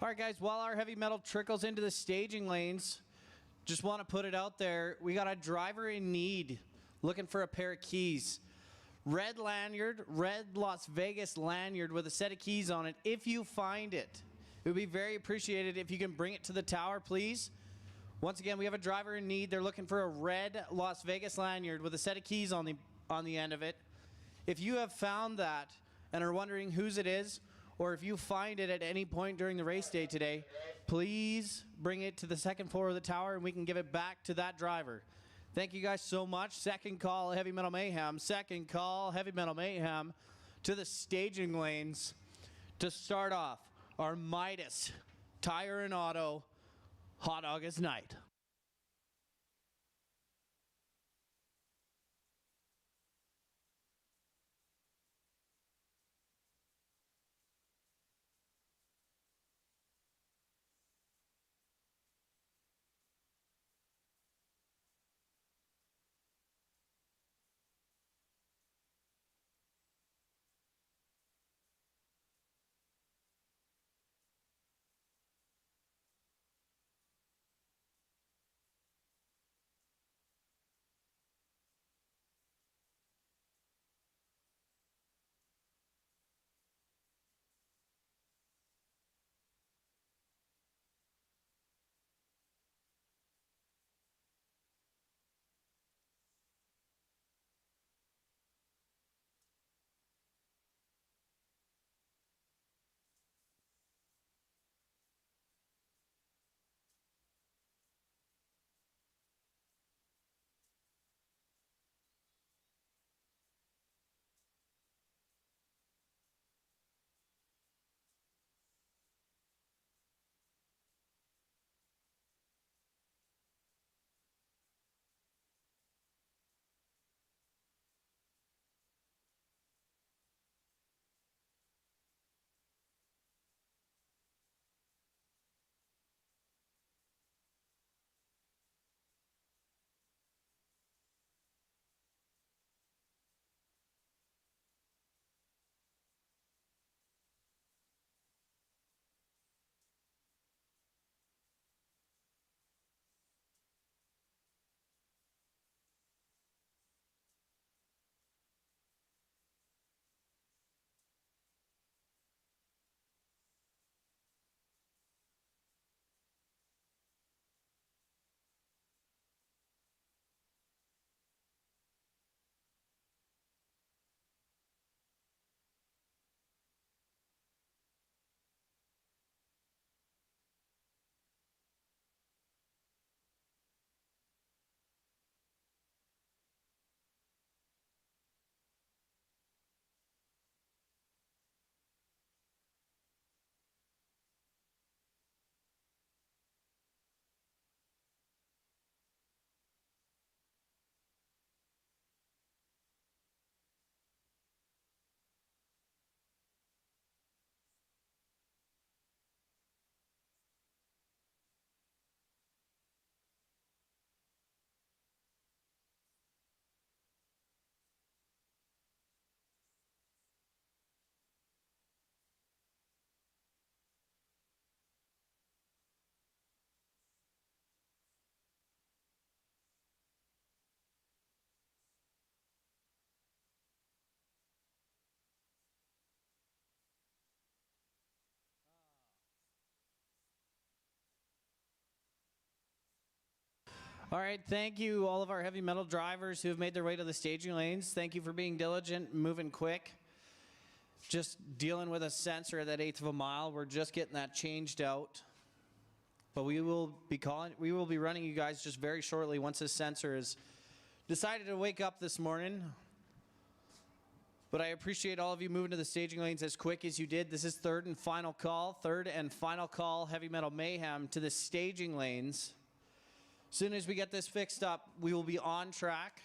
All right, guys, while our heavy metal trickles into the staging lanes, just want to put it out there. We got a driver in need looking for a pair of keys. Red lanyard, red Las Vegas lanyard with a set of keys on it. If you find it, it would be very appreciated if you can bring it to the tower, please. Once again, we have a driver in need. They're looking for a red Las Vegas lanyard with a set of keys on the end of it. If you have found that and are wondering whose it is, or if you find it at any point during the race day today, please bring it to the second floor of the tower and we can give it back to that driver. Thank you guys so much. Second call, Heavy Metal Mayhem. Second call, Heavy Metal Mayhem to the staging lanes to start off our Midas Tire and Auto Hot August night. All right, thank you all of our heavy metal drivers who have made their way to the staging lanes. Thank you for being diligent and moving quick. Just dealing with a sensor at that 1/8 of a mile. We're just getting that changed out. But we will be running you guys just very shortly once this sensor has decided to wake up this morning. But I appreciate all of you moving to the staging lanes as quick as you did. This is third and final call Heavy Metal Mayhem to the staging lanes. As soon as we get this fixed up, we will be on track.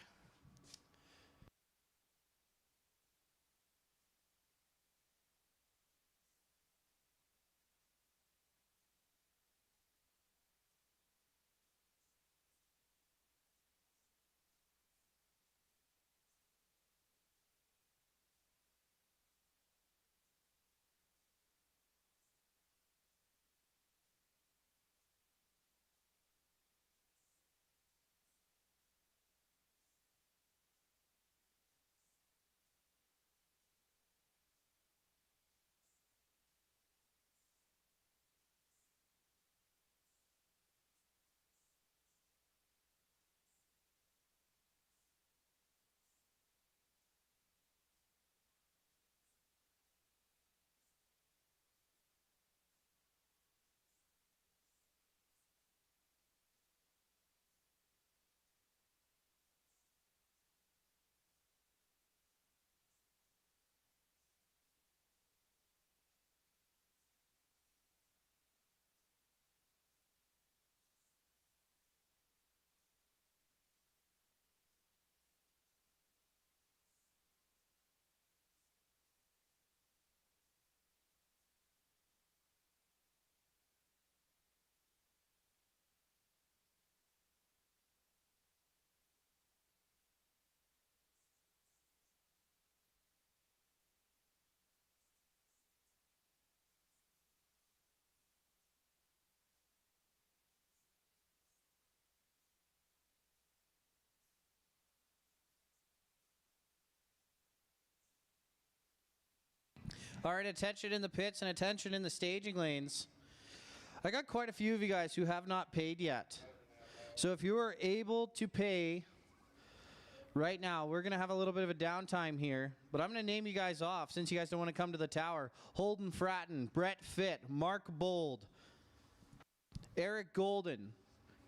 All right, attention in the pits and attention in the staging lanes. I got quite a few of you guys who have not paid yet. So if you are able to pay right now, we're going to have a little bit of a downtime here, but I'm going to name you guys off since you guys don't want to come to the tower. Holden Fratton, Brett Fitt, Mark Bold, Eric Golden,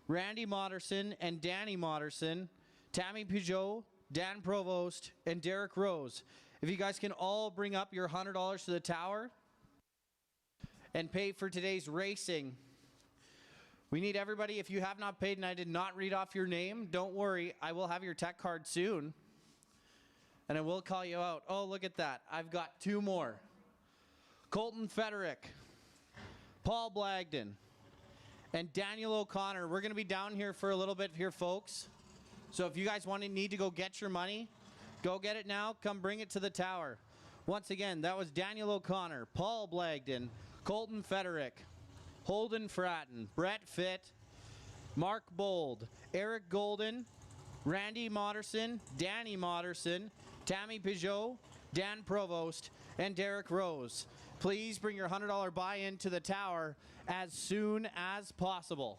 Randy Moderson and Danny Moderson, Tammy Peugeot, Dan Provost, and Derek Rose. If you guys can all bring up your $100 to the tower and pay for today's racing. We need everybody. If you have not paid and I did not read off your name, don't worry. I will have your tech card soon. And I will call you out. Oh, look at that. I've got two more. Colton Federick, Paul Blagden, and Daniel O'Connor. We're going to be down here for a little bit here, folks. So if you guys need to go get your money, go get it now. Come bring it to the tower. Once again, that was Daniel O'Connor, Paul Blagden, Colton Federick, Holden Fratton, Brett Fitt, Mark Bold, Eric Golden, Randy Moderson, Danny Moderson, Tammy Peugeot, Dan Provost, and Derek Rose. Please bring your $100 buy-in to the tower as soon as possible.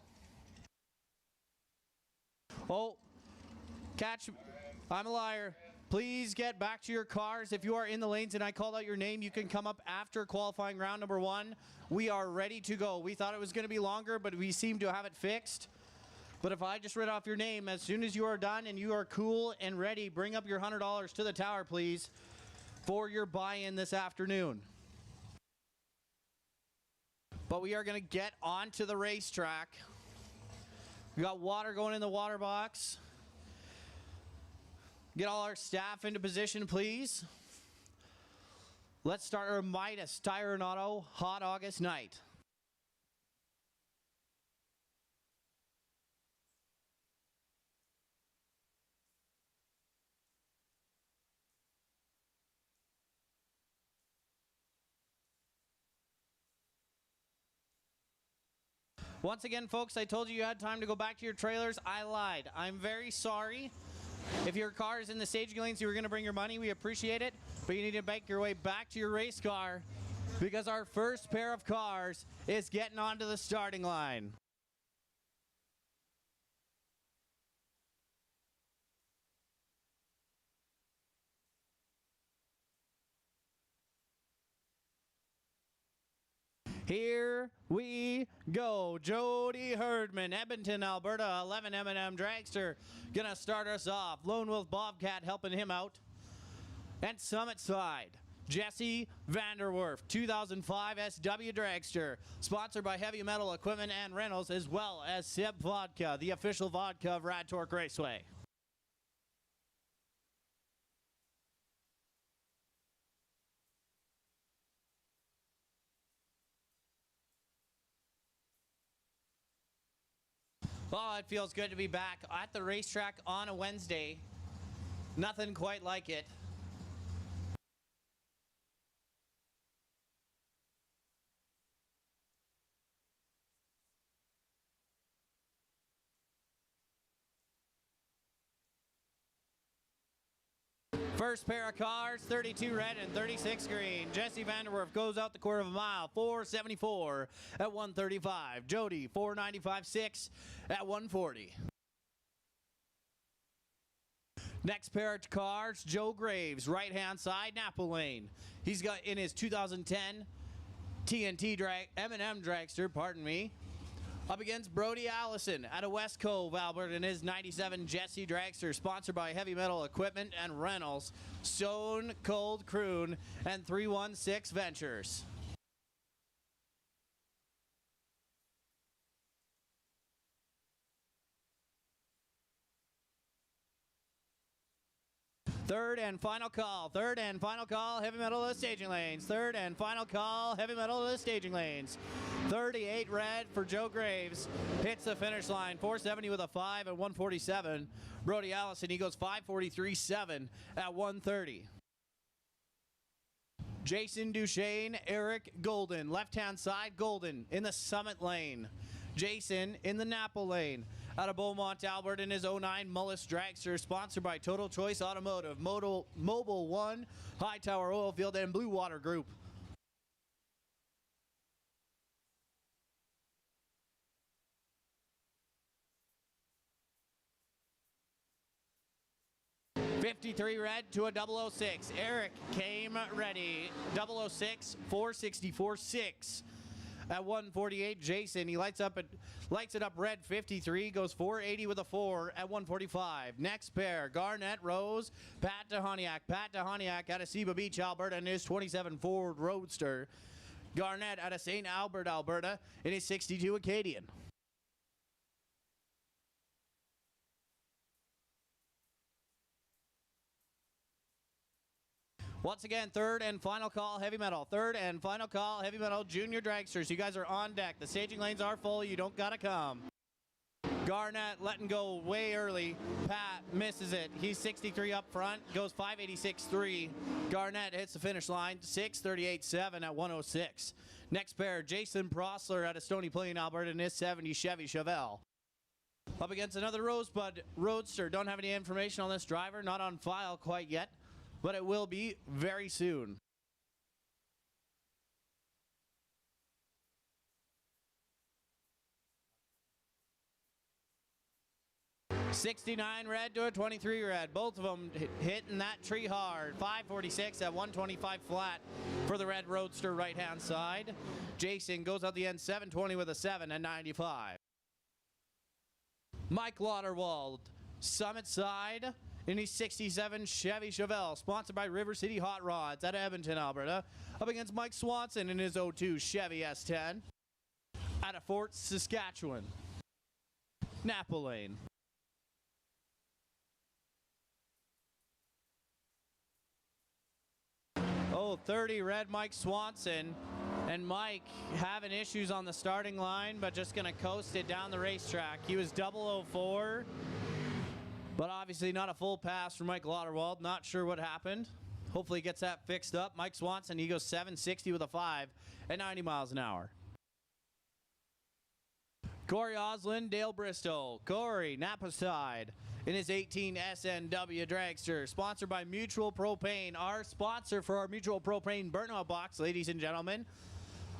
Oh, catch, I'm a liar. Please get back to your cars. If you are in the lanes and I called out your name, you can come up after qualifying round number 1. We are ready to go. We thought it was going to be longer, but we seem to have it fixed. But if I just read off your name, as soon as you are done and you are cool and ready, bring up your $100 to the tower, please, for your buy-in this afternoon. But we are going to get onto the racetrack. We got water going in the water box. Get all our staff into position, please. Let's start our Midas Tire and Auto Hot August Night. Once again, folks, I told you had time to go back to your trailers. I lied. I'm very sorry. If your car is in the staging lanes, you were going to bring your money. We appreciate it, but you need to make your way back to your race car because our first pair of cars is getting onto the starting line. Here we go. Jody Herdman, Edmonton, Alberta, 11 M&M Dragster, gonna start us off. Lone Wolf Bobcat helping him out. And Summit Side, Jesse Vanderwerf, 2005 SW Dragster, sponsored by Heavy Metal Equipment and Rentals, as well as Sip Vodka, the official vodka of Rad Torque Raceway. Oh, it feels good to be back at the racetrack on a Wednesday. Nothing quite like it. First pair of cars, 32 red and 36 green. Jesse Vanderwerf goes out the quarter of a mile, 474 at 135. Jody, 495.6 at 140. Next pair of cars, Joe Graves, right-hand side, Napa Lane. He's got in his 2010 TNT M&M Dragster, pardon me. Up against Brody Allison out of West Cove, Alberta, in his 97 Jesse Dragster, sponsored by Heavy Metal Equipment and Rentals, Stone Cold Croon, and 316 Ventures. Third and final call, Heavy Metal to the staging lanes. Third and final call, Heavy Metal to the staging lanes. 38 red for Joe Graves, hits the finish line, 470 with a 5 at 147. Brody Allison, he goes 543.7 at 130. Jason Duchesne, Eric Golden, left-hand side, Golden in the Summit lane. Jason in the Napa lane. Out of Beaumont, Alberta, in his 09 Mullis Dragster, sponsored by Total Choice Automotive, Mobile One, Hightower Oilfield, and Blue Water Group. 53 red to a 006. Eric came ready. 006, 464.6. At 148, Jason, he lights it up red 53, goes 480 with a 4 at 145. Next pair, Garnett Rose, Pat DeHoniak. Pat DeHoniak out of Seba Beach, Alberta, in his 27 Ford Roadster. Garnett out of St. Albert, Alberta, in his 62 Acadian. Once again, third and final call, heavy metal. Third and final call, heavy metal, junior dragsters. You guys are on deck. The staging lanes are full. You don't got to come. Garnett letting go way early. Pat misses it. He's 63 up front, goes 586.3. Garnett hits the finish line, 638.7 at 106. Next pair, Jason Prosler out of Stony Plain, Alberta, in his 70 Chevy Chevelle. Up against another Rosebud Roadster. Don't have any information on this driver, not on file quite yet, but it will be very soon. $69 red to a 23 red. Both of them hitting that tree hard. 546 at 125 flat for the red Roadster right-hand side. Jason goes out the end 720 with a 7 at 95. Mike Lauderwald, Summit side in his 67 Chevy Chevelle, sponsored by River City Hot Rods out of Edmonton, Alberta, up against Mike Swanson in his 02 Chevy S10 out of Fort Saskatchewan. Napa Lane. Oh, 30 red Mike Swanson. And Mike having issues on the starting line, but just going to coast it down the racetrack. He was 004, but obviously not a full pass for Mike Lauderwald. Not sure what happened. Hopefully he gets that fixed up. Mike Swanson, he goes 760 with a 5 at 90 miles an hour. Corey Oslin, Dale Bristow. Corey, Napa side in his 18 SNW Dragster, sponsored by Mutual Propane, our sponsor for our Mutual Propane burnout box, ladies and gentlemen.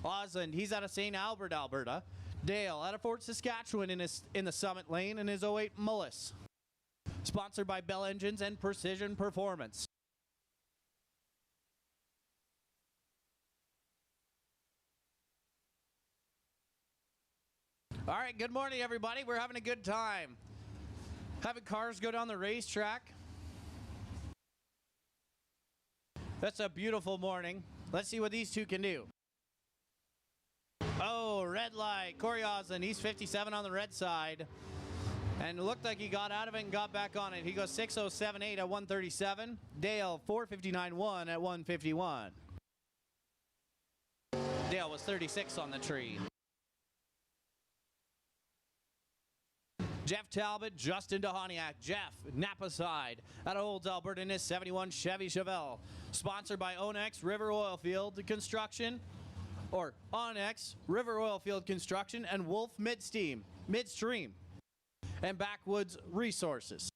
Oslin, he's out of St. Albert, Alberta. Dale out of Fort Saskatchewan in the Summit Lane in his 08 Mullis. Sponsored by Bell Engines and Precision Performance. All right, good morning, everybody. We're having a good time. Having cars go down the racetrack. That's a beautiful morning. Let's see what these two can do. Oh, red light. Corey Oslin, he's 57 on the red side. And it looked like he got out of it and got back on it. He goes 6:07.8 at 137. Dale, 4:59.1 at 151. Dale was 36 on the tree. Jeff Talbot, Justin DeHoniak. Jeff, Napa side, out of Olds, Alberta, in his 71 Chevy Chevelle. Sponsored by Onex River Oilfield Construction, or Onex River Oilfield Construction, and Wolf Midstream, and Backwoods Resources.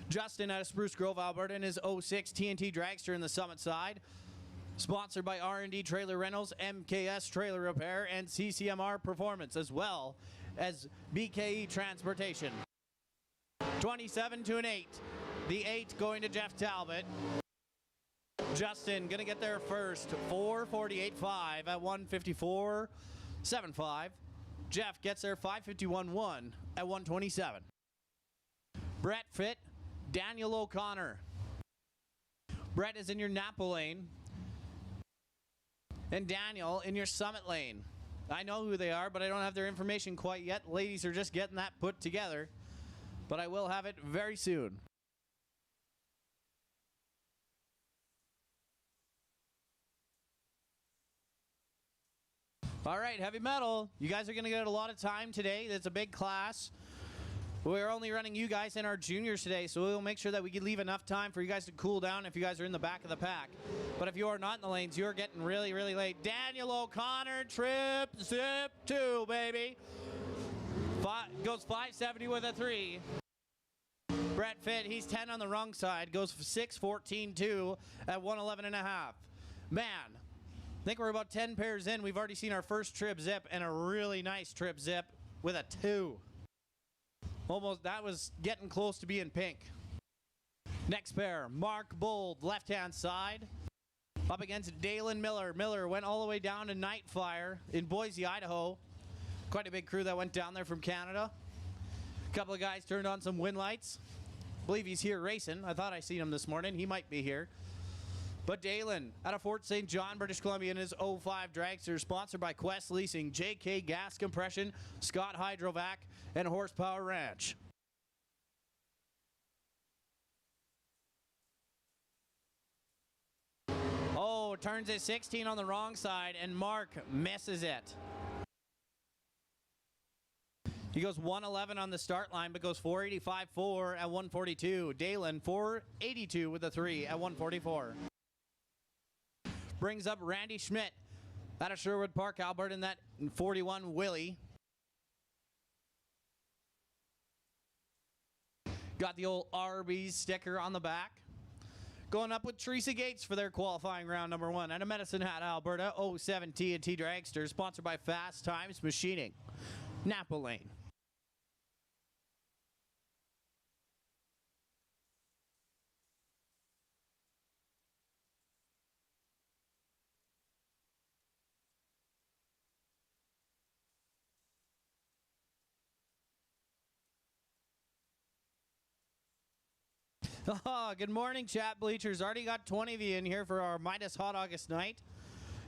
Justin out of Spruce Grove, Alberta, in his 06 TNT Dragster in the Summit side. Sponsored by R&D Trailer Rentals, MKS Trailer Repair, and CCMR Performance, as well as BKE Transportation. 27 to an 8. The 8 going to Jeff Talbot. Justin gonna get there first. 4:48.5 at 154.75. Jeff gets there 5:51.1 at 127. Brett Fitt, Daniel O'Connor. Brett is in your Napa lane, and Daniel in your Summit lane. I know who they are, but I don't have their information quite yet. Ladies are just getting that put together, but I will have it very soon. All right, heavy metal. You guys are going to get a lot of time today. It's a big class. We're only running you guys in our juniors today, so we'll make sure that we can leave enough time for you guys to cool down if you guys are in the back of the pack. But if you are not in the lanes, you're getting really, really late. Daniel O'Connor, trip, zip, 2, baby. Goes 570 with a 3. Brett Fitt, he's 10 on the wrong side. Goes 6:14.2 at 111.5. Man, I think we're about 10 pairs in. We've already seen our first trip zip and a really nice trip zip with a 2. Almost, that was getting close to being pink. Next pair, Mark Bold, left-hand side. Up against Dalen Miller. Miller went all the way down to Nightfire in Boise, Idaho. Quite a big crew that went down there from Canada. A couple of guys turned on some wind lights. I believe he's here racing. I thought I seen him this morning. He might be here. But Dalen, out of Fort St. John, British Columbia, in his 05 dragster, sponsored by Quest Leasing, JK Gas Compression, Scott Hydrovac, and Horsepower Ranch. Oh, turns at 16 on the wrong side, and Mark misses it. He goes 111 on the start line, but goes 485.4 at 142. Dalen 482 with a 3 at 144. Brings up Randy Schmidt out of Sherwood Park, Alberta, in that 41 Willie. Got the old Arby's sticker on the back. Going up with Teresa Gates for their qualifying round number 1 at a Medicine Hat, Alberta, 07 T&T Dragster, sponsored by Fast Times Machining, Napa Lane. Oh, good morning, chat bleachers. Already got 20 of you in here for our Midas Hot August night.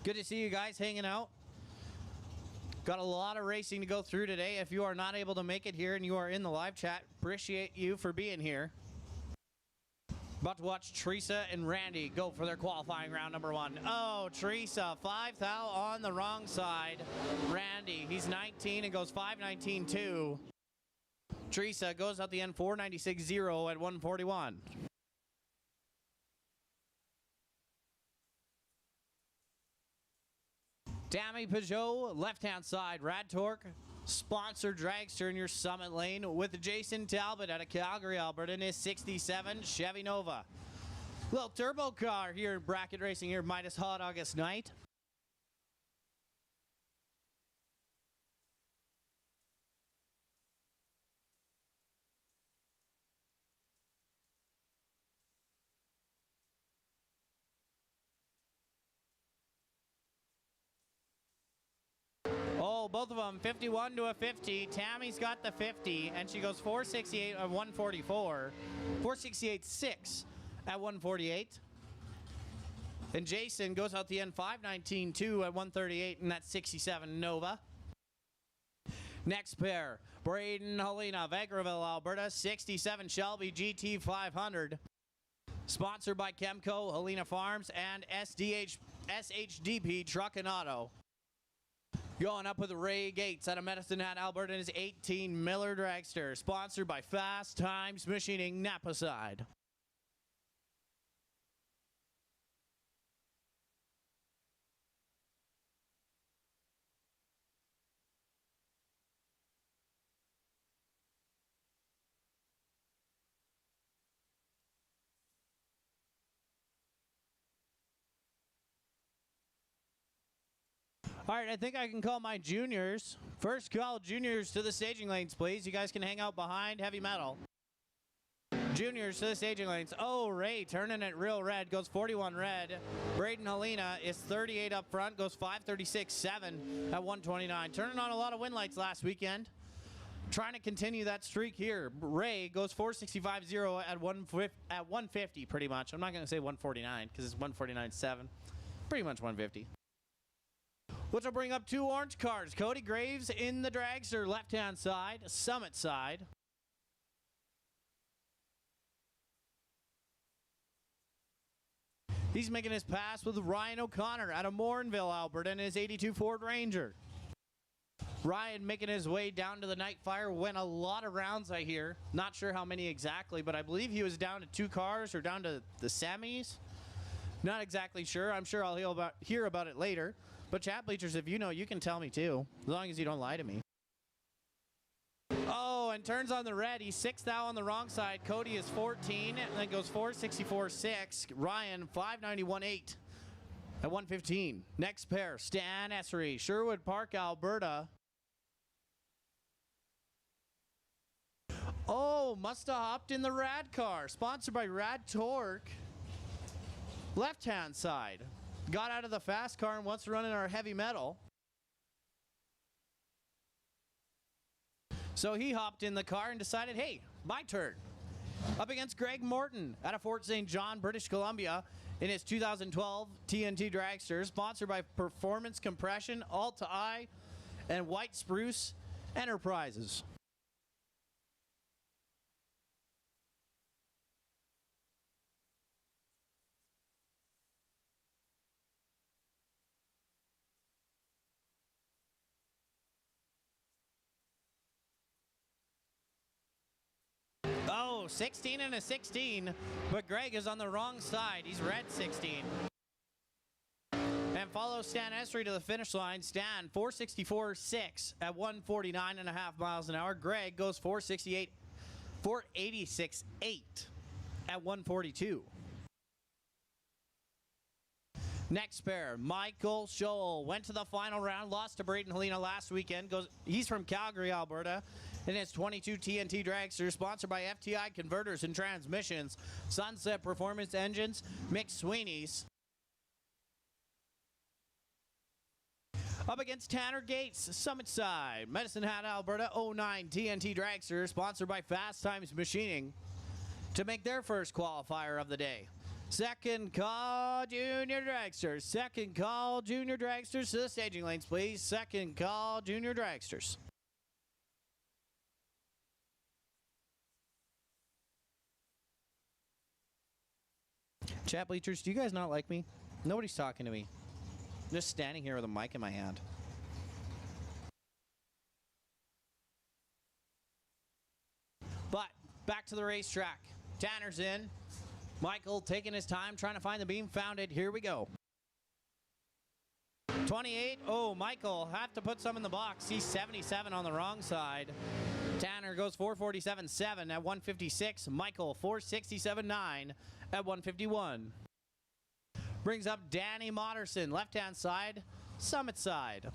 Good to see you guys hanging out. Got a lot of racing to go through today. If you are not able to make it here and you are in the live chat, appreciate you for being here. About to watch Teresa and Randy go for their qualifying round number 1. Oh, Teresa, 5 thou on the wrong side. Randy, he's 19 and goes 5:19.2. Teresa goes out the end 496.0 at 141. Tammy Peugeot, left-hand side. Rad Torque, sponsored dragster in your Summit Lane with Jason Talbot out of Calgary, Alberta, in his 67 Chevy Nova. Little turbo car here in bracket racing here, Midas Hot August night. Oh, both of them, 51 to a 50. Tammy's got the 50, and she goes 468 at 144. 468.6 at 148. And Jason goes out the end 519.2 at 138 in that 67 Nova. Next pair, Braden Helena, Vegreville, Alberta, 67 Shelby GT 500. Sponsored by Chemco, Helena Farms, and SHDP Truck and Auto. Going up with Ray Gates out of Medicine Hat, Alberta, in his 18 Miller Dragster, sponsored by Fast Times Machining, Napa side. All right, I think I can call my juniors. First call juniors to the staging lanes, please. You guys can hang out behind heavy metal. Juniors to the staging lanes. Oh, Ray turning it real red, goes 41 red. Braden Helena is 38 up front, goes 536.7 at 129. Turning on a lot of wind lights last weekend. Trying to continue that streak here. Ray goes 465.0 at 150 pretty much. I'm not going to say 149 because it's 149.7. Pretty much 150. Which will bring up 2 orange cars. Cody Graves in the dragster, left-hand side, Summit side. He's making his pass with Ryan O'Connor out of Morinville, Alberta, in his 82 Ford Ranger. Ryan making his way down to the Nightfire, went a lot of rounds, I hear. Not sure how many exactly, but I believe he was down to 2 cars or down to the semis. Not exactly sure. I'm sure I'll hear about it later. But chat bleachers, if you know, you can tell me too, as long as you don't lie to me. Oh, and turns on the red. He's 6 thou on the wrong side. Cody is 14, and then goes 464.6. Ryan 591.8 at 115. Next pair, Stan Essery, Sherwood Park, Alberta. Oh, Oh, must have hopped in the Rad car. Sponsored by Rad Torque. Left-hand side. Got out of the fast car and wants to run in our heavy metal. So he hopped in the car and decided, hey, my turn. Up against Greg Morton out of Fort St. John, British Columbia in his 2012 TNT Dragster, sponsored by Performance Compression, Alta I, and White Spruce Enterprises. Oh, 16 and a 16, but Greg is on the wrong side. He's red 16. And follows Stan Esri to the finish line. Stan, 464.6 at 149.5 miles an hour. Greg goes 486.8 at 142. Next pair, Michael Scholl went to the final round, lost to Braden Helena last weekend. He's from Calgary, Alberta, in his 22 TNT Dragster, sponsored by FTI Converters and Transmissions, Sunset Performance Engines, Mick Sweeney's. Up against Tanner Gates, Summit Side, Medicine Hat, Alberta, 09 TNT Dragster, sponsored by Fast Times Machining, to make their first qualifier of the day. Second call, Junior Dragsters. Second call, Junior Dragsters to the staging lanes, please. Second call, Junior Dragsters. Chat bleachers, do you guys not like me? Nobody's talking to me. I'm just standing here with a mic in my hand. But back to the racetrack. Tanner's in. Michael taking his time trying to find the beam. Found it. Here we go. 28. Oh, Michael have to put some in the box. He's 77 on the wrong side. Tanner goes 447.7 at 156. Michael 467.9 at 151. Brings up Danny Moderson, left-hand side, Summit side.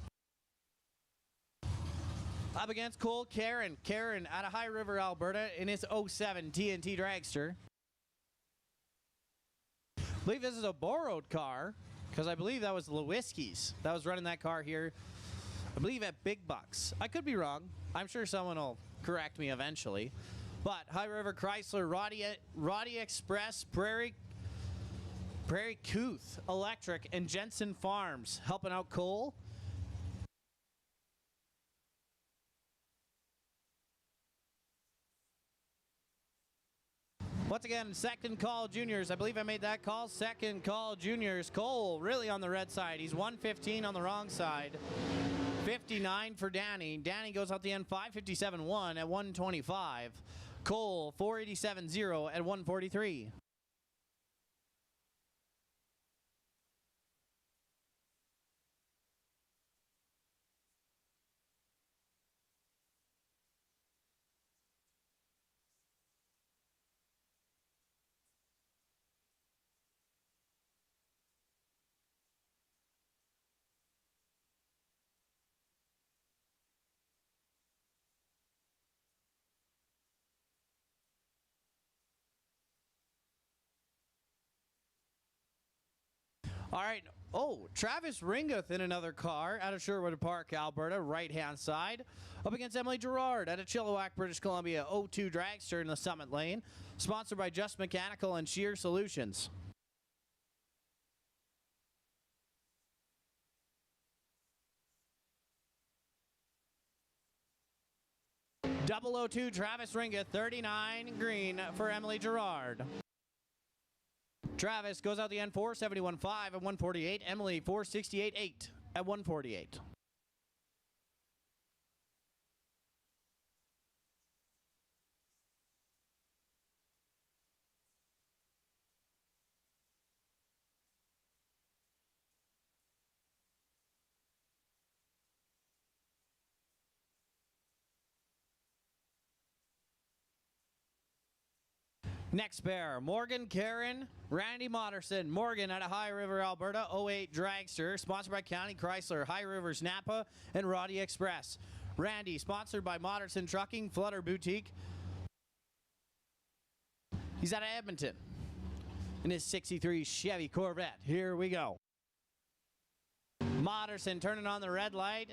Up against Cole Karen. Karen out of High River, Alberta in his 07 TNT Dragster. I believe this is a borrowed car, because I believe that was Lewiski's that was running that car here, I believe at Big Bucks. I could be wrong. I'm sure someone will correct me eventually. But High River Chrysler, Roddy Express, Prairie Couth Electric, and Jensen Farms helping out Cole. Once again, second call juniors. I believe I made that call. Second call juniors. Cole really on the red side. He's 115 on the wrong side. 59 for Danny. Danny goes out the end 557.1 at 125. Cole 487.0 at 143. All right. Oh, Travis Ringgoth in another car out of Sherwood Park, Alberta, right-hand side. Up against Emily Gerard out of Chilliwack, British Columbia, 02 Dragster in the Summit Lane. Sponsored by Just Mechanical and Shear Solutions. 002 Travis Ringgoth, 39 green for Emily Gerard. Travis goes out the end 471.5 at 148. Emily 468.8 at 148. Next pair, Morgan Karen, Randy Moderson. Morgan out of High River, Alberta, 08 Dragster, sponsored by County Chrysler, High Rivers Napa, and Roddy Express. Randy, sponsored by Moderson Trucking, Flutter Boutique, He's out of Edmonton in his 63 Chevy Corvette. Here we go. Moderson turning on the red light.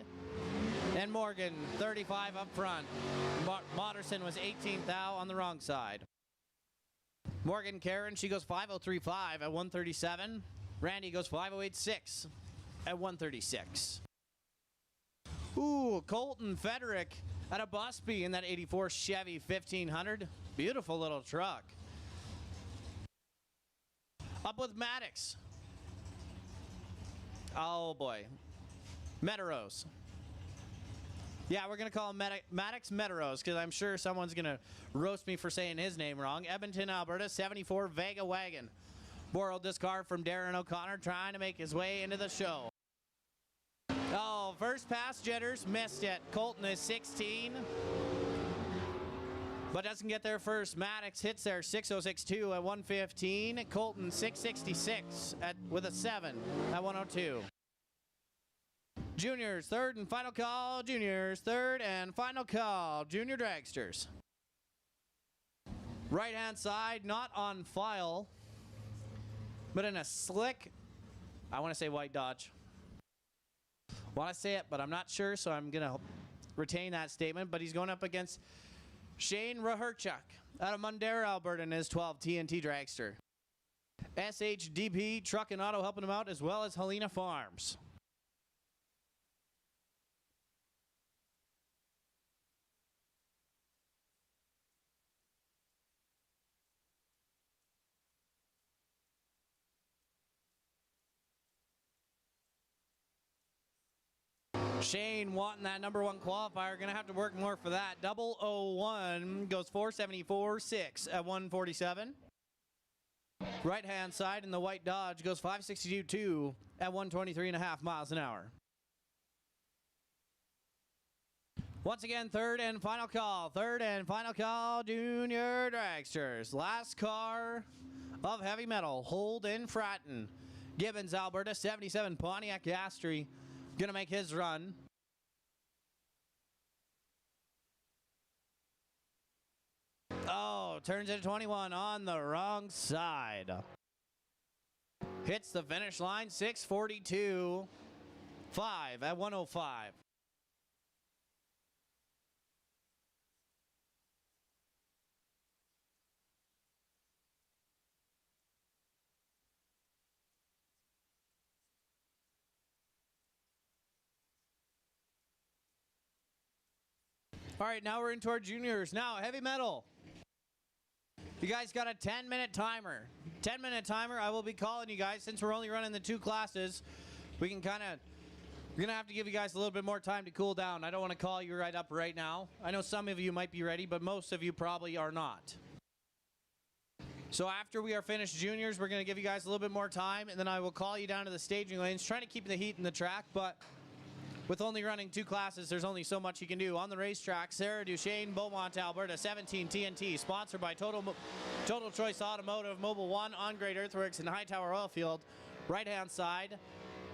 And Morgan, 35 up front. Moderson was 18th out on the wrong side. Morgan Karen, she goes 5:03.5 at 137. Randy goes 5:08.6 at 136. Ooh, Colton Federick out of Busby in that 84 Chevy 1500. Beautiful little truck. Up with Maddox. Oh boy. Meteros. Yeah, we're going to call him Maddox Meteros because I'm sure someone's going to roast me for saying his name wrong. Edmonton, Alberta, 74 Vega Wagon. Borrowed this car from Darren O'Connor, trying to make his way into the show. Oh, first pass jitters, missed it. Colton is 16, but doesn't get there first. Maddox hits there 6:06.2 at 115. Colton 6:66 with a 7 at 1:02. Juniors, third and final call. Juniors, third and final call. Junior dragsters. Right-hand side, not on file, but in a slick, I want to say white Dodge. Want to say it, but I'm not sure, so I'm going to retain that statement. But he's going up against Shane Raherchuk out of Mundare, Alberta, in his 12 TNT dragster. SHDP Truck and Auto helping him out, as well as Helena Farms. Shane wanting that #1 qualifier, gonna have to work more for that. 001 goes 474.6 at 147. Right hand side in the white Dodge goes 562.2 at 123.5 miles an hour. Once again, third and final call. Third and final call, Junior Dragsters. Last car of heavy metal, Holden Fratton. Gibbons, Alberta, 77 Pontiac Astri. Gonna make his run. Oh, turns into 21 on the wrong side. Hits the finish line, 6:42.5 at 1:05. All right, now we're into our juniors. Now, heavy metal. You guys got a 10-minute timer. 10-minute timer. I will be calling you guys. Since we're only running the 2 classes, we can we're going to have to give you guys a little bit more time to cool down. I don't want to call you right up right now. I know some of you might be ready, but most of you probably are not. So after we are finished juniors, we're going to give you guys a little bit more time, and then I will call you down to the staging lanes, trying to keep the heat in the track, but with only running 2 classes, there's only so much you can do. On the racetrack, Sarah Duchesne, Beaumont, Alberta, 17 TNT, sponsored by Total Choice Automotive, Mobile One, On Great Earthworks, and Hightower Oilfield. Right-hand side,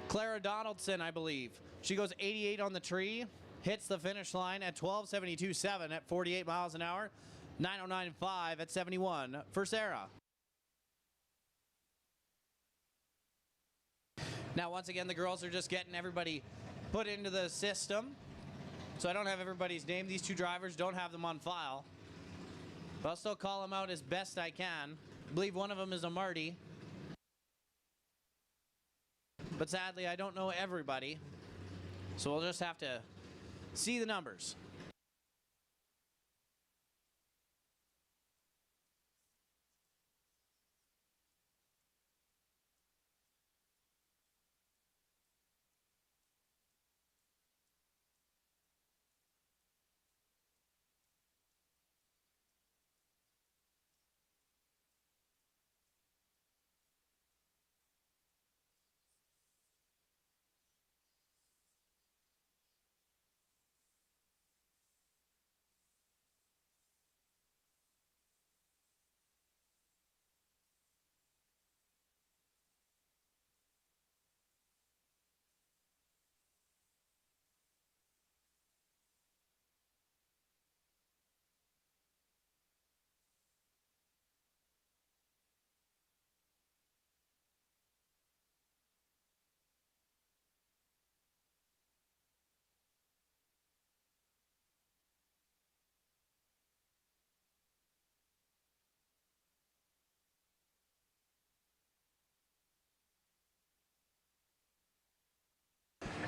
Clara Donaldson, I believe. She goes 88 on the tree, hits the finish line at 12:72.7 at 48 miles an hour, 9:09.5 at 71 for Sarah. Now, once again, the girls are just getting everybody put into the system. So I don't have everybody's name. These 2 drivers don't have them on file. But I'll still call them out as best I can. I believe one of them is a Marty. But sadly, I don't know everybody. So we'll just have to see the numbers.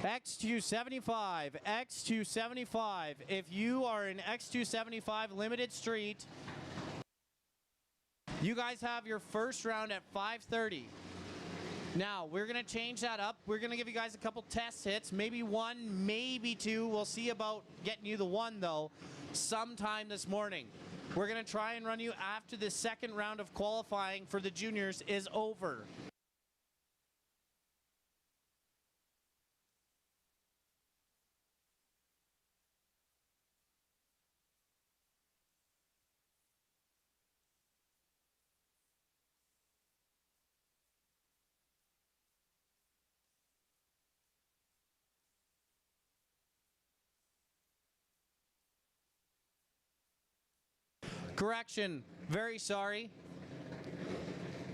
X275, X275. If you are in X275 Limited Street, you guys have your first round at 5:30. Now, we're going to change that up. We're going to give you guys a couple test hits, maybe one, maybe two. We'll see about getting you the one, though, sometime this morning. We're going to try and run you after the second round of qualifying for the juniors is over. Correction, very sorry.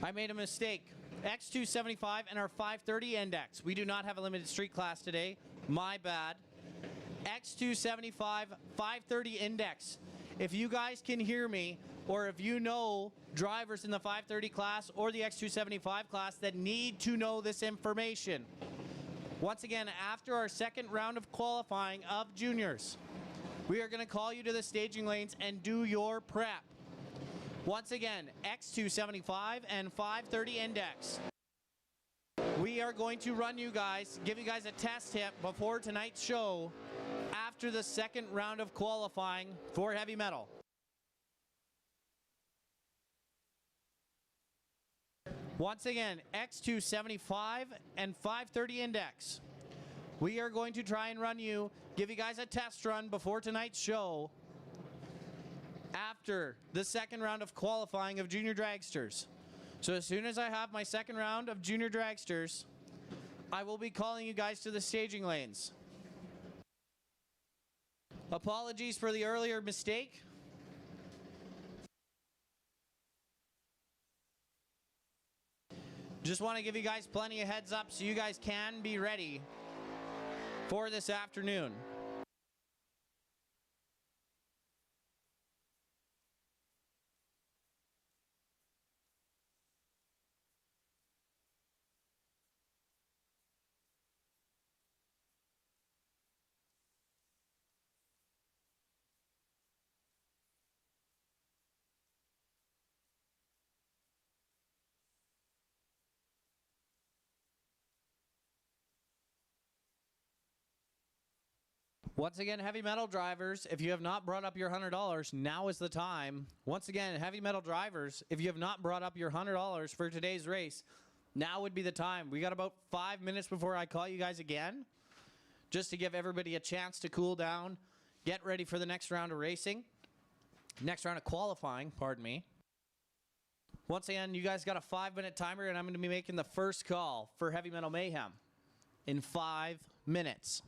I made a mistake. X275 and our 530 index. We do not have a limited street class today. My bad. X275 530 index. If you guys can hear me, or if you know drivers in the 530 class or the X275 class that need to know this information. Once again, after our second round of qualifying of juniors, we are going to call you to the staging lanes and do your prep. Once again, X275 and 530 index. We are going to run you guys, give you guys a test hit before tonight's show after the second round of qualifying for heavy metal. Once again, X275 and 530 index. We are going to try and run you, give you guys a test run before tonight's show after the second round of qualifying of junior dragsters. So as soon as I have my second round of junior dragsters, I will be calling you guys to the staging lanes. Apologies for the earlier mistake. Just want to give you guys plenty of heads up so you guys can be ready for this afternoon. Once again, heavy metal drivers, if you have not brought up your $100, now is the time. Once again, heavy metal drivers, if you have not brought up your $100 for today's race, now would be the time. We got about 5 minutes before I call you guys again, just to give everybody a chance to cool down, get ready for the next round of racing, next round of qualifying, pardon me. Once again, you guys got a 5-minute timer, and I'm going to be making the first call for Heavy Metal Mayhem in 5 minutes.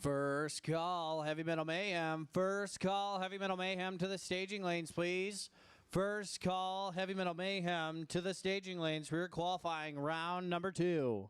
First call, Heavy Metal Mayhem. First call, Heavy Metal Mayhem to the staging lanes, please. First call, Heavy Metal Mayhem to the staging lanes for your qualifying round number 2.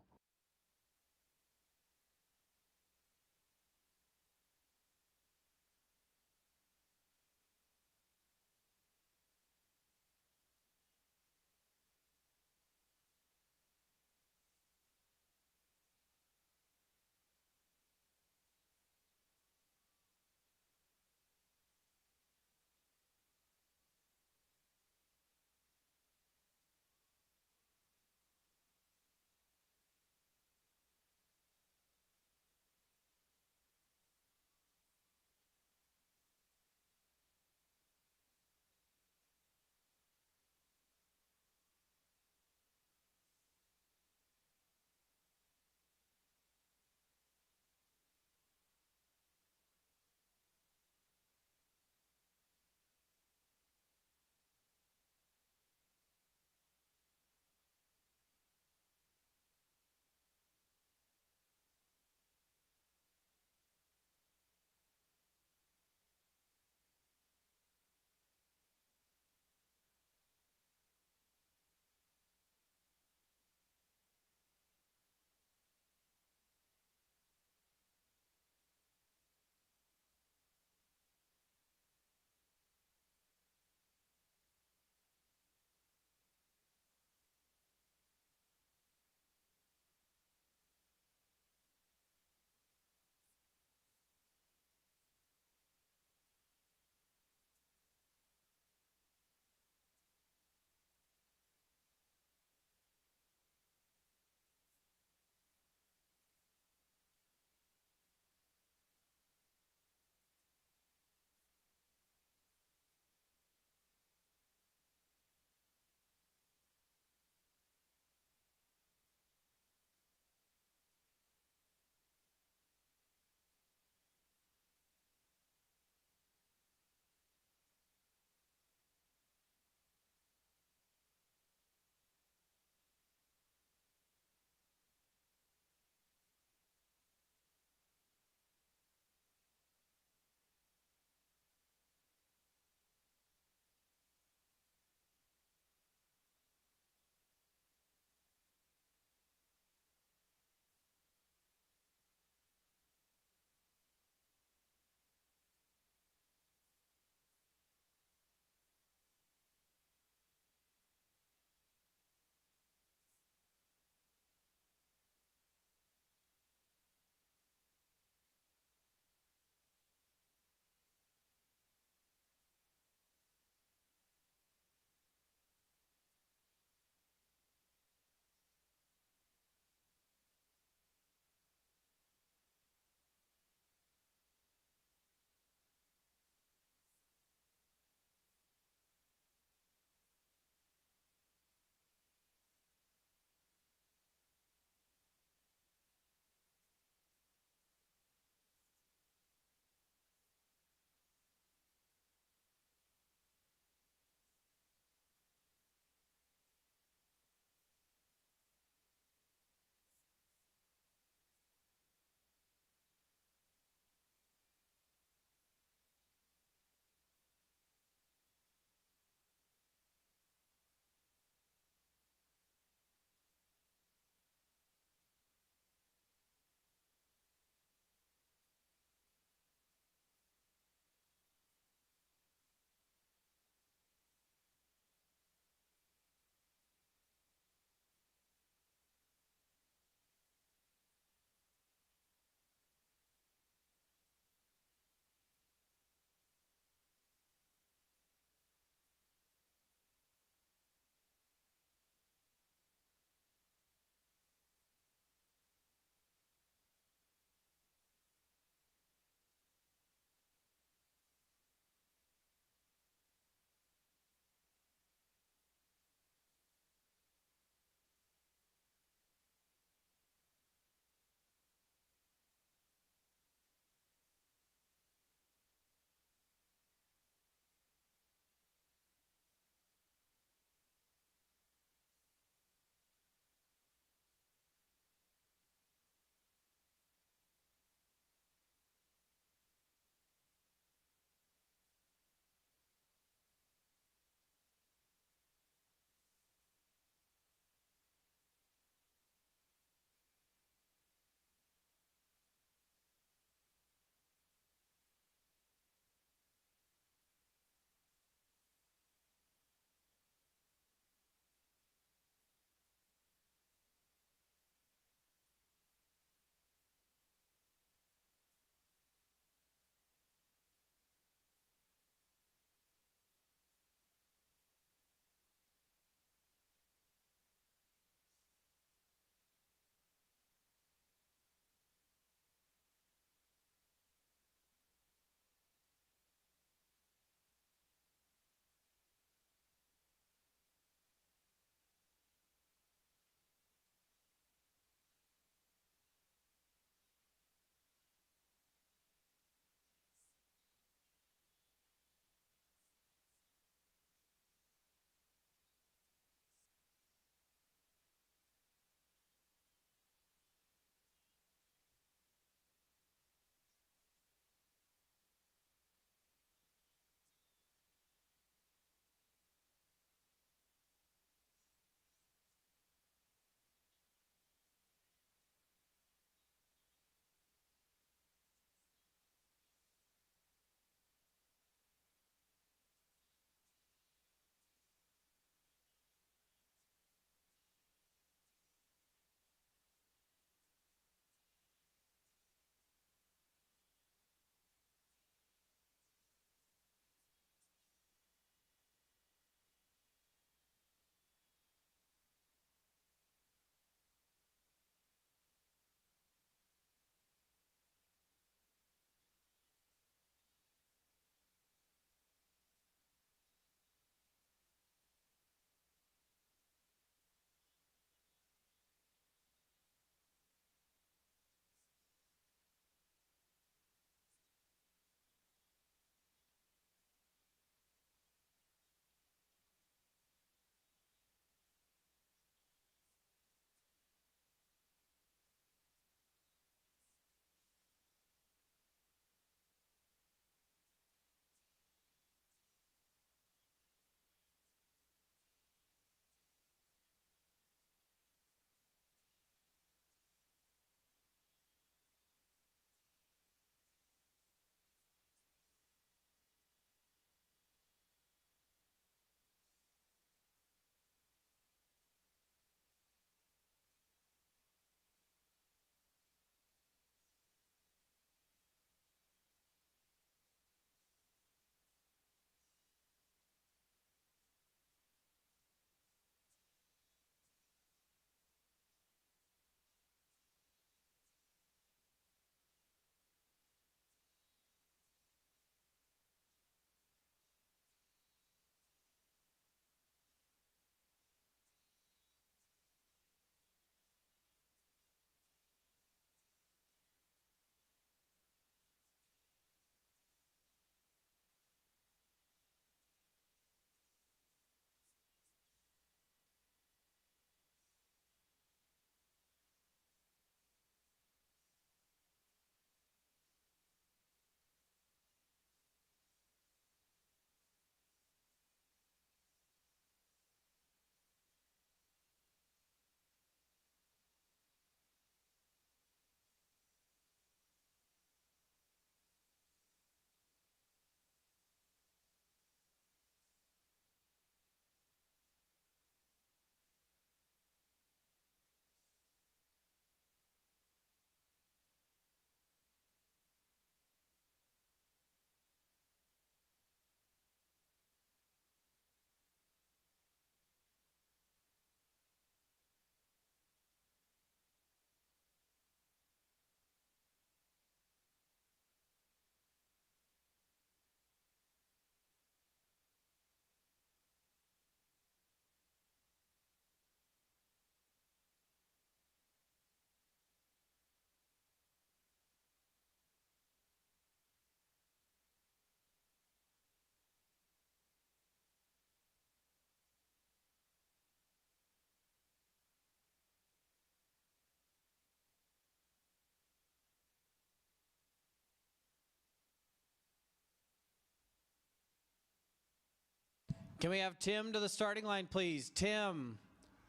Can we have Tim to the starting line, please? Tim,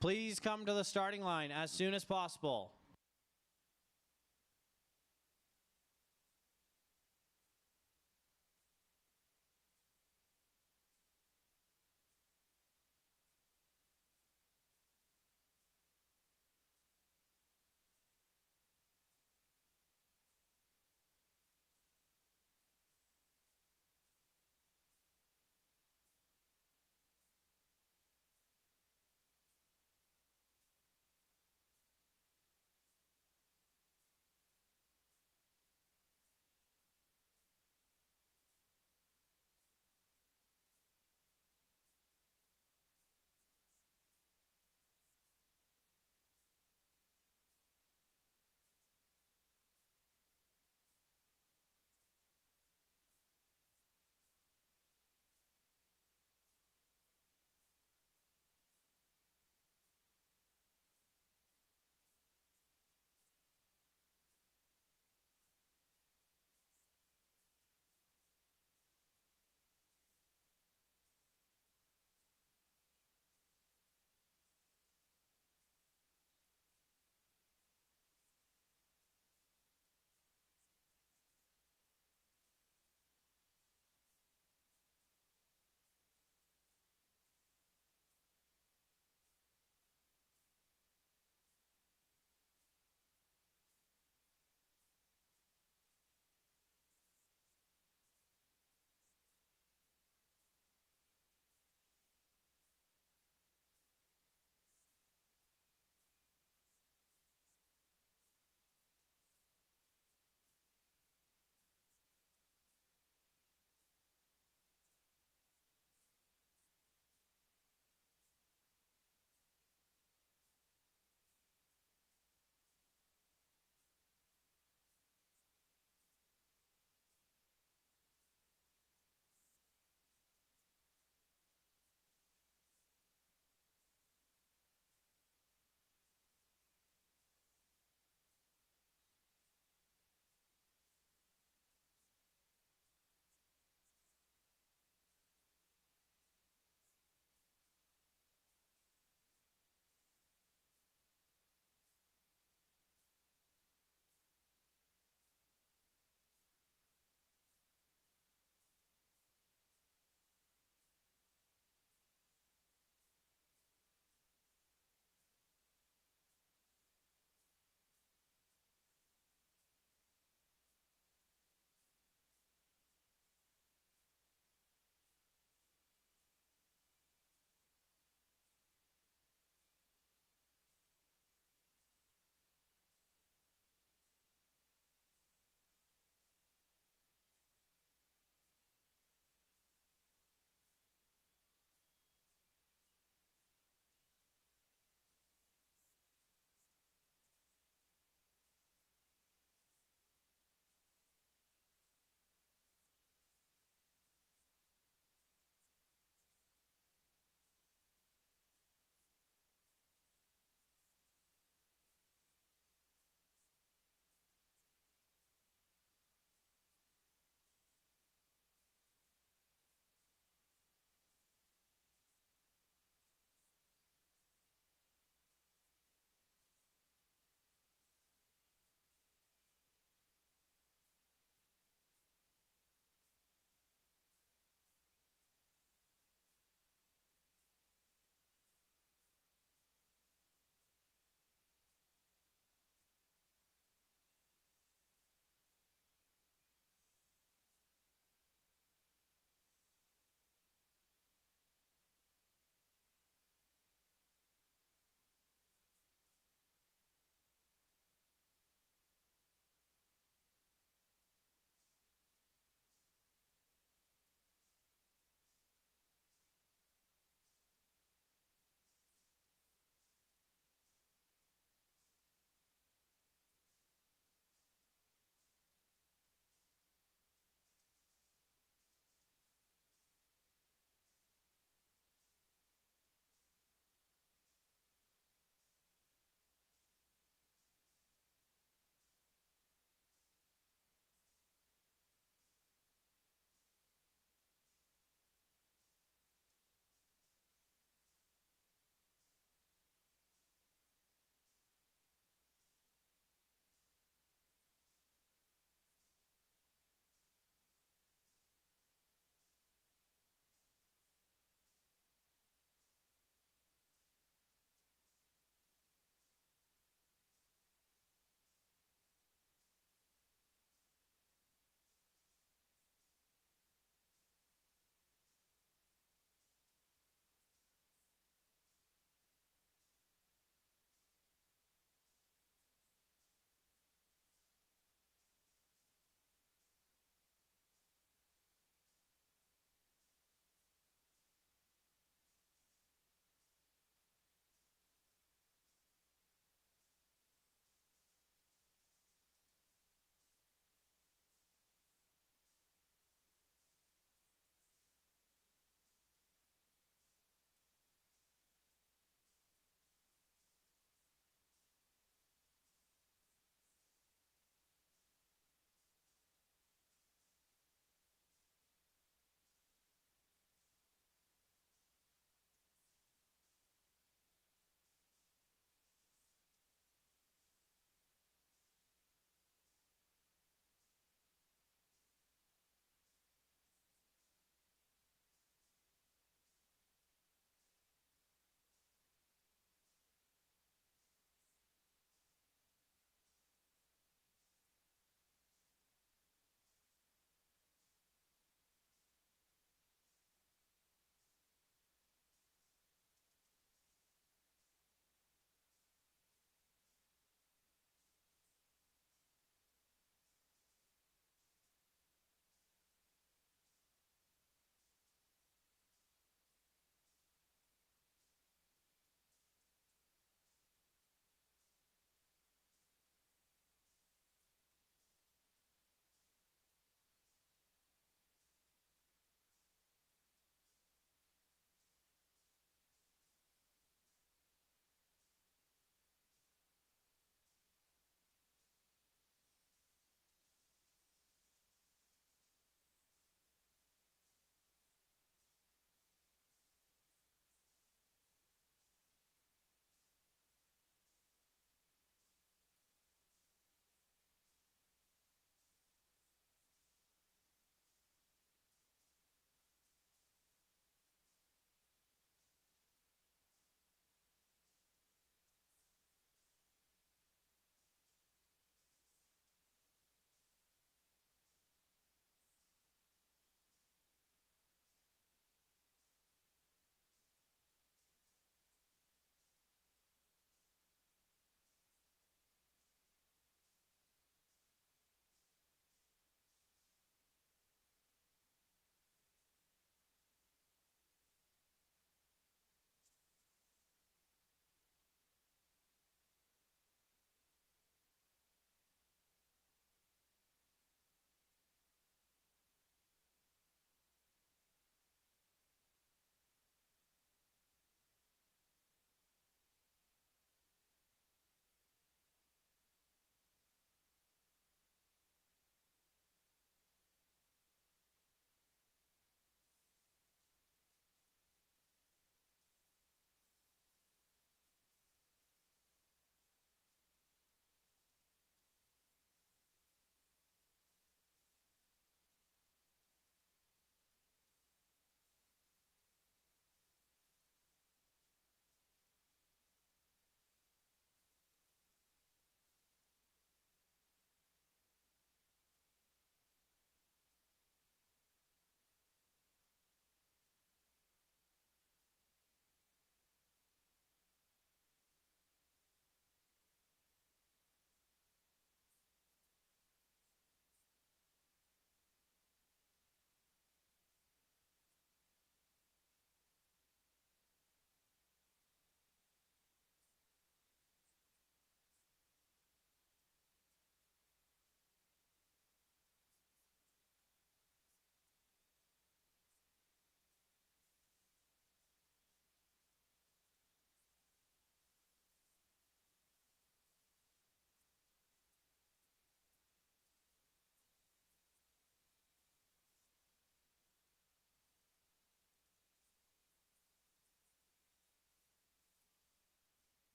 please come to the starting line as soon as possible.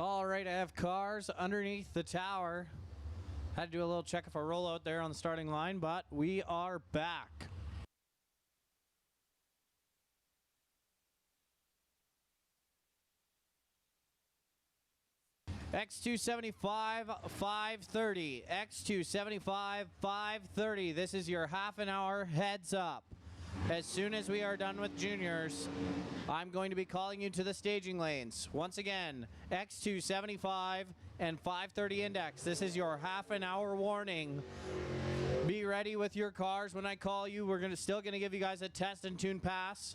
All right, I have cars underneath the tower. Had to do a little check of a rollout there on the starting line, but we are back. X275 530. X275 530. This is your half an hour heads up. As soon as we are done with juniors, I'm going to be calling you to the staging lanes. Once again, X275 and 530 index. This is your half an hour warning. Be ready with your cars when I call you. We're still going to give you guys a test and tune pass.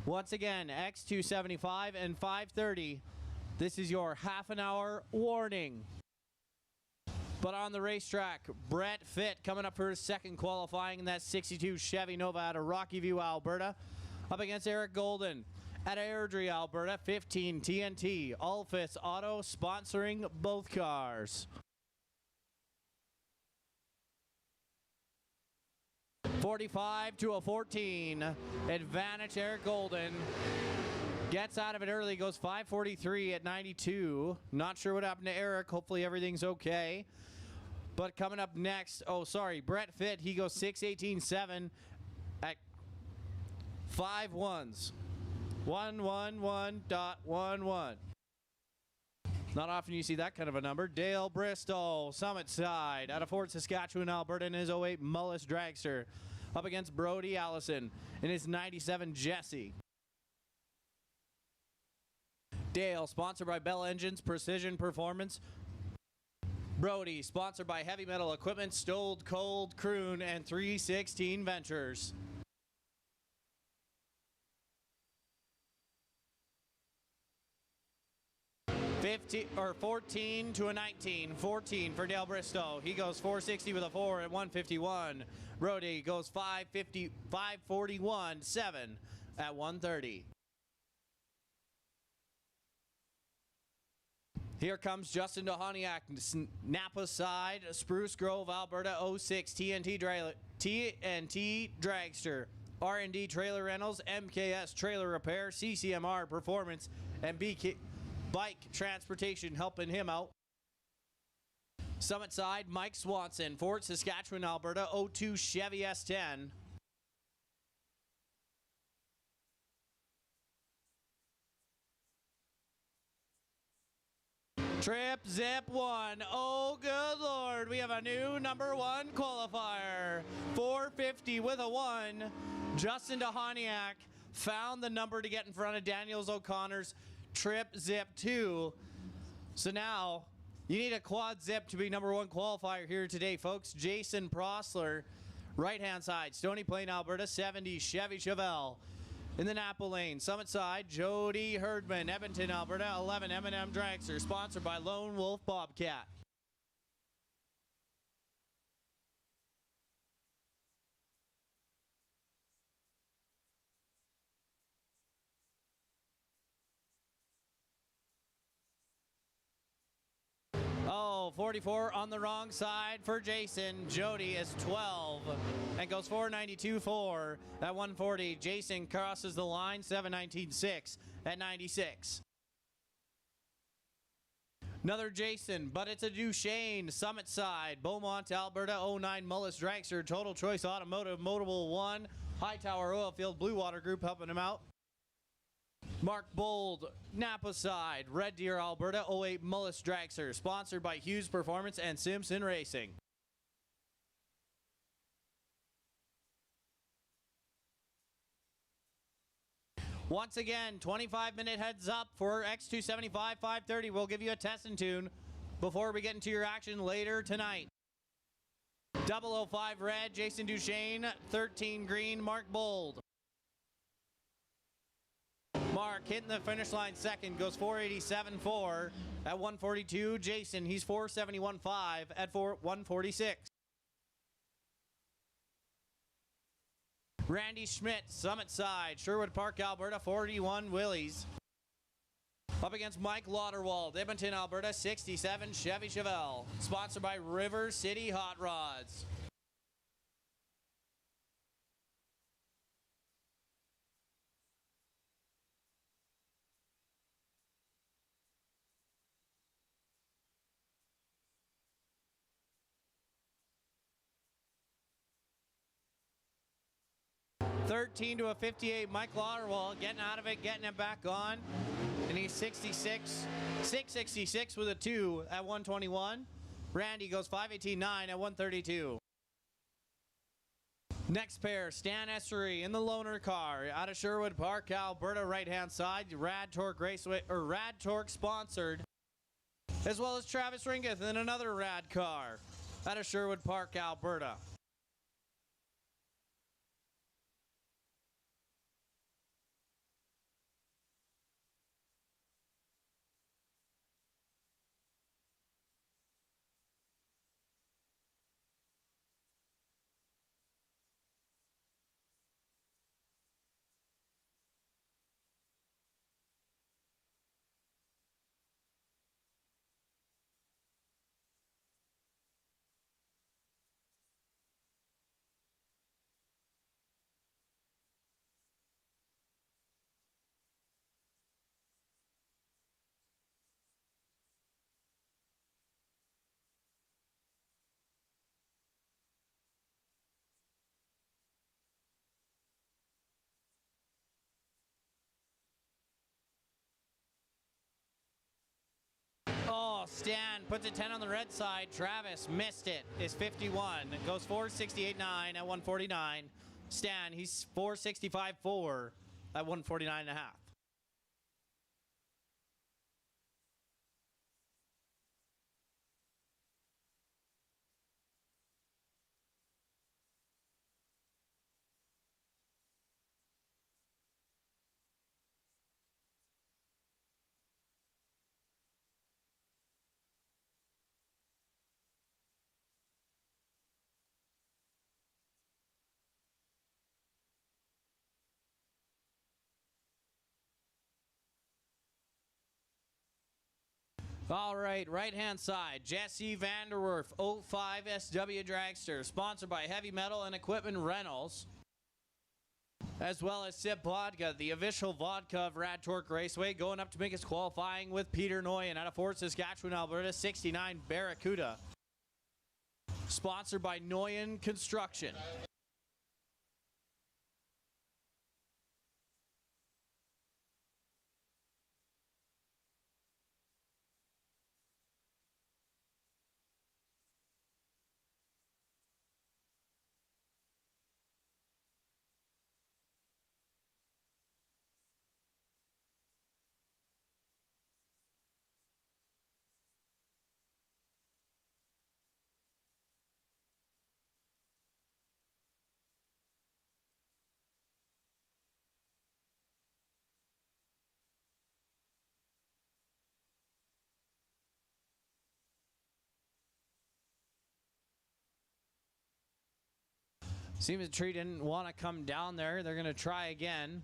Once again, X275 and 530. This is your half an hour warning. But on the racetrack, Brett Fitt coming up for his second qualifying in that 62 Chevy Nova out of Rocky View, Alberta. Up against Eric Golden at Airdrie, Alberta. 15 TNT. Alphys Auto sponsoring both cars. 45 to a 14. Advantage Eric Golden. Gets out of it early, goes 5:43 at 92. Not sure what happened to Eric. Hopefully everything's okay. But coming up next, Brett Fitt, he goes 6:18.7 at 5 ones. 111.11. Not often you see that kind of a number. Dale Bristol, Summit Side, out of Fort Saskatchewan, Alberta, in his 08 Mullis Dragster. Up against Brody Allison in his 97 Jesse. Dale, sponsored by Bell Engines, Precision Performance. Brody, sponsored by Heavy Metal Equipment, Stoled Cold, Croon, and 316 Ventures. Or 14 to a 19. 14 for Dale Bristow. He goes 460 with a 4 at 151. Brody goes 541.7 at 130. Here comes Justin Dohaniak, Napa Side, Spruce Grove, Alberta, 06 TNT Dragster, R&D Trailer Rentals, MKS Trailer Repair, CCMR Performance, and BK Bike Transportation helping him out. Summit Side, Mike Swanson, Fort Saskatchewan, Alberta, 02 Chevy S10. Trip Zip 1. Oh, good Lord. We have a new number 1 qualifier. 450 with a 1. Justin Dohaniak found the number to get in front of Daniels O'Connor's Trip Zip 2. So now you need a quad zip to be number 1 qualifier here today, folks. Jason Prosler, right-hand side, Stony Plain, Alberta, 70 Chevy Chevelle. In the Napa lane, Summit Side, Jody Herdman, Edmonton, Alberta, 11 M&M Dragster, sponsored by Lone Wolf Bobcat. Oh, 44 on the wrong side for Jason. Jody is 12 and goes 492.4 at 140. Jason crosses the line, 719.6 at 96. Another Jason, but it's a Duchesne, Summit Side, Beaumont, Alberta, 09 Mullis Dragster, Total Choice Automotive, Motable 1, Hightower Oilfield, Blue Water Group helping him out. Mark Bold, Napa Side, Red Deer, Alberta, 08 Mullis Dragster, sponsored by Hughes Performance and Simpson Racing. Once again, 25-minute heads up for X275 530. We'll give you a test and tune before we get into your action later tonight. 005 red, Jason Duchesne, 13 green, Mark Bold. Mark hitting the finish line second, goes 487.4 at 142. Jason, he's 471.5 at 146. Randy Schmidt, Summit Side, Sherwood Park, Alberta, 41 Willys. Up against Mike Lauderwald, Edmonton, Alberta, 67 Chevy Chevelle. Sponsored by River City Hot Rods. 13 to a 58. Mike Lauderwald getting out of it, getting it back on. And he's 666 with a 2 at 121. Randy goes 518.9 at 132. Next pair, Stan Essery in the loaner car out of Sherwood Park, Alberta, right-hand side. Rad Torque Raceway, or Rad Torque sponsored, as well as Travis Ringeth in another Rad car out of Sherwood Park, Alberta. Oh, Stan puts a 10 on the red side. Travis missed it. Is 51. It goes 468.9 at 149. Stan, he's 465.4 at 149.5. All right, right-hand side, Jesse Vanderwerf, 05 SW Dragster, sponsored by Heavy Metal and Equipment Rentals, as well as Sip Vodka, the official vodka of Rad Torque Raceway, going up to make his qualifying with Peter Noyen out of Fort Saskatchewan, Alberta, 69 Barracuda, sponsored by Noyen Construction. Seems the tree didn't want to come down there. They're going to try again.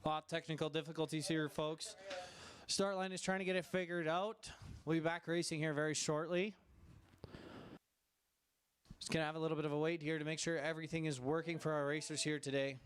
A lot of technical difficulties here, folks. Start line is trying to get it figured out. We'll be back racing here very shortly. Just going to have a little bit of a wait here to make sure everything is working for our racers here today.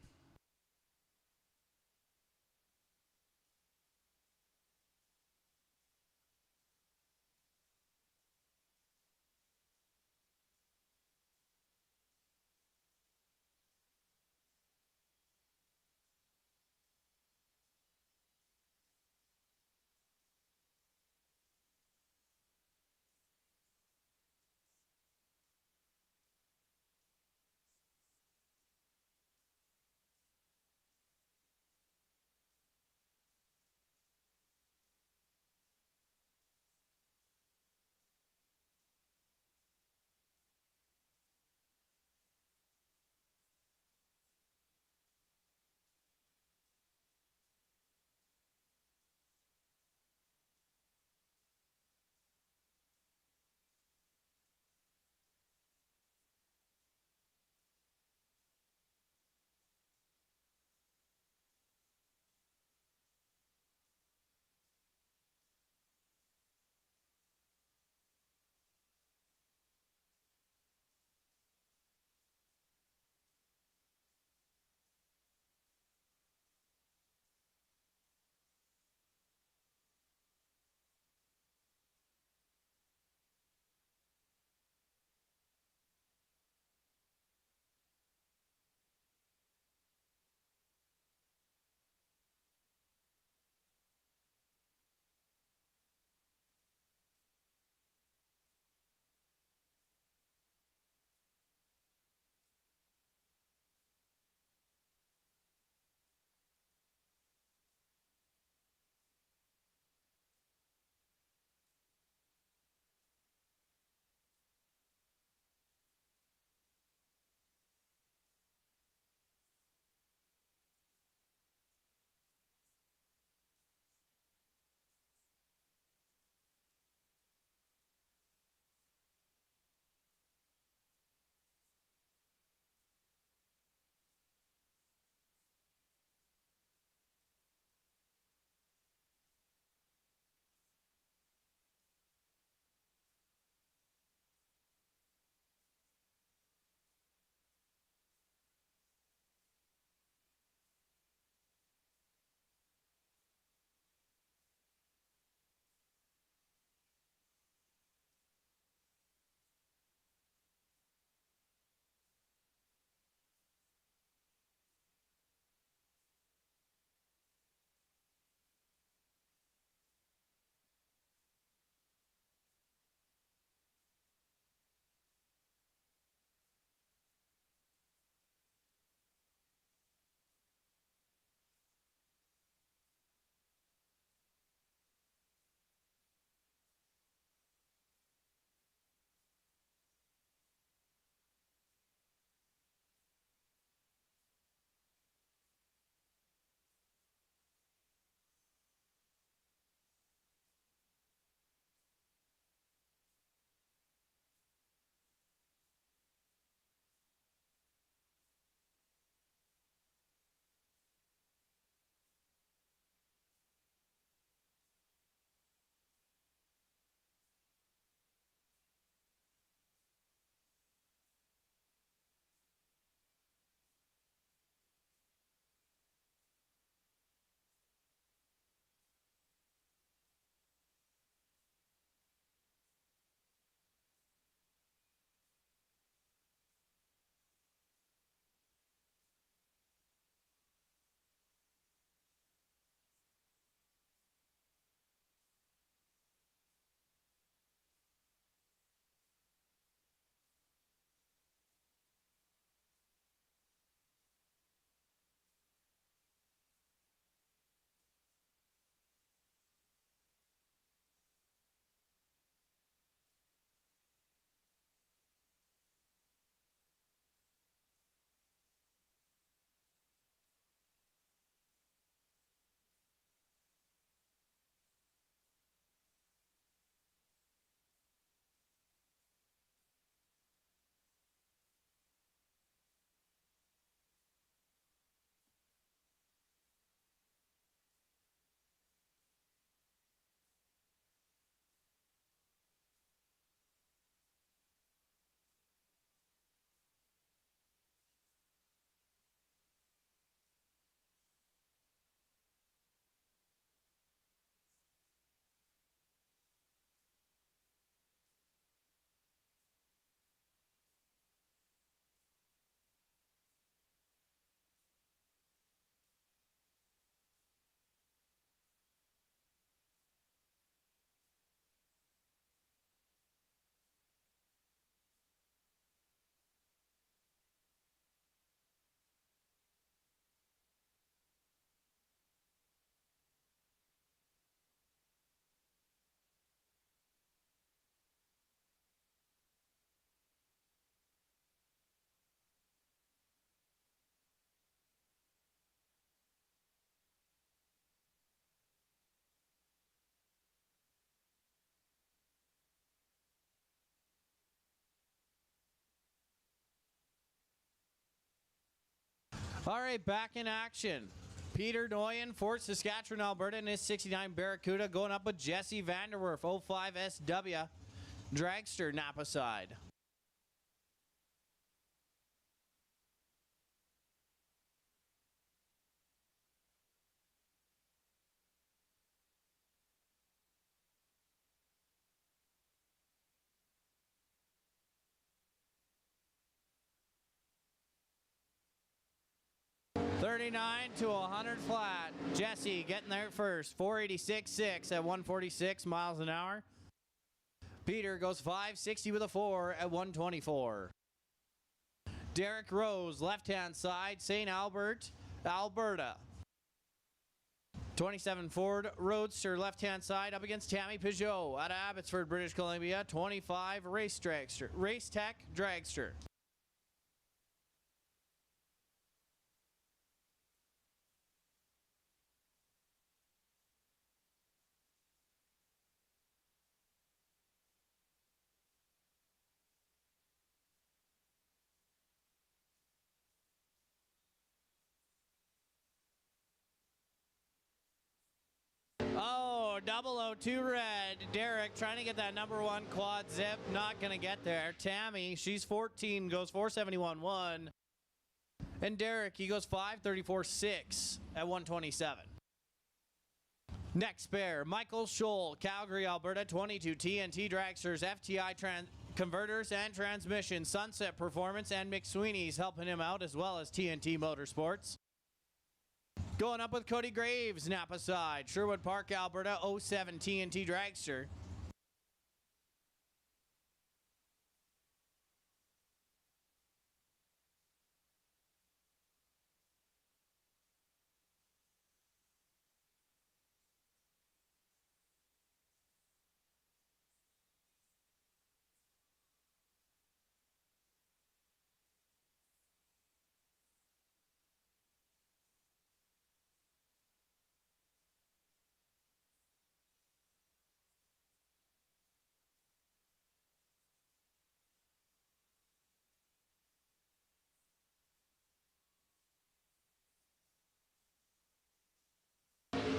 All right, back in action. Peter Doyen, Fort Saskatchewan, Alberta, in his 69 Barracuda, going up with Jesse Vanderwerf, 05 SW, dragster, Napa side. $39 to $100 flat. Jesse getting there first. 486.6 at 146 miles an hour. Peter goes 560 with a 4 at 124. Derek Rose, left-hand side, St. Albert, Alberta. 27 Ford Roadster, left-hand side, up against Tammy Peugeot out of Abbotsford, British Columbia. 25 Race Tech Dragster. Oh, 002 red. Derek trying to get that number 1 quad zip. Not going to get there. Tammy, she's 14, goes 471.1. And Derek, he goes 534.6 at 127. Next pair, Michael Scholl, Calgary, Alberta, 22 TNT Dragsters, FTI converters and transmission, Sunset Performance and McSweeney's helping him out, as well as TNT Motorsports. Going up with Cody Graves, Napa side, Sherwood Park, Alberta, 07 TNT Dragster.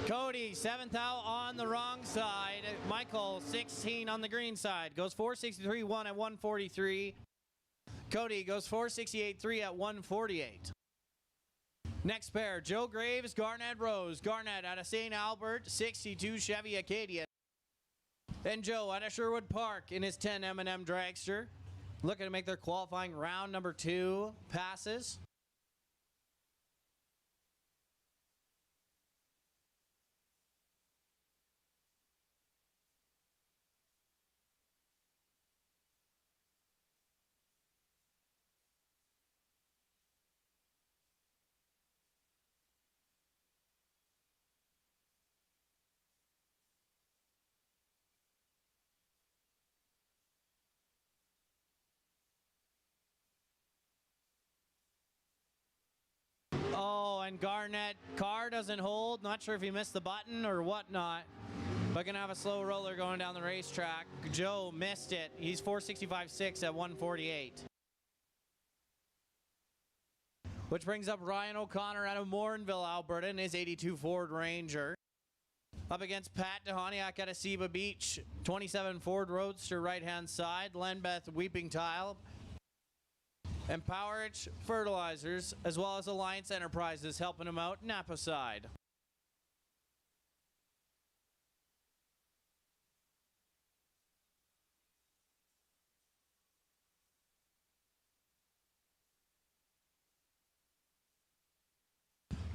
Cody, 7th out on the wrong side. Michael, 16 on the green side. Goes 463.1 at 143. Cody goes 468.3 at 148. Next pair, Joe Graves, Garnett Rose. Garnett out of St. Albert, 62 Chevy Acadia. And Joe out of Sherwood Park in his 10 M&M Dragster. Looking to make their qualifying round number 2 passes. Oh, and Garnett, car doesn't hold. Not sure if he missed the button or whatnot. But gonna have a slow roller going down the racetrack. Joe missed it. He's 465.6 at 148. Which brings up Ryan O'Connor out of Morinville, Alberta, in his 82 Ford Ranger. Up against Pat DeHoniak out of Seba Beach, 27 Ford Roadster, right-hand side. Lenbeth Weeping Tile. And Powerich Fertilizers, as well as Alliance Enterprises, helping him out, Napa side.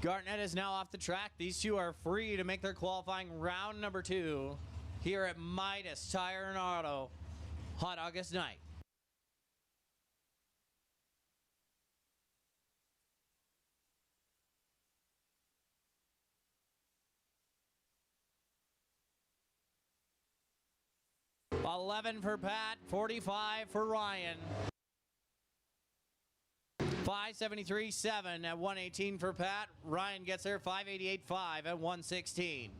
Garnett is now off the track. These two are free to make their qualifying round number 2 here at Midas Tire and Auto, hot August night. $11 for Pat, $45 for Ryan. 573.7 at 118 for Pat. Ryan gets there 588.5 at 116.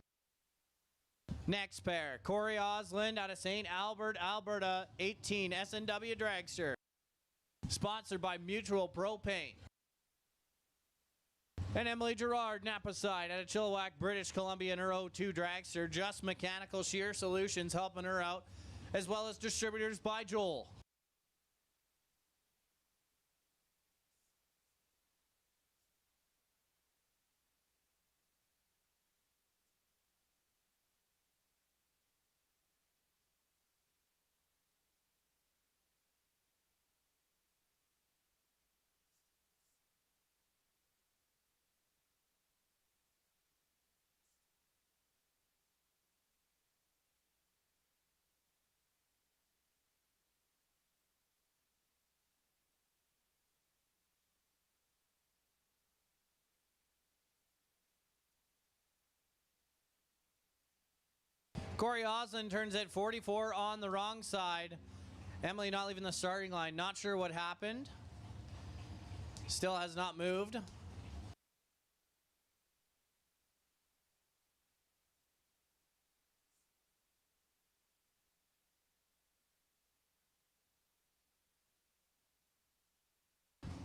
Next pair, Corey Osland out of St. Albert, Alberta, 18 S&W Dragster. Sponsored by Mutual Propane. And Emily Gerard, Napa side, out of Chilliwack, British Columbia, in her 02 dragster. Just Mechanical Shear Solutions helping her out, as well as distributors by Joel. Corey Oslin turns at 44 on the wrong side. Emily not leaving the starting line. Not sure what happened. Still has not moved.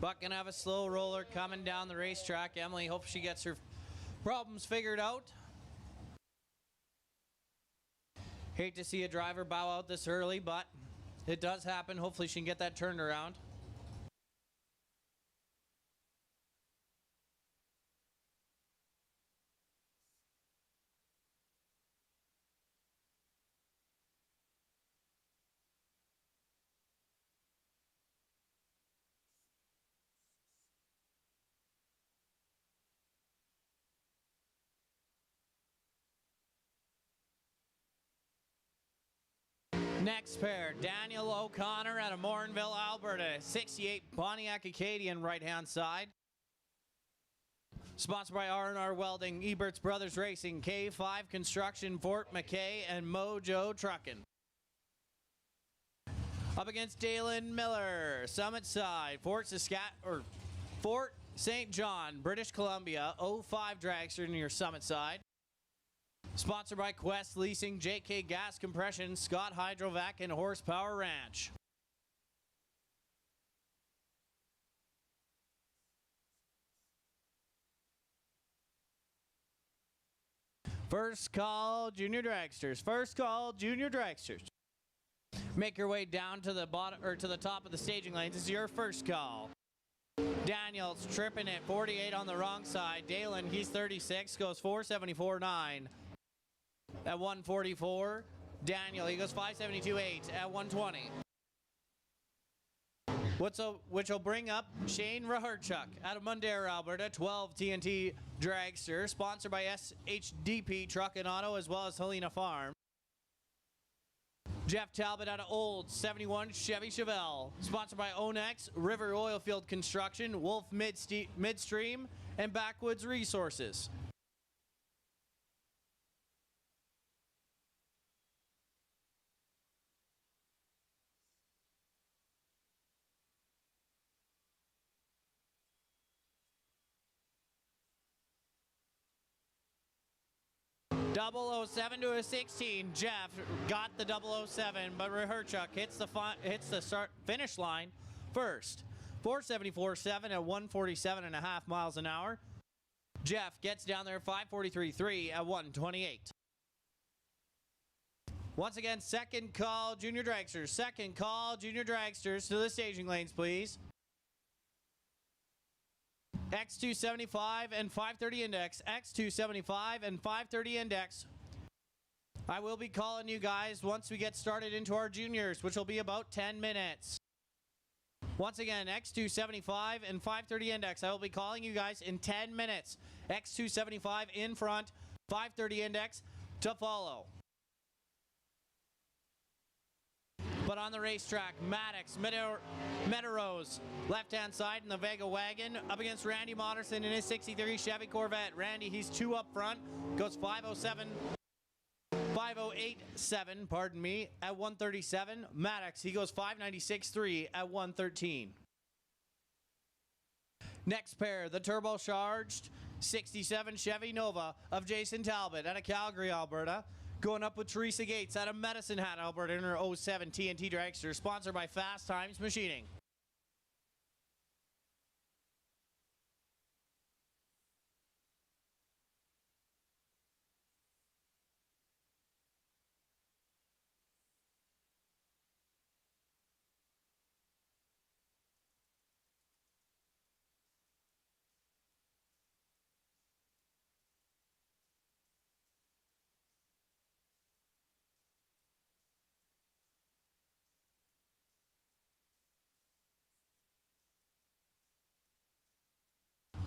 Buck gonna have a slow roller coming down the racetrack. Emily hopes she gets her problems figured out. Hate to see a driver bow out this early, but it does happen. Hopefully she can get that turned around. Next pair, Daniel O'Connor out of Morinville, Alberta. 68 Pontiac Acadian right-hand side. Sponsored by R&R Welding, Ebert's Brothers Racing, K5 Construction, Fort McKay, and Mojo Truckin'. Up against Dalen Miller, Summit side, Fort St. John, British Columbia, 05 dragster near Summit side. Sponsored by Quest Leasing, JK Gas Compression, Scott Hydrovac, and Horsepower Ranch. First call, Junior Dragsters. First call, Junior Dragsters. Make your way down to the bottom or to the top of the staging lanes. This is your first call. Daniels tripping at 48 on the wrong side. Dalen, he's 36, goes 474.9. At 144, Daniel, he goes 572.8 at 120. Which will bring up Shane Raharchuk out of Mundare, Alberta, 12 TNT dragster, sponsored by SHDP Truck and Auto, as well as Helena Farm. Jeff Talbot out of Old, 71 Chevy Chevelle, sponsored by Onex, River Oilfield Construction, Wolf Midstream, and Backwoods Resources. .007 to a 16. Jeff got the .007, but Raharchuk hits the finish line first. 474.7 at 147.5 miles an hour. Jeff gets down there 543.3 at 128. Once again, second call, Junior Dragsters. Second call, Junior Dragsters, to the staging lanes, please. X275 and 530 index. X275 and 530 index. I will be calling you guys once we get started into our juniors, which will be about 10 minutes. Once again, X275 and 530 index. I will be calling you guys in 10 minutes. X275 in front, 530 index to follow. But on the racetrack, Maddox, Meadows, left-hand side in the Vega wagon, up against Randy Moderson in his 63 Chevy Corvette. Randy, he's 2 up front, goes 508.7, pardon me, at 137. Maddox, he goes 596.3 at 113. Next pair, the turbocharged 67 Chevy Nova of Jason Talbot out of Calgary, Alberta. Going up with Teresa Gates out of Medicine Hat, Alberta, in her 07 TNT dragster, sponsored by Fast Times Machining.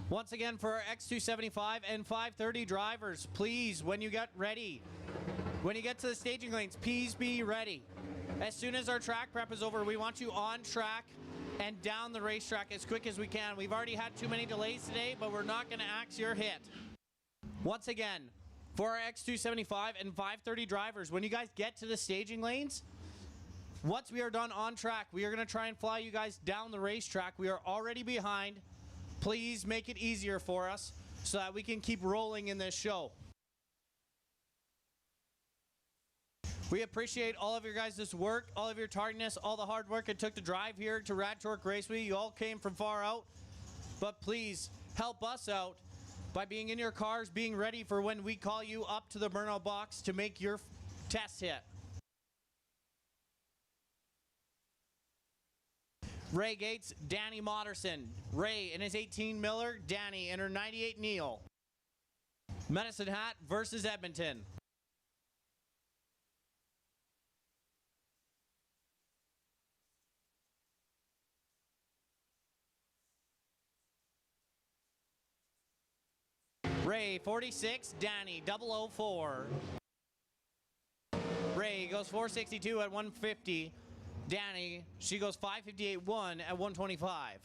Once again, for our X275 and 530 drivers, please, when you get ready, when you get to the staging lanes, please be ready. As soon as our track prep is over, we want you on track and down the racetrack as quick as we can. We've already had too many delays today, but we're not going to axe your hit. Once again, for our X275 and 530 drivers, when you guys get to the staging lanes, once we are done on track, we are going to try and fly you guys down the racetrack. We are already behind. Please make it easier for us so that we can keep rolling in this show. We appreciate all of your guys' work, all of your tardiness, all the hard work it took to drive here to Rad Torque Raceway. You all came from far out, but please help us out by being in your cars, being ready for when we call you up to the burnout box to make your test hit. Ray Gates, Danny Moderson. Ray in his 18 Miller, Danny in her 98 Neil. Medicine Hat versus Edmonton. Ray 46, Danny 004. Ray goes 462 at 150. Danny, she goes 558.1 at 125.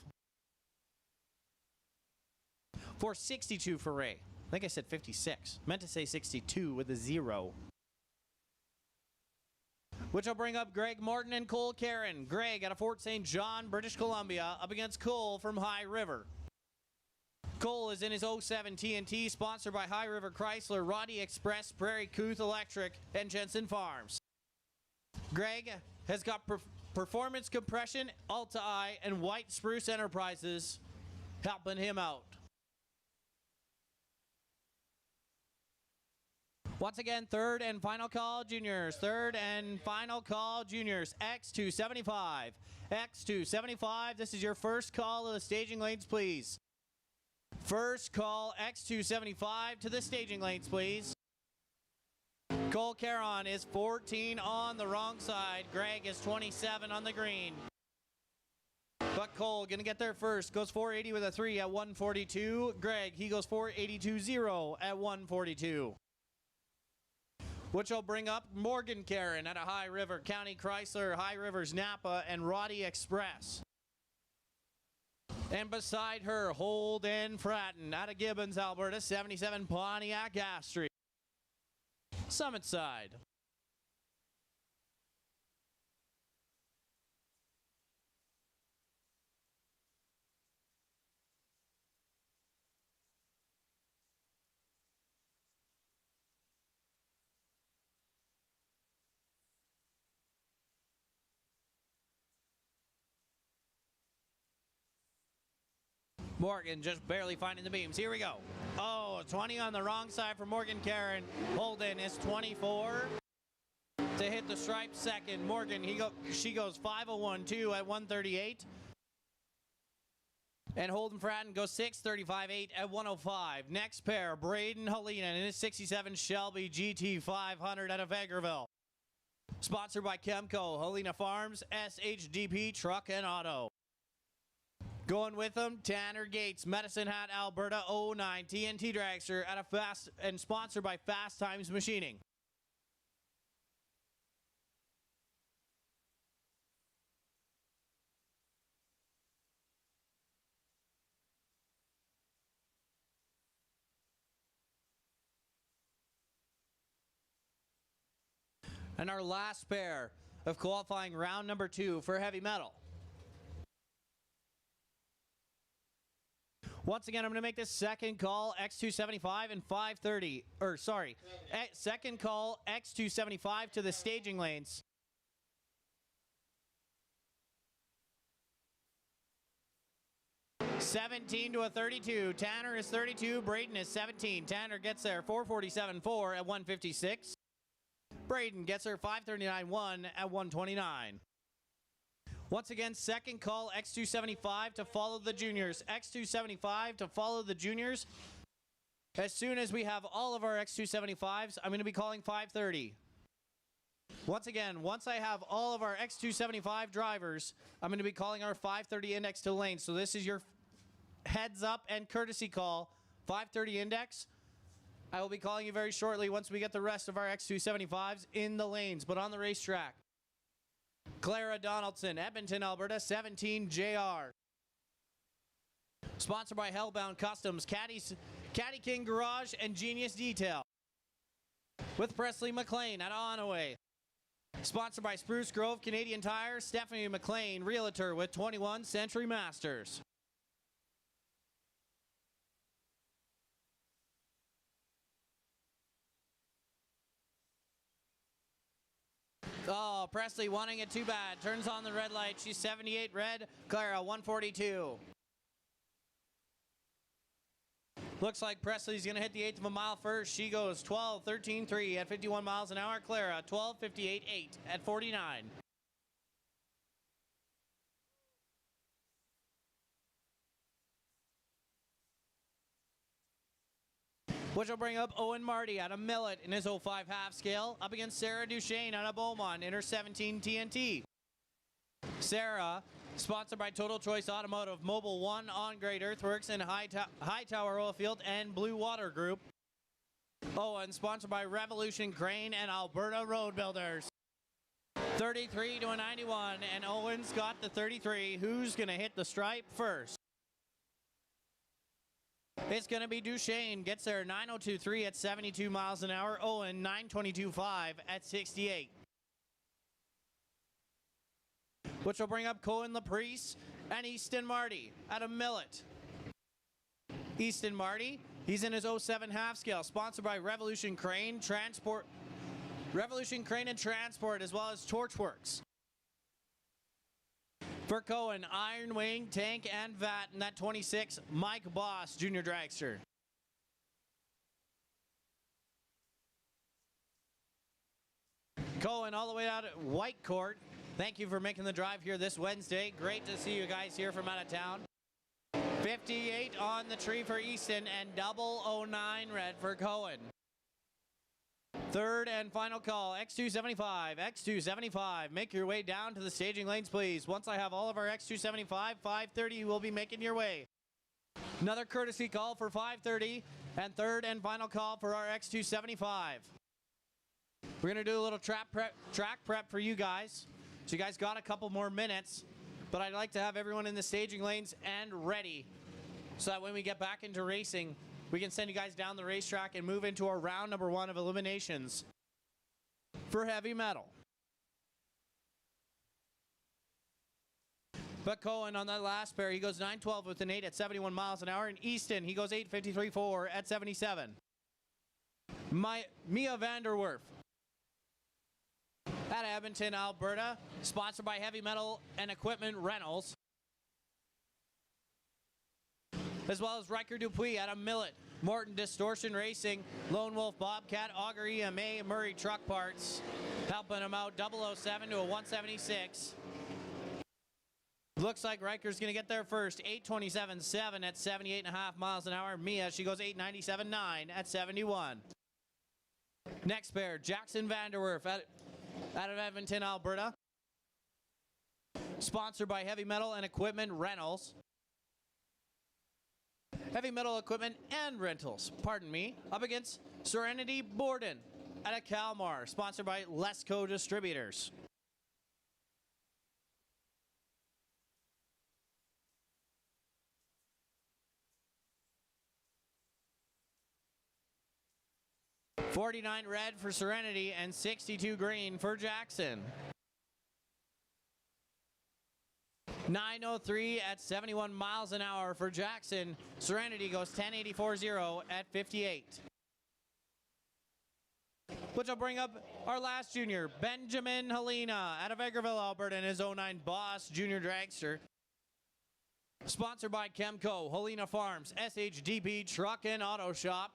462 for Ray. I think I said 56. Meant to say 62 with a 0. Which will bring up Greg Morton and Cole Karen. Greg out of Fort St. John, British Columbia, up against Cole from High River. Cole is in his 07 TNT, sponsored by High River Chrysler, Roddy Express, Prairie Couth Electric, and Jensen Farms. Greg has got Performance Compression, Alta I, and White Spruce Enterprises helping him out. Once again, third and final call juniors. Third and final call juniors. X275. X275, this is your first call of the staging lanes, please. First call X275 to the staging lanes, please. Cole Caron is 14 on the wrong side. Greg is 27 on the green. But Cole gonna get there first. Goes 480 with a 3 at 142. Greg, he goes 482.0 at 142. Which will bring up Morgan Caron at a High River County Chrysler, High Rivers Napa, and Roddy Express. And beside her, Holden Fratton out of Gibbons, Alberta, 77 Pontiac Astri. Summit side. Morgan just barely finding the beams. Here we go. Oh, 20 on the wrong side for Morgan Caron. Holden is 24 to hit the stripe second. Morgan, she goes 501.2 at 138. And Holden Fratton goes 635.8 at 105. Next pair, Braden Helena in his 67 Shelby GT 500 out of Vegreville. Sponsored by Chemco, Helena Farms, SHDP Truck and Auto. Going with them, Tanner Gates, Medicine Hat, Alberta, 09 TNT Dragster at a fast and sponsored by Fast Times Machining. And our last pair of qualifying round number 2 for heavy metal. Once again, I'm going to make this second call X275 and 530, or sorry, second call X275 to the staging lanes. $17 to a 32. Tanner is 32. Braden is 17. Tanner gets there 447.4 at 156. Braden gets her 539.1 at 129. Once again, second call X275 to follow the juniors. X275 to follow the juniors. As soon as we have all of our X275s, I'm going to be calling 530. Once again, once I have all of our X275 drivers, I'm going to be calling our 530 index to lane. So this is your heads up and courtesy call, 5:30 index. I will be calling you very shortly once we get the rest of our X275s in the lanes, but on the racetrack. Clara Donaldson, Edmonton, Alberta, 17 JR. Sponsored by Hellbound Customs, Caddy King Garage, and Genius Detail. With Presley McLean at Onaway. Sponsored by Spruce Grove Canadian Tire, Stephanie McLean, Realtor with 21 Century Masters. Oh, Presley wanting it too bad. Turns on the red light. She's 78 red. Clara, 142. Looks like Presley's going to hit the 1/8 of a mile first. She goes 12:13.3 at 51 miles an hour. Clara, 12:58.8 at 49. Which will bring up Owen Marty out of Millet in his 05 half scale, up against Sarah Duchesne out of Beaumont in her 17 TNT. Sarah, sponsored by Total Choice Automotive, Mobile One, On Grade Earthworks, and Hightower Oilfield and Blue Water Group. Owen, sponsored by Revolution Crane and Alberta Road Builders. 33 to a 91, and Owen's got the 33. Who's going to hit the stripe first? It's going to be Duchesne. Gets there 9:02.3 at 72 miles an hour. Owen 9:22.5 at 68. Which will bring up Cohen Laprice and Easton Marty out of Millet. Easton Marty, he's in his 07 half scale, sponsored by Revolution Crane and Transport, as well as Torchworks. For Cohen, Iron Wing, Tank, and Vat in that 26, Mike Boss, Junior Dragster. Cohen all the way out at Whitecourt. Thank you for making the drive here this Wednesday. Great to see you guys here from out of town. 58 on the tree for Easton and 009 red for Cohen. Third and final call, X275, X275. Make your way down to the staging lanes, please. Once I have all of our X275, 5:30 will be making your way. Another courtesy call for 5:30, and third and final call for our X275. We're going to do a little track prep for you guys. So you guys got a couple more minutes, but I'd like to have everyone in the staging lanes and ready so that when we get back into racing, we can send you guys down the racetrack and move into our round number 1 of eliminations for heavy metal. But Cohen on that last pair, he goes 9:12 with an 8 at 71 miles an hour. And Easton, he goes 8:53.4 at 77. Mia Vanderwerf at Edmonton, Alberta, sponsored by Heavy Metal and Equipment Rentals, as well as Riker Dupuis out of Millet, Morton Distortion Racing, Lone Wolf Bobcat, Auger EMA, Murray Truck Parts, helping them out 007 to a 176. Looks like Riker's going to get there first, 8:27.7 at 78.5 miles an hour. Mia, she goes 8:97.9 at 71. Next pair, Jackson Vanderwerf out of Edmonton, Alberta, sponsored by Heavy Metal and Equipment Rentals. Heavy Metal Equipment and Rentals, pardon me, up against Serenity Borden out of Kalmar, sponsored by Lesco Distributors. $49 red for Serenity and $62 green for Jackson. 9:03 at 71 miles an hour for Jackson. Serenity goes 10:84.0 at 58. Which will bring up our last junior, Benjamin Helena out of Edgarville, Alberta, in his 09 Boss Junior Dragster. Sponsored by Chemco, Helena Farms, SHDP Truck and Auto Shop.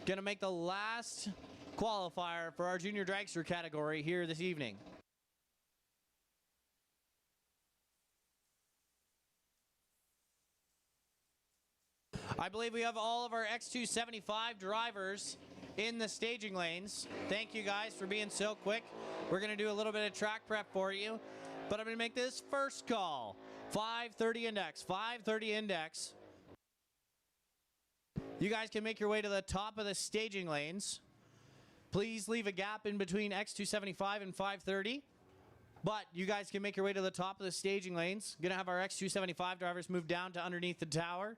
Gonna make the last qualifier for our Junior Dragster category here this evening. I believe we have all of our X275 drivers in the staging lanes. Thank you guys for being so quick. We're going to do a little bit of track prep for you, but I'm going to make this first call 5:30 index, 5:30 index. You guys can make your way to the top of the staging lanes. Please leave a gap in between X275 and 5:30. But you guys can make your way to the top of the staging lanes. Gonna have our X275 drivers move down to underneath the tower.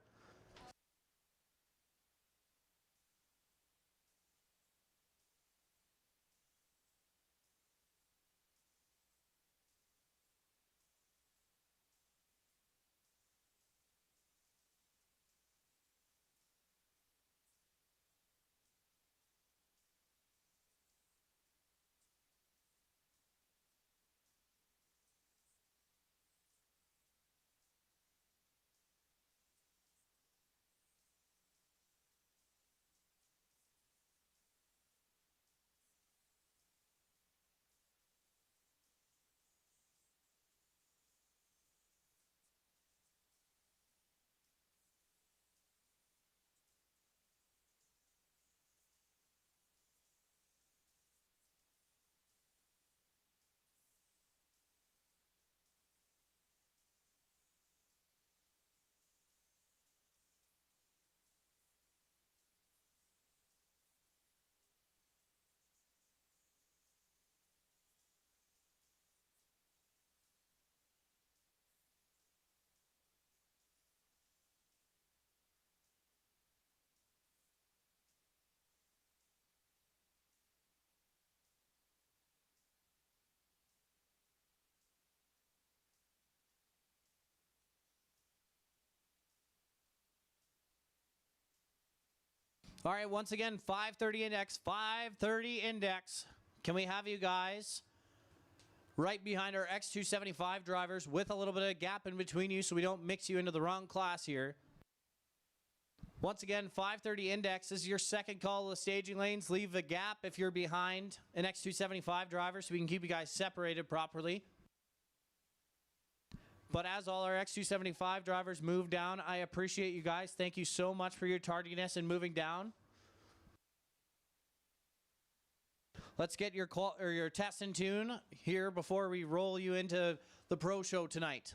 All right, once again, 5:30 index, 5:30 index. Can we have you guys right behind our X275 drivers with a little bit of gap in between you so we don't mix you into the wrong class here? Once again, 5:30 index. This is your second call of the staging lanes. Leave a gap if you're behind an X275 driver so we can keep you guys separated properly. But as all our X275 drivers move down, I appreciate you guys. Thank you so much for your tardiness and moving down. Let's get your test in tune here before we roll you into the pro show tonight.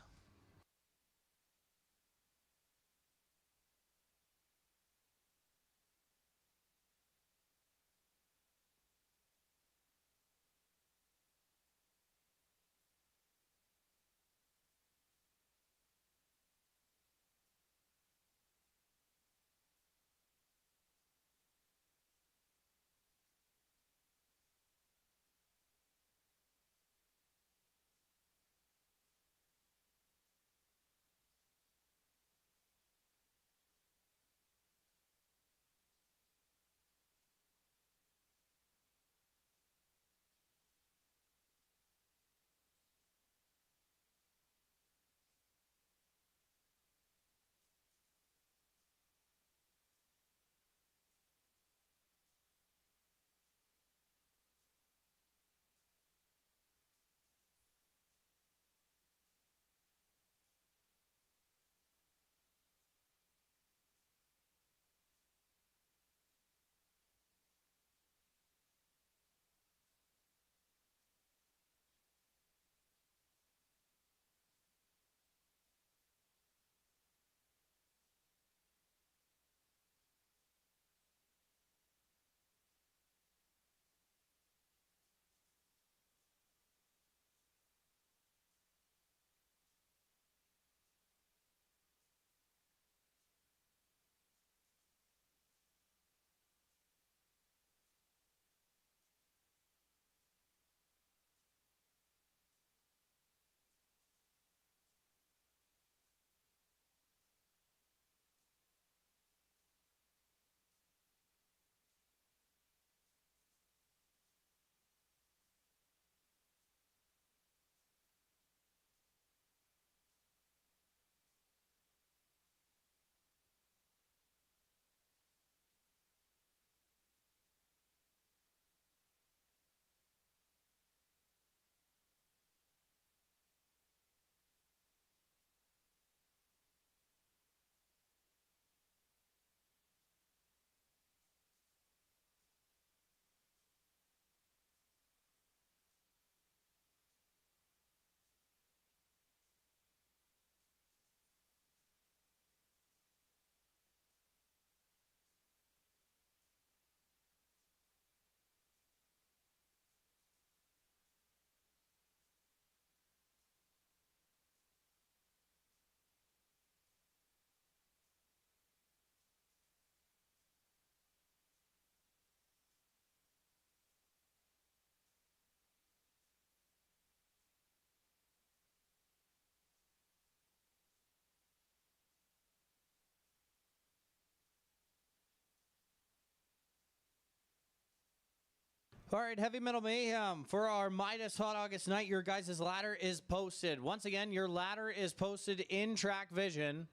All right, Heavy Metal Mayhem. For our Midas Hot August night, your guys' ladder is posted. Once again, your ladder is posted in track vision.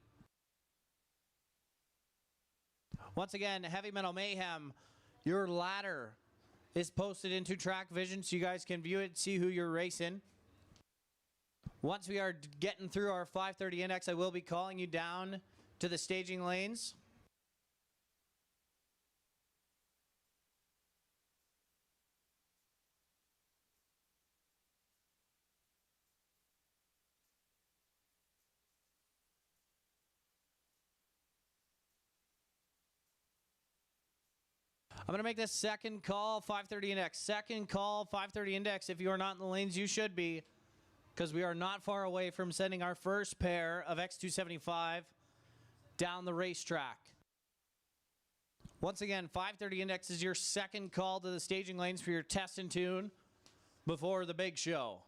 Once again, Heavy Metal Mayhem, your ladder is posted into track vision so you guys can view it, see who you're racing. Once we are getting through our 5:30 index, I will be calling you down to the staging lanes. I'm going to make this second call, 5:30 index. Second call, 5:30 index. If you are not in the lanes, you should be, because we are not far away from sending our first pair of X275 down the racetrack. Once again, 5:30 index is your second call to the staging lanes for your test and tune before the big show.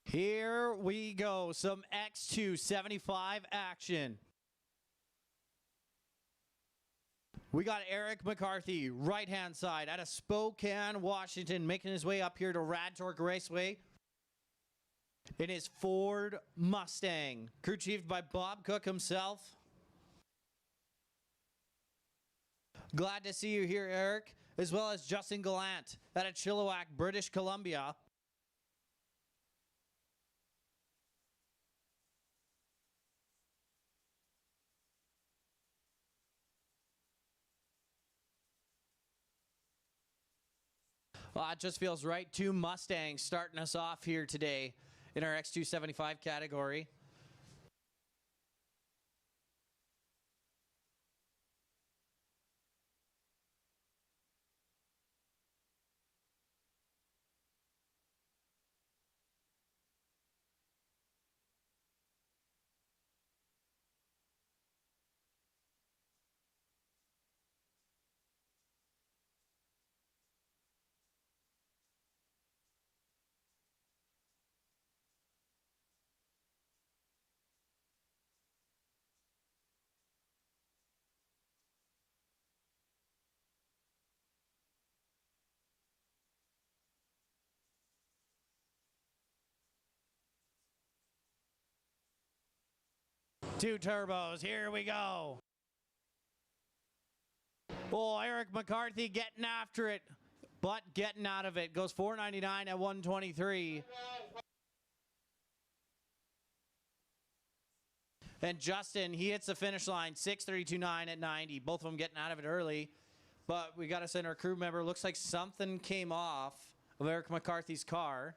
Here we go, some X275 action. We got Eric McCarthy, right-hand side, out of Spokane, Washington, making his way up here to Rad Torque Raceway in his Ford Mustang, crew chiefed by Bob Cook himself. Glad to see you here, Eric, as well as Justin Gallant, out of Chilliwack, British Columbia. Well, it just feels right. Two Mustangs starting us off here today in our X275 category. Two turbos, here we go. Oh, Eric McCarthy getting after it, but getting out of it. Goes 499 at 123. And Justin, he hits the finish line, 6:32.9 at 90. Both of them getting out of it early. But we got to send our crew member. Looks like something came off of Eric McCarthy's car.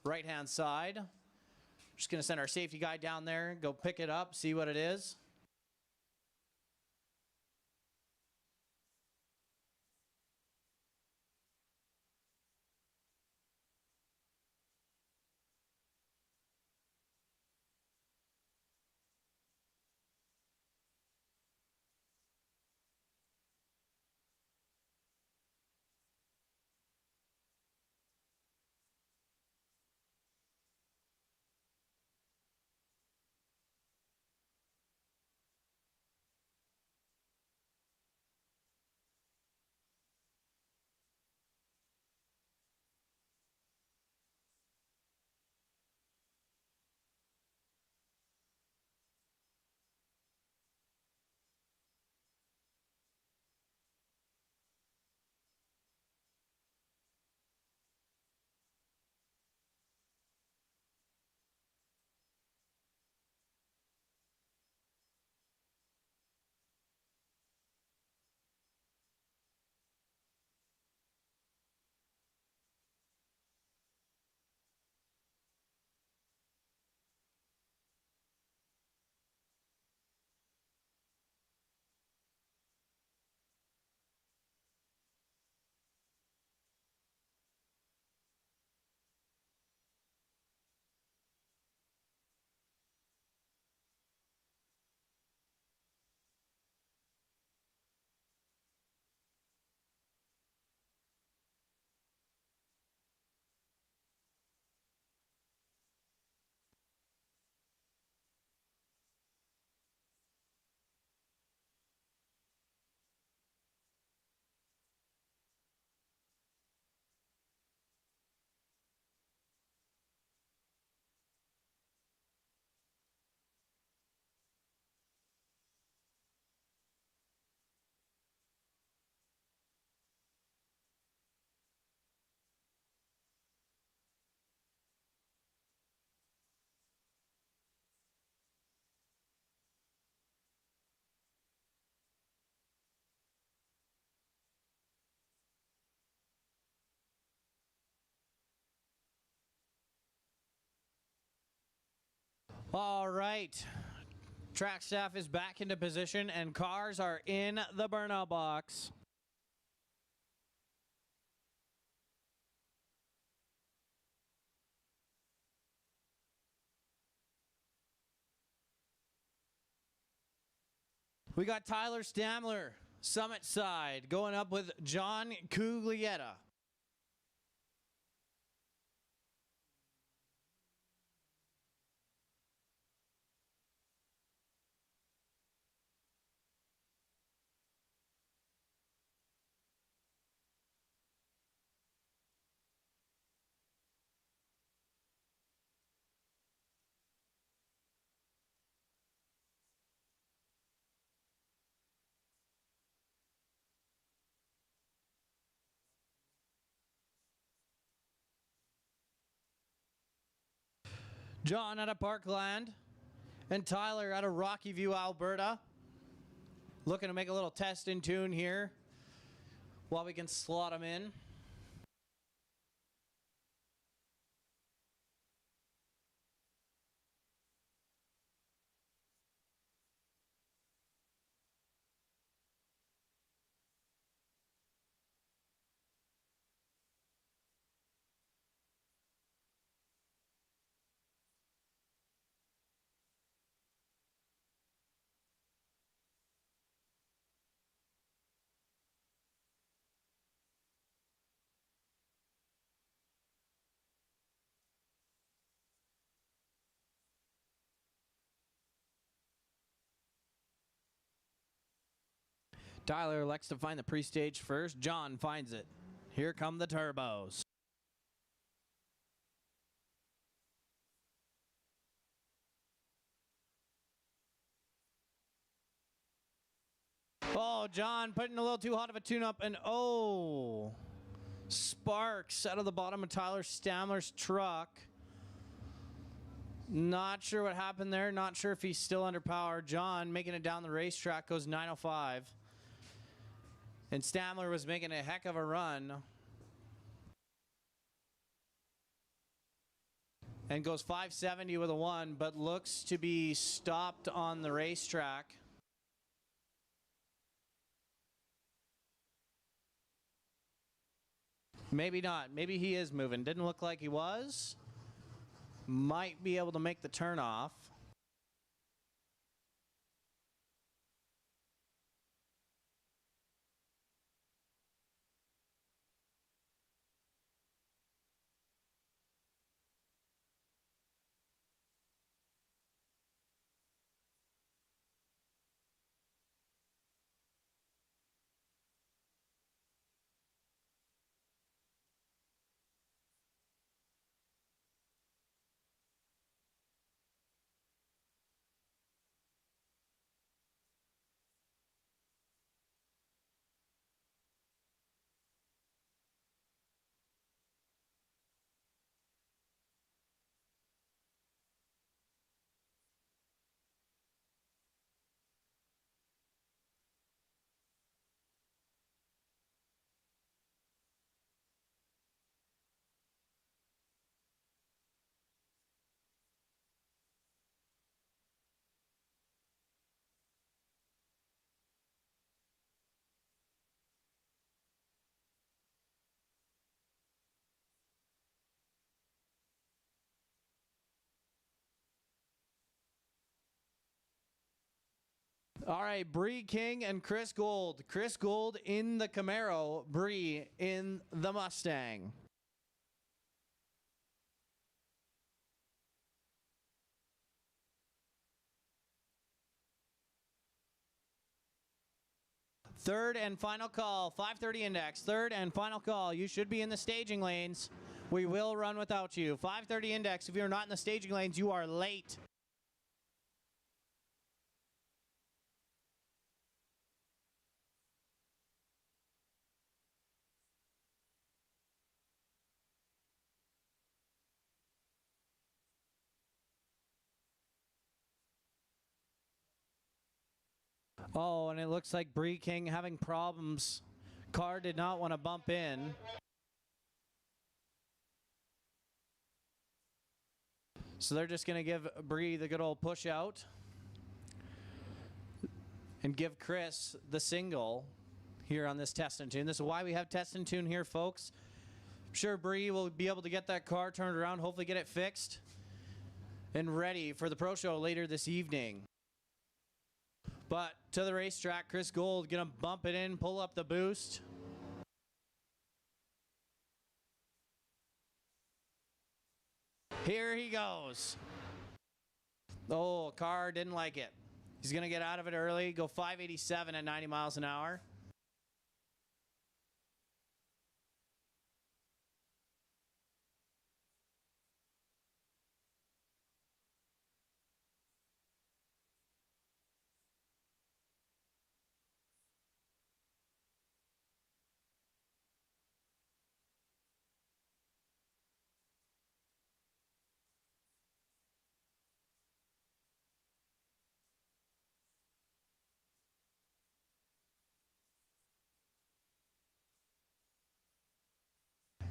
Right-hand side. Just going to send our safety guy down there, go pick it up, see what it is. All right. Track staff is back into position, and cars are in the burnout box. We got Tyler Stamler, Summit side, going up with John Cuglietta. John out of Parkland, and Tyler out of Rocky View, Alberta. Looking to make a little test in tune here while we can slot them in. Tyler elects to find the pre-stage first. John finds it. Here come the turbos. Oh, John putting a little too hot of a tune-up, and oh, sparks out of the bottom of Tyler Stamler's truck. Not sure what happened there. Not sure if he's still under power. John making it down the racetrack goes 9:05. And Stamler was making a heck of a run. And goes 570 with a 1, but looks to be stopped on the racetrack. Maybe not. Maybe he is moving. Didn't look like he was. Might be able to make the turn off. All right, Bree King and Chris Gold. Chris Gold in the Camaro, Bree in the Mustang. Third and final call, 5:30 index. Third and final call. You should be in the staging lanes. We will run without you. 5:30 index. If you're not in the staging lanes, you are late. Oh, and it looks like Bree King having problems. Car did not want to bump in. So they're just going to give Bree the good old push out and give Chris the single here on this test and tune. This is why we have test and tune here, folks. I'm sure Bree will be able to get that car turned around, hopefully get it fixed and ready for the pro show later this evening. But to the racetrack, Chris Gold gonna bump it in, pull up the boost. Here he goes. Oh, car didn't like it. He's gonna get out of it early, go 587 at 90 miles an hour.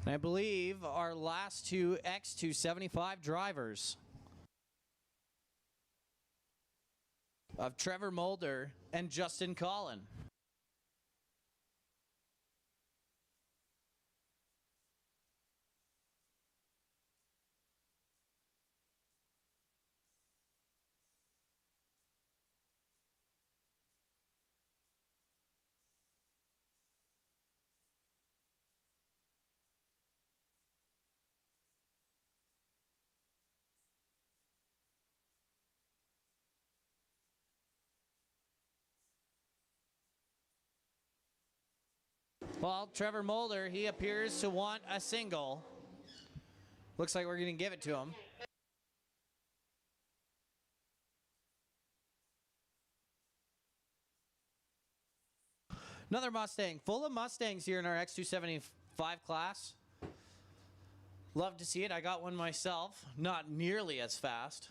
And I believe our last two X275 drivers of Trevor Mulder and Justin Collin. Well, Trevor Mulder, he appears to want a single. Looks like we're going to give it to him. Another Mustang. Full of Mustangs here in our X275 class. Love to see it. I got one myself. Not nearly as fast.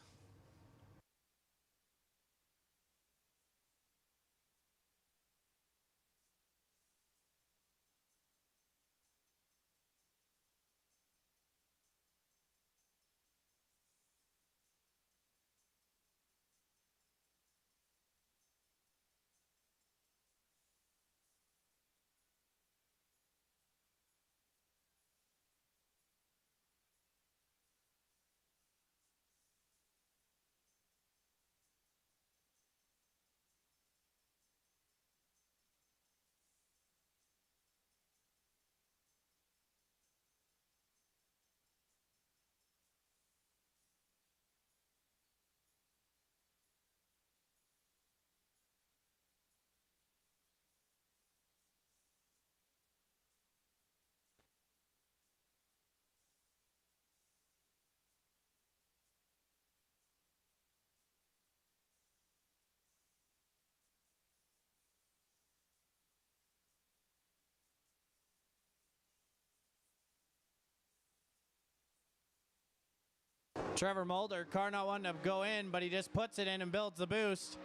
Trevor Mulder, car not wanting to go in, but he just puts it in and builds the boost.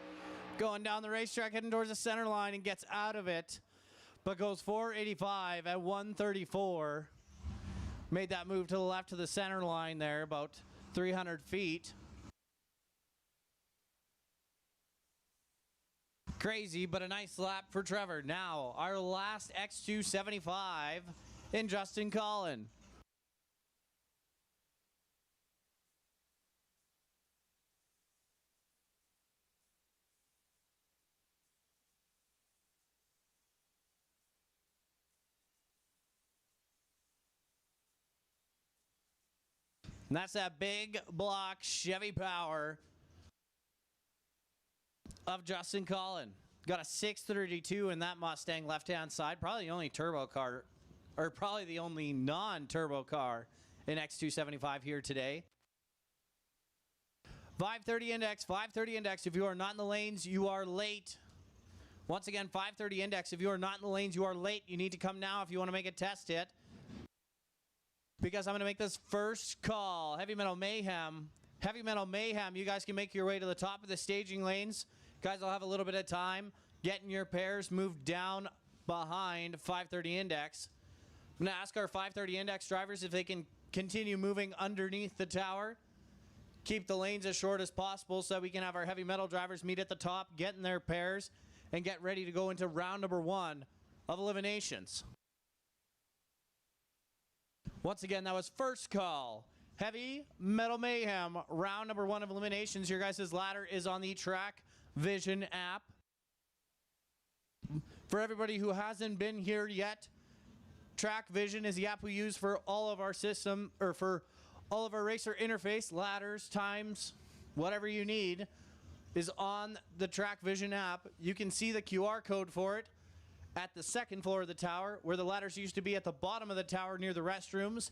Going down the racetrack, heading towards the center line and gets out of it, but goes 485 at 134. Made that move to the left to the center line there, about 300 feet. Crazy, but a nice lap for Trevor. Now, our last X275 in Justin Collin. And that's that big block Chevy Power of Justin Collin. Got a 632 in that Mustang left-hand side. Probably the only turbo car, or probably the only non-turbo car in X275 here today. 530 index, 530 index. If you are not in the lanes, you are late. Once again, 530 index. If you are not in the lanes, you are late. You need to come now if you want to make a test hit. Because I'm going to make this first call. Heavy Metal Mayhem. Heavy Metal Mayhem. You guys can make your way to the top of the staging lanes. Guys will have a little bit of time getting your pairs moved down behind 530 index. I'm going to ask our 530 index drivers if they can continue moving underneath the tower. Keep the lanes as short as possible so we can have our heavy metal drivers meet at the top, get in their pairs, and get ready to go into round number 1 of eliminations. Once again, that was first call. Heavy Metal Mayhem, round number 1 of eliminations. Your guys' ladder is on the Track Vision app. For everybody who hasn't been here yet, Track Vision is the app we use for all of our system, or for all of our racer interface, ladders, times, whatever you need is on the Track Vision app. You can see the QR code for it at the second floor of the tower, where the ladders used to be at the bottom of the tower near the restrooms,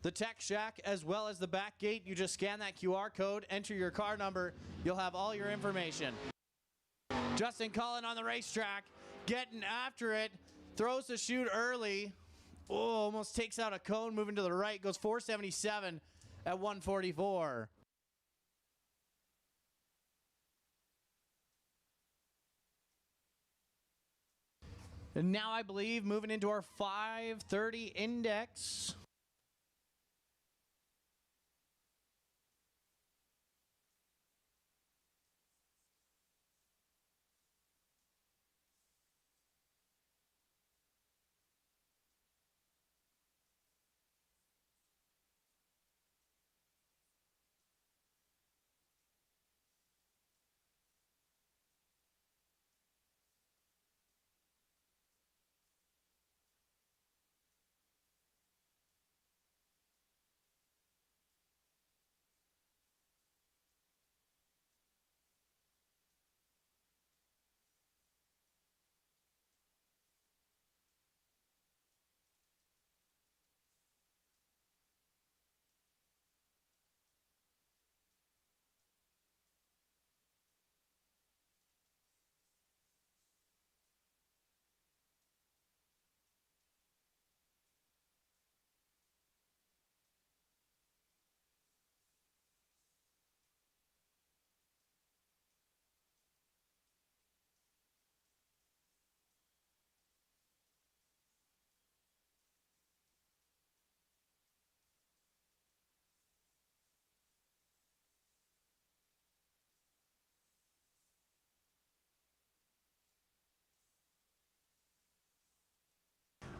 the tech shack, as well as the back gate. You just scan that QR code, enter your car number, you'll have all your information. Justin Collin on the racetrack, getting after it, throws the chute early. Oh, almost takes out a cone, moving to the right, goes 477 at 144. And now I believe moving into our 530 index.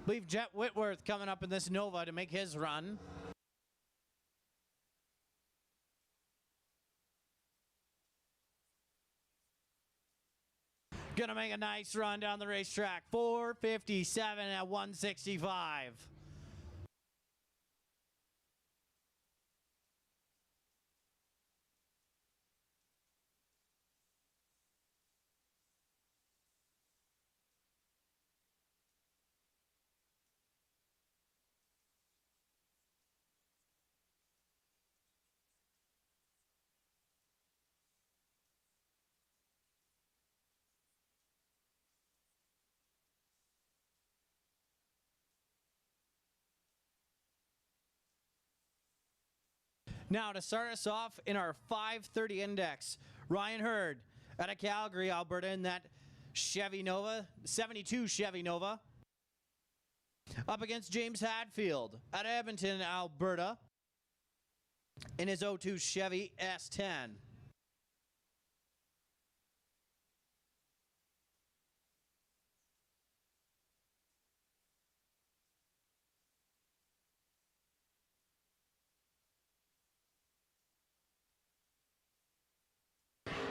believe Jet Whitworth coming up in this Nova to make his run. Gonna make a nice run down the racetrack. 4:57 at 165. Now to start us off in our 5:30 index, Ryan Hurd out of Calgary, Alberta, in that Chevy Nova, 72 Chevy Nova. Up against James Hadfield out of Edmonton, Alberta, in his 02 Chevy S10.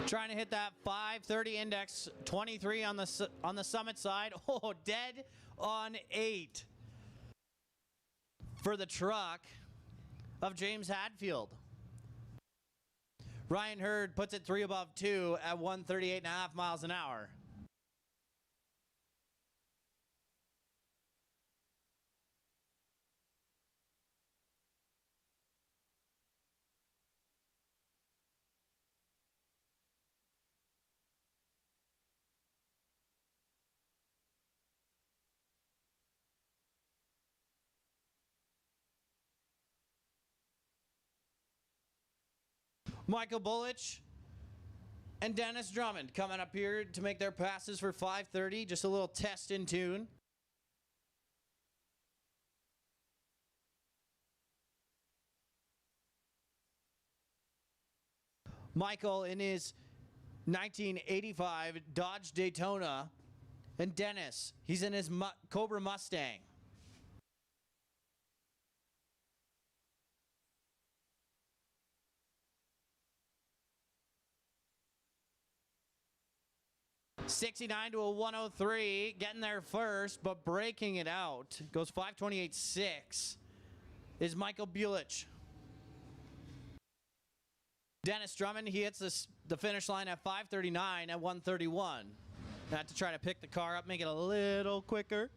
Trying to hit that 5:30 index, 23 on the Summit side. Oh, dead on 8 for the truck of James Hadfield. Ryan Hurd puts it 3 above 2 at 138.5 miles an hour. Michael Bullich and Dennis Drummond coming up here to make their passes for 5:30. Just a little test in tune. Michael in his 1985 Dodge Daytona, and Dennis, he's in his Cobra Mustang. '69 to a 103, getting there first, but breaking it out. Goes 5:28.6 is Michael Bulich. Dennis Drummond, he hits the finish line at 5:39 at 131. Not to try to pick the car up, make it a little quicker.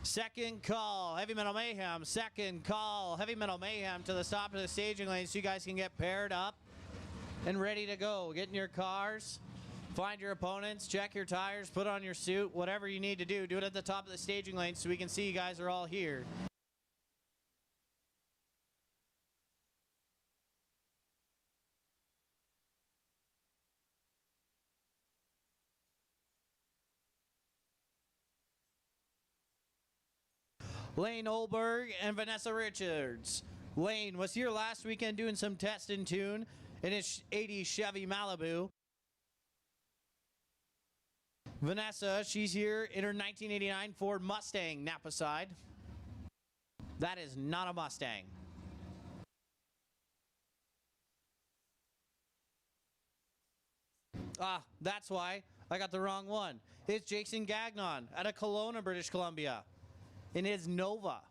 Second call, Heavy Metal Mayhem. Second call, Heavy Metal Mayhem to the stop of the staging lane so you guys can get paired up and ready to go. Get in your cars, find your opponents, check your tires, put on your suit, whatever you need to do. Do it at the top of the staging lane so we can see you guys are all here. Lane Olberg and Vanessa Richards. Lane was here last weekend doing some test and tune in his 80 Chevy Malibu. Vanessa, she's here in her 1989 Ford Mustang Napa side. That is not a Mustang. Ah, that's why I got the wrong one. It's Jason Gagnon out of Kelowna, British Columbia, in his Nova.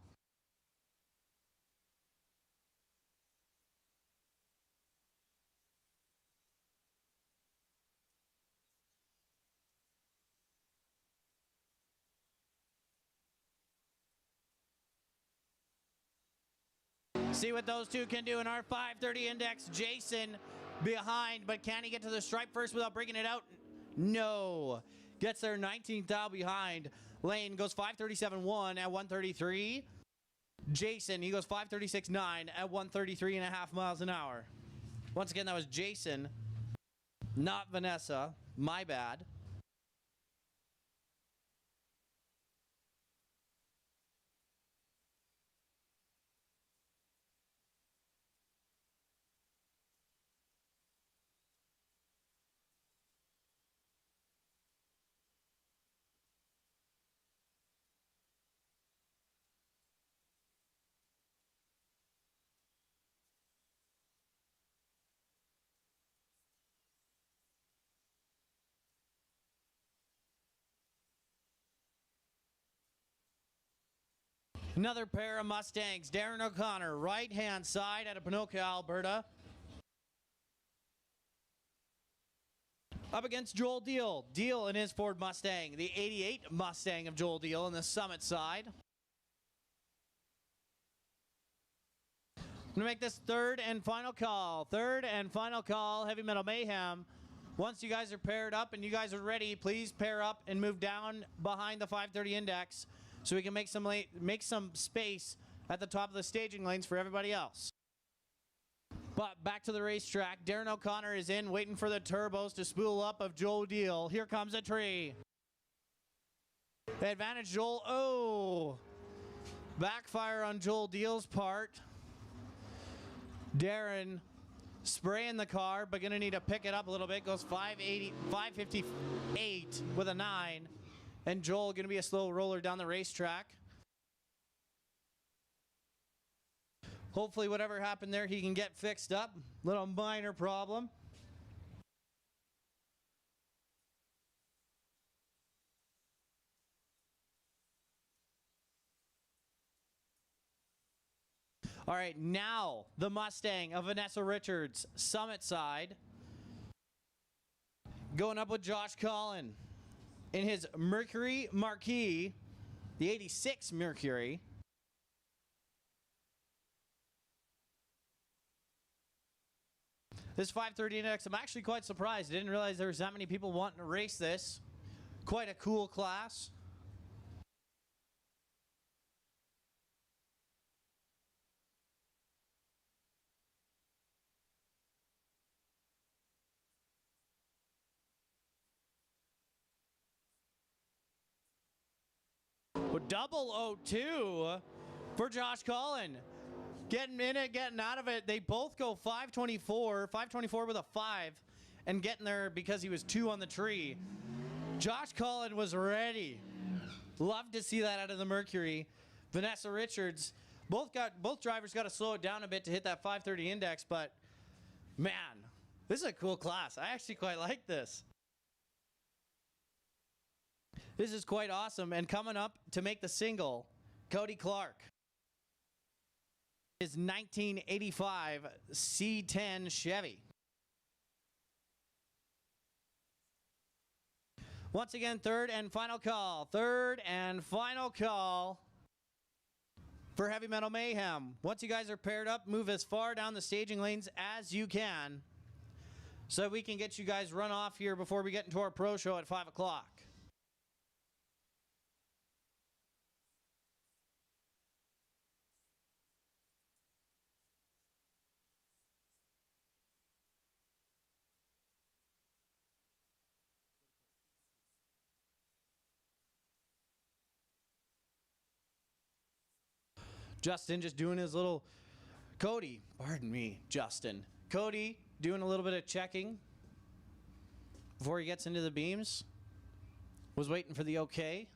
See what those two can do in our 5:30 index. Jason behind, but can he get to the stripe first without breaking it out? No. Gets there 19th out behind. Lane goes 5:37.1 at 133. Jason, he goes 5:36.9 at 133.5 miles an hour. Once again, that was Jason, not Vanessa. My bad. Another pair of Mustangs. Darren O'Connor, right-hand side out of Pinocchio, Alberta. Up against Joel Deal. Deal in his Ford Mustang. The 88 Mustang of Joel Deal on the Summit side. I'm going to make this third and final call. Third and final call, Heavy Metal Mayhem. Once you guys are paired up and you guys are ready, please pair up and move down behind the 530 index so we can make some space at the top of the staging lanes for everybody else. But back to the racetrack. Darren O'Connor is in, waiting for the turbos to spool up of Joel Deal. Here comes a tree. Advantage Joel. Oh! Backfire on Joel Deal's part. Darren spraying the car, but gonna need to pick it up a little bit. Goes 558 with a 9. And Joel gonna be a slow roller down the racetrack. Hopefully whatever happened there, he can get fixed up. Little minor problem. All right, now the Mustang of Vanessa Richards, Summit side. Going up with Josh Collin in his Mercury Marquis, the 86 Mercury. This 530 index, I'm actually quite surprised. I didn't realize there was that many people wanting to race this. Quite a cool class. Double 02 for Josh Collin. Getting in it, getting out of it. They both go 524 with a 5, and getting there because he was 2 on the tree. Josh Collin was ready. Love to see that out of the Mercury. Vanessa Richards, both drivers got to slow it down a bit to hit that 530 index, but man, this is a cool class. I actually quite like this. This is quite awesome. And coming up to make the single, Cody Clark. His 1985 C10 Chevy. Once again, third and final call. Third and final call for Heavy Metal Mayhem. Once you guys are paired up, move as far down the staging lanes as you can so we can get you guys run off here before we get into our pro show at 5 o'clock. Justin just doing his little, Cody doing a little bit of checking before he gets into the beams. Was waiting for the okay.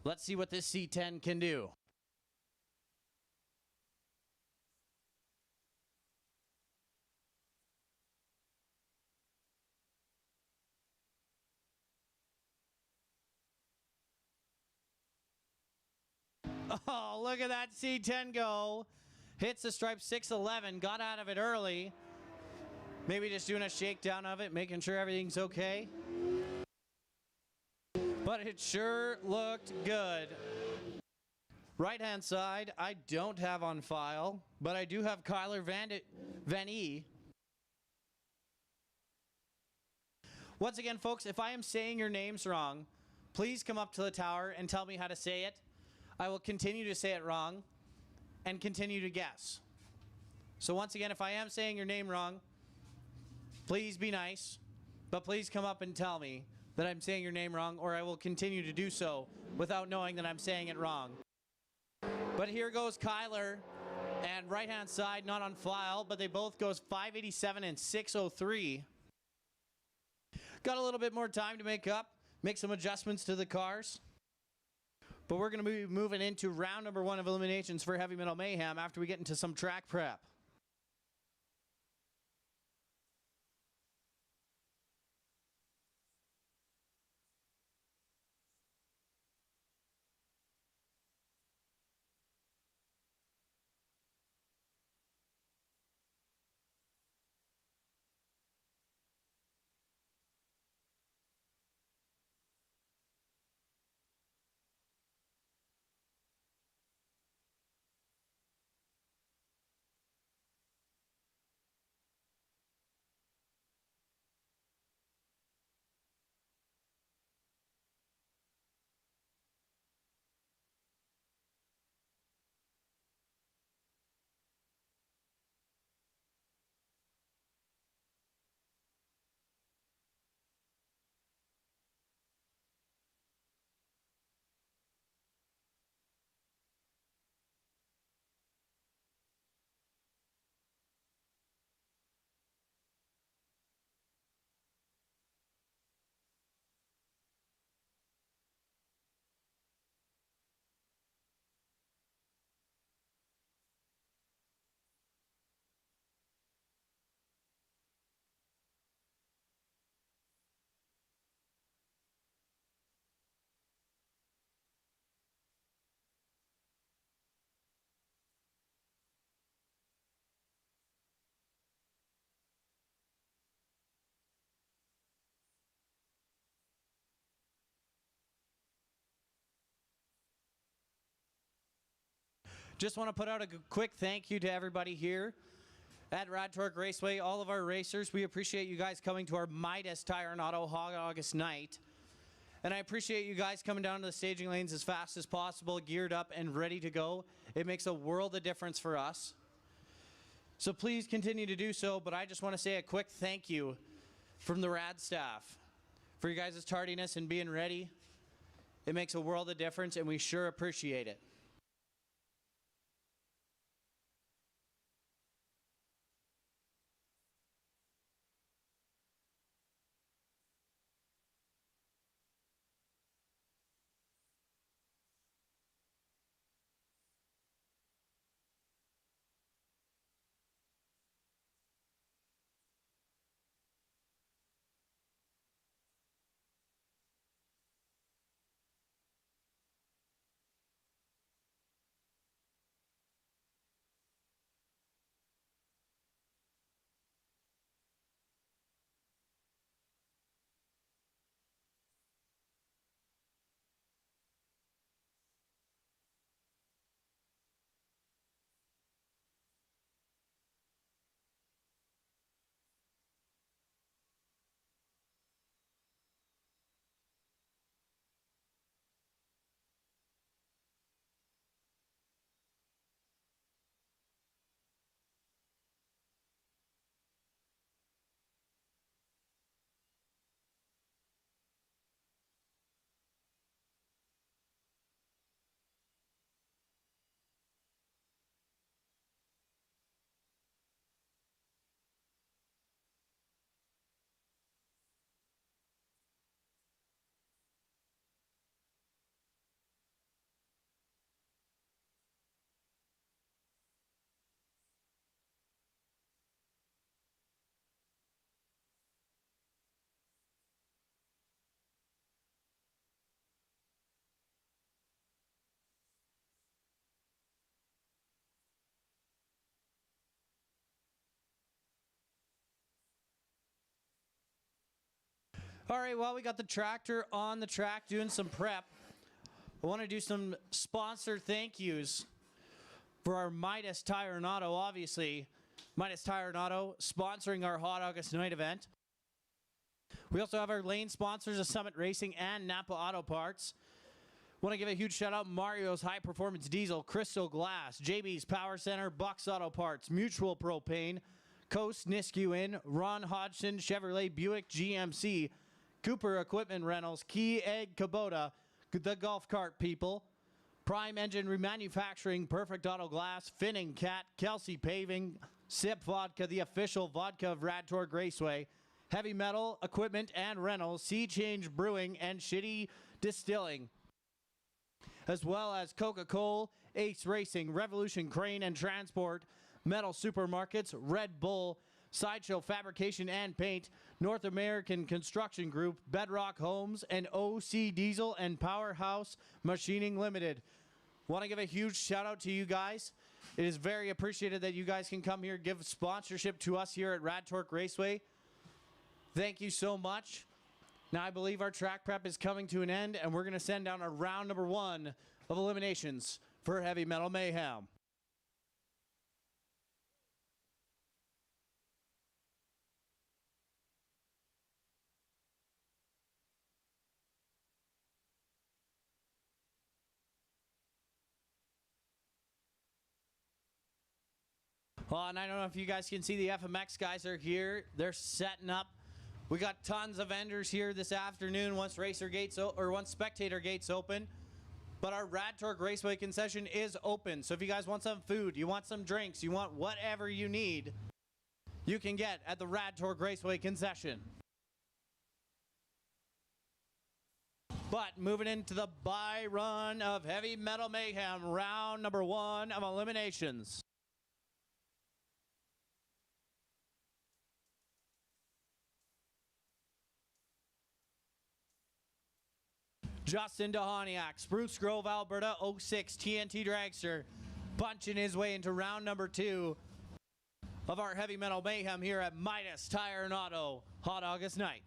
Let's see what this C10 can do. Oh, look at that C10 go. Hits the stripe 611, got out of it early. Maybe just doing a shakedown of it, making sure everything's okay. But it sure looked good. Right-hand side, I don't have on file, but I do have Kyler Van E. Once again, folks, if I am saying your names wrong, please come up to the tower and tell me how to say it. I will continue to say it wrong and continue to guess. So once again, if I am saying your name wrong, please be nice, but please come up and tell me that I'm saying your name wrong, or I will continue to do so without knowing that I'm saying it wrong. But here goes Kyler, and right-hand side, not on file, but they both goes 587 and 603. Got a little bit more time to make some adjustments to the cars. But we're going to be moving into round number 1 of eliminations for Heavy Metal Mayhem after we get into some track prep. Just want to put out a quick thank you to everybody here at Rad Torque Raceway, all of our racers. We appreciate you guys coming to our Midas Tire and Auto Hog August night. And I appreciate you guys coming down to the staging lanes as fast as possible, geared up and ready to go. It makes a world of difference for us. So please continue to do so, but I just want to say a quick thank you from the Rad staff for you guys' tardiness and being ready. It makes a world of difference, and we sure appreciate it. All right, well, we got the tractor on the track doing some prep. I want to do some sponsor thank yous for our Midas Tire and Auto, obviously. Midas Tire and Auto sponsoring our Hot August night event. We also have our lane sponsors of Summit Racing and Napa Auto Parts. Want to give a huge shout out Mario's High Performance Diesel, Crystal Glass, JB's Power Center, Bucks Auto Parts, Mutual Propane, Coast Niscuin, Ron Hodgson, Chevrolet Buick GMC, Cooper Equipment Rentals, Key Egg Kubota, the Golf Cart People, Prime Engine Remanufacturing, Perfect Auto Glass, Finning Cat, Kelsey Paving, Sip Vodka, the official vodka of Rad Torque Raceway, Heavy Metal Equipment and Rentals, Sea Change Brewing, and Shitty Distilling, as well as Coca-Cola, Ace Racing, Revolution Crane and Transport, Metal Supermarkets, Red Bull, Sideshow Fabrication and Paint, North American Construction Group, Bedrock Homes, and OC Diesel and Powerhouse Machining Limited. Want to give a huge shout out to you guys. It is very appreciated that you guys can come here, give sponsorship to us here at Rad Torque Raceway. Thank you so much. Now I believe our track prep is coming to an end, and we're going to send down a round number 1 of eliminations for Heavy Metal Mayhem. Well, and I don't know if you guys can see the FMX guys are here. They're setting up. We got tons of vendors here this afternoon once racer gates or once spectator gates open. But our Rad Torque Raceway concession is open. So if you guys want some food, you want some drinks, you want whatever you need, you can get at the Rad Torque Raceway concession. But moving into the buy run of Heavy Metal Mayhem, round number 1 of eliminations. Justin Dehaniak, Spruce Grove, Alberta, 06 TNT Dragster, punching his way into round number 2 of our Heavy Metal Mayhem here at Midas Tire and Auto, Hot August night.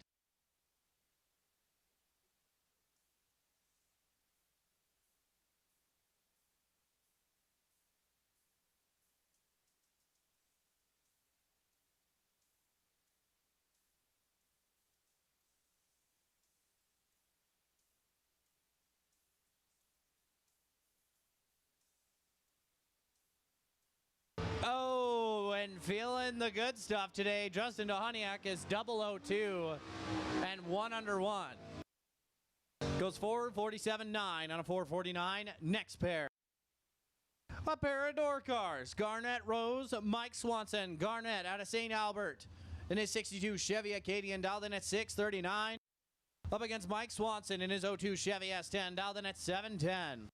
Feeling the good stuff today. Justin Dohaniak is 002 and 1 under 1. Goes forward 47.9 on a 449. Next pair. A pair of door cars. Garnett Rose, Mike Swanson. Garnett out of St. Albert in his 62 Chevy Acadian, dialed in at 639. Up against Mike Swanson in his 02 Chevy S10, dialed in at 710.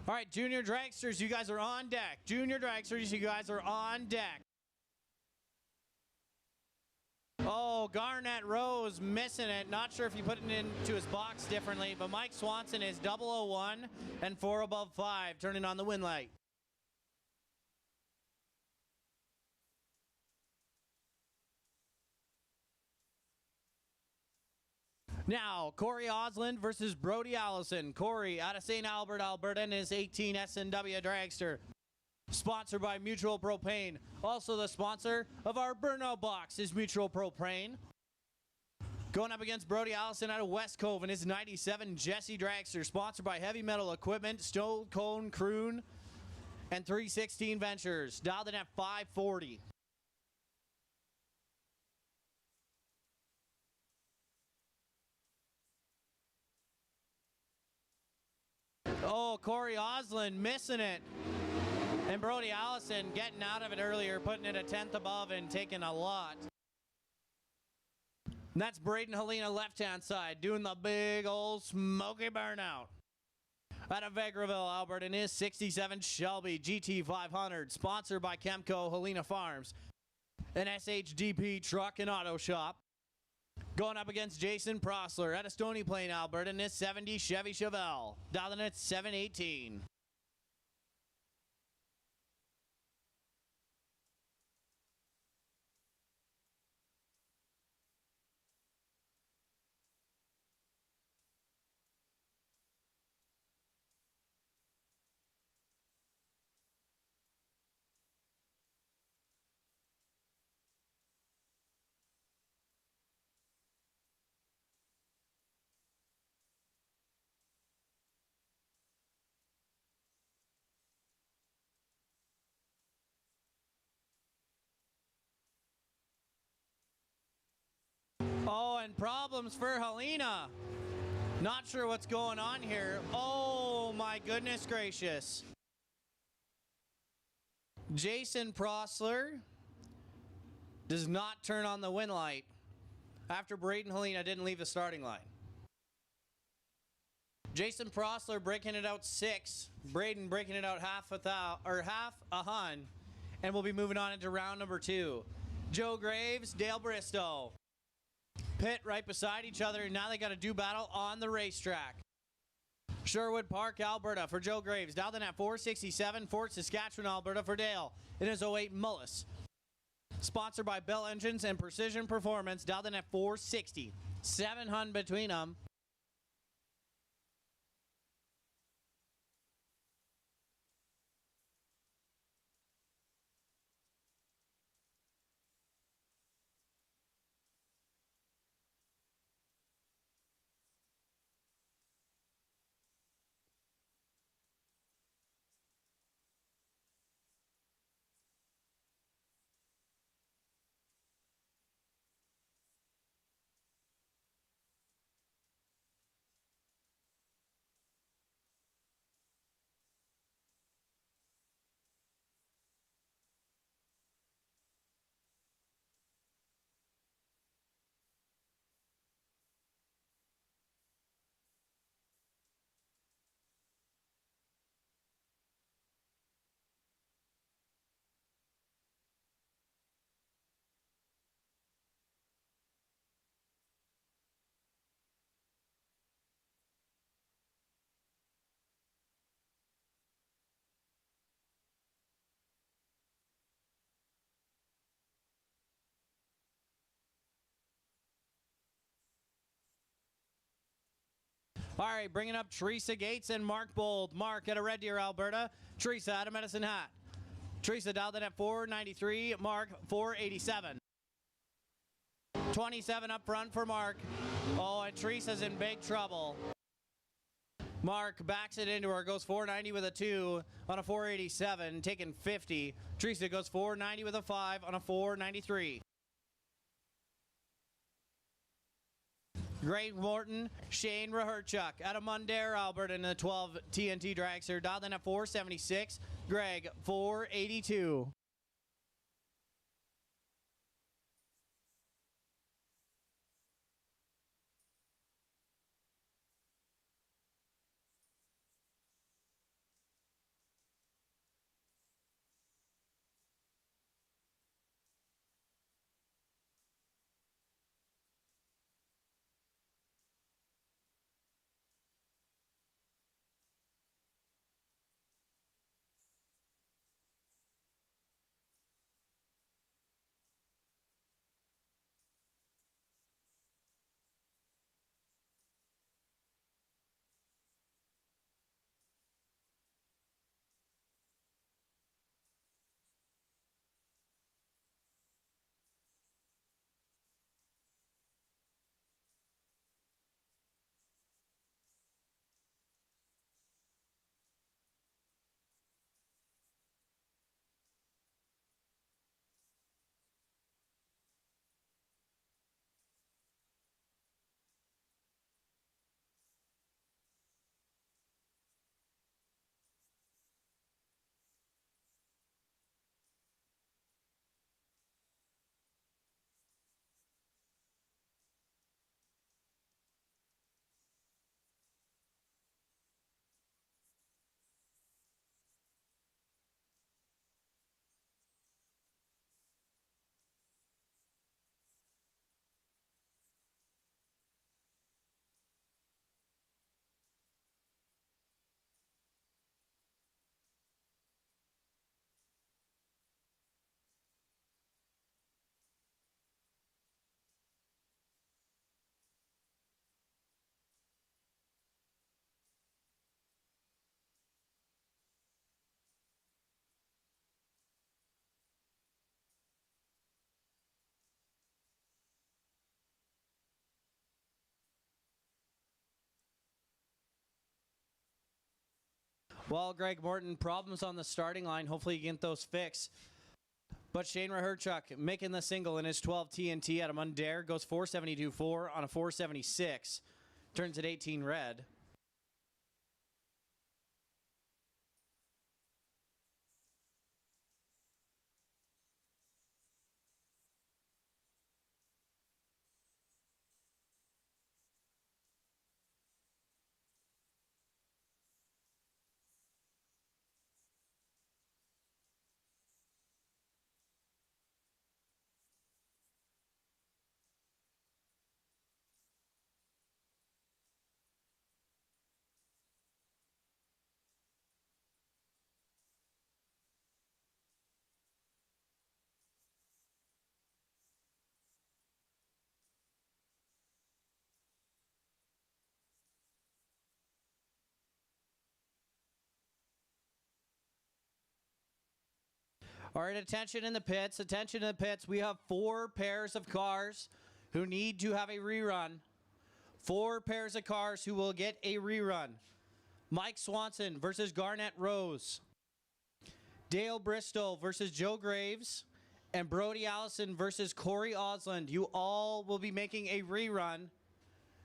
All right, Junior Dragsters, you guys are on deck. Junior Dragsters, you guys are on deck. Oh, Garnett Rose missing it. Not sure if he put it into his box differently, but Mike Swanson is 001 and 4 above 5, turning on the win light. Now, Corey Osland versus Brody Allison. Corey out of St. Albert, Alberta, in his 18 S&W Dragster. Sponsored by Mutual Propane. Also the sponsor of our burnout box is Mutual Propane. Going up against Brody Allison out of West Cove in his 97 Jesse Dragster. Sponsored by Heavy Metal Equipment, Stone Cone Croon, and 316 Ventures. Dialed in at 540. Oh, Corey Osland missing it. And Brody Allison getting out of it earlier, putting it a 10th above and taking a lot. And that's Braden Helena left-hand side, doing the big old smoky burnout. Out of Vegreville, Alberta, in his 67 Shelby GT500, sponsored by Chemco Helena Farms, an SHDP truck and auto shop. Going up against Jason Prosler out of Stony Plain, Alberta, in his 70 Chevy Chevelle, dialing at 718. Oh, and problems for Helena. Not sure what's going on here. Oh, my goodness gracious. Jason Prosler does not turn on the win light after Braden Helena didn't leave the starting line. Jason Prosler breaking it out 6. Braden breaking it out half a hun. And we'll be moving on into round number 2. Joe Graves, Dale Bristow. Pit right beside each other, and now they got a do battle on the racetrack. Sherwood Park, Alberta for Joe Graves. Dialed in at 467. Fort Saskatchewan, Alberta for Dale. It is 08 Mullis. Sponsored by Bell Engines and Precision Performance. Dialed in at 460. 7 hun between them. All right, bringing up Teresa Gates and Mark Bold. Mark at a Red Deer, Alberta. Teresa at a Medicine Hat. Teresa dialed in at 493. Mark, 487. 27 up front for Mark. Oh, and Teresa's in big trouble. Mark backs it into her, goes 490 with a 2 on a 487, taking 50. Teresa goes 490 with a 5 on a 493. Greg Morton, Shane Raherchuk out of Mundare, Alberta in the 12 TNT dragster, dialed in at 476. Greg, 482. Well, Greg Morton, problems on the starting line. Hopefully you get those fixed. But Shane Raherchuk making the single in his 12 TNT out of Mundare, goes 472.4 on a 476. Turns at 18 red. All right, attention in the pits. Attention in the pits. We have 4 pairs of cars who need to have a rerun. 4 pairs of cars who will get a rerun. Mike Swanson versus Garnett Rose. Dale Bristow versus Joe Graves. And Brody Allison versus Corey Osland. You all will be making a rerun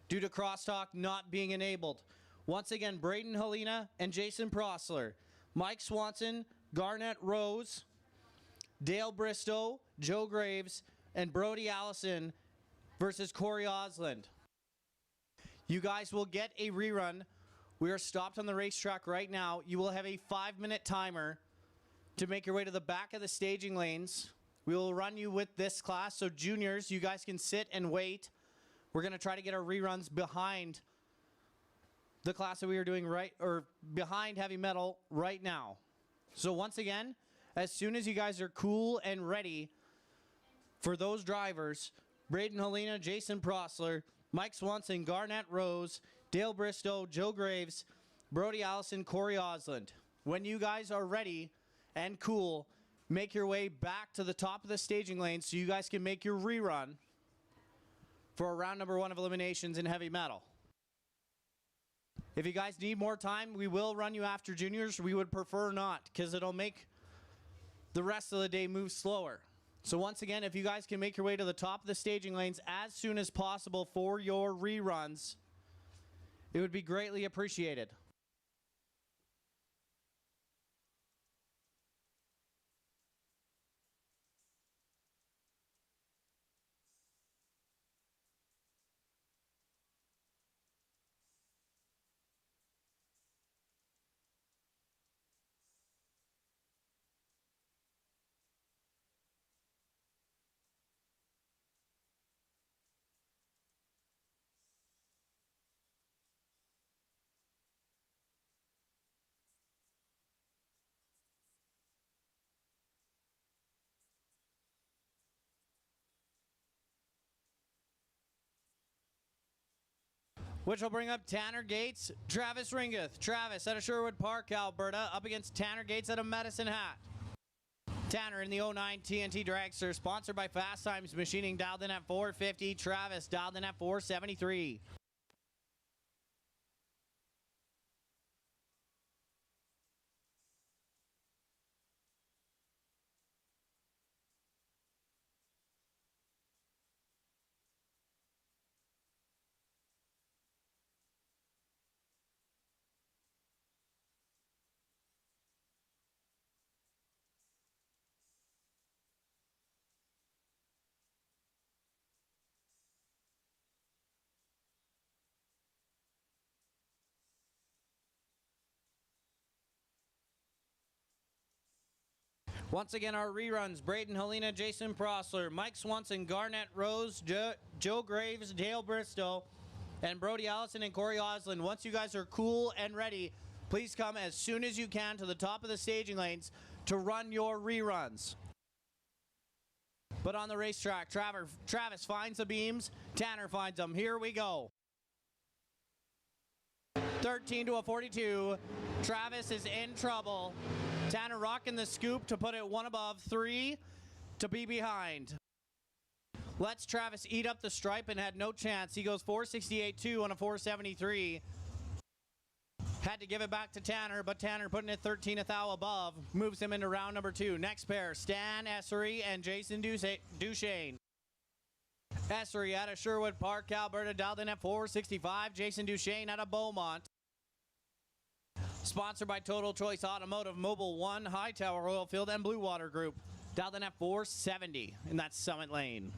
due to crosstalk not being enabled. Once again, Braden Helena and Jason Prosler. Mike Swanson, Garnett Rose, Dale Bristow, Joe Graves, and Brody Allison versus Corey Osland. You guys will get a rerun. We are stopped on the racetrack right now. You will have a 5-minute timer to make your way to the back of the staging lanes. We will run you with this class. So juniors, you guys can sit and wait. We're going to try to get our reruns behind the class that we are doing behind heavy metal right now. So once again, as soon as you guys are cool and ready for those drivers, Braden Helena, Jason Prosler, Mike Swanson, Garnett Rose, Dale Bristow, Joe Graves, Brody Allison, Corey Osland. When you guys are ready and cool, make your way back to the top of the staging lane so you guys can make your rerun for round number 1 of eliminations in heavy metal. If you guys need more time, we will run you after juniors. We would prefer not because it'll make the rest of the day move slower. So once again, if you guys can make your way to the top of the staging lanes as soon as possible for your reruns, it would be greatly appreciated. Which will bring up Tanner Gates, Travis Ringeth. Travis out of Sherwood Park, Alberta, up against Tanner Gates out of Medicine Hat. Tanner in the 09 TNT Dragster, sponsored by Fast Times Machining, dialed in at 450. Travis dialed in at 473. Once again, our reruns: Braden Helena, Jason Prosler, Mike Swanson, Garnett Rose, Joe Graves, Dale Bristow, and Brody Allison and Corey Oslin. Once you guys are cool and ready, please come as soon as you can to the top of the staging lanes to run your reruns. But on the racetrack, Travis finds the beams, Tanner finds them. Here we go. 13 to a 42. Travis is in trouble. Tanner rocking the scoop to put it one above, 3 to be behind. Lets Travis eat up the stripe and had no chance. He goes 468.2 on a 473. Had to give it back to Tanner, but Tanner putting it 13 a thou above moves him into round number 2. Next pair, Stan Essery and Jason Duchesne. Essery out of Sherwood Park, Alberta, dialed in at 465. Jason Duchesne out of Beaumont. Sponsored by Total Choice Automotive, Mobile One, Hightower Oilfield, and Blue Water Group. Dialed in at 470 in that Summit lane.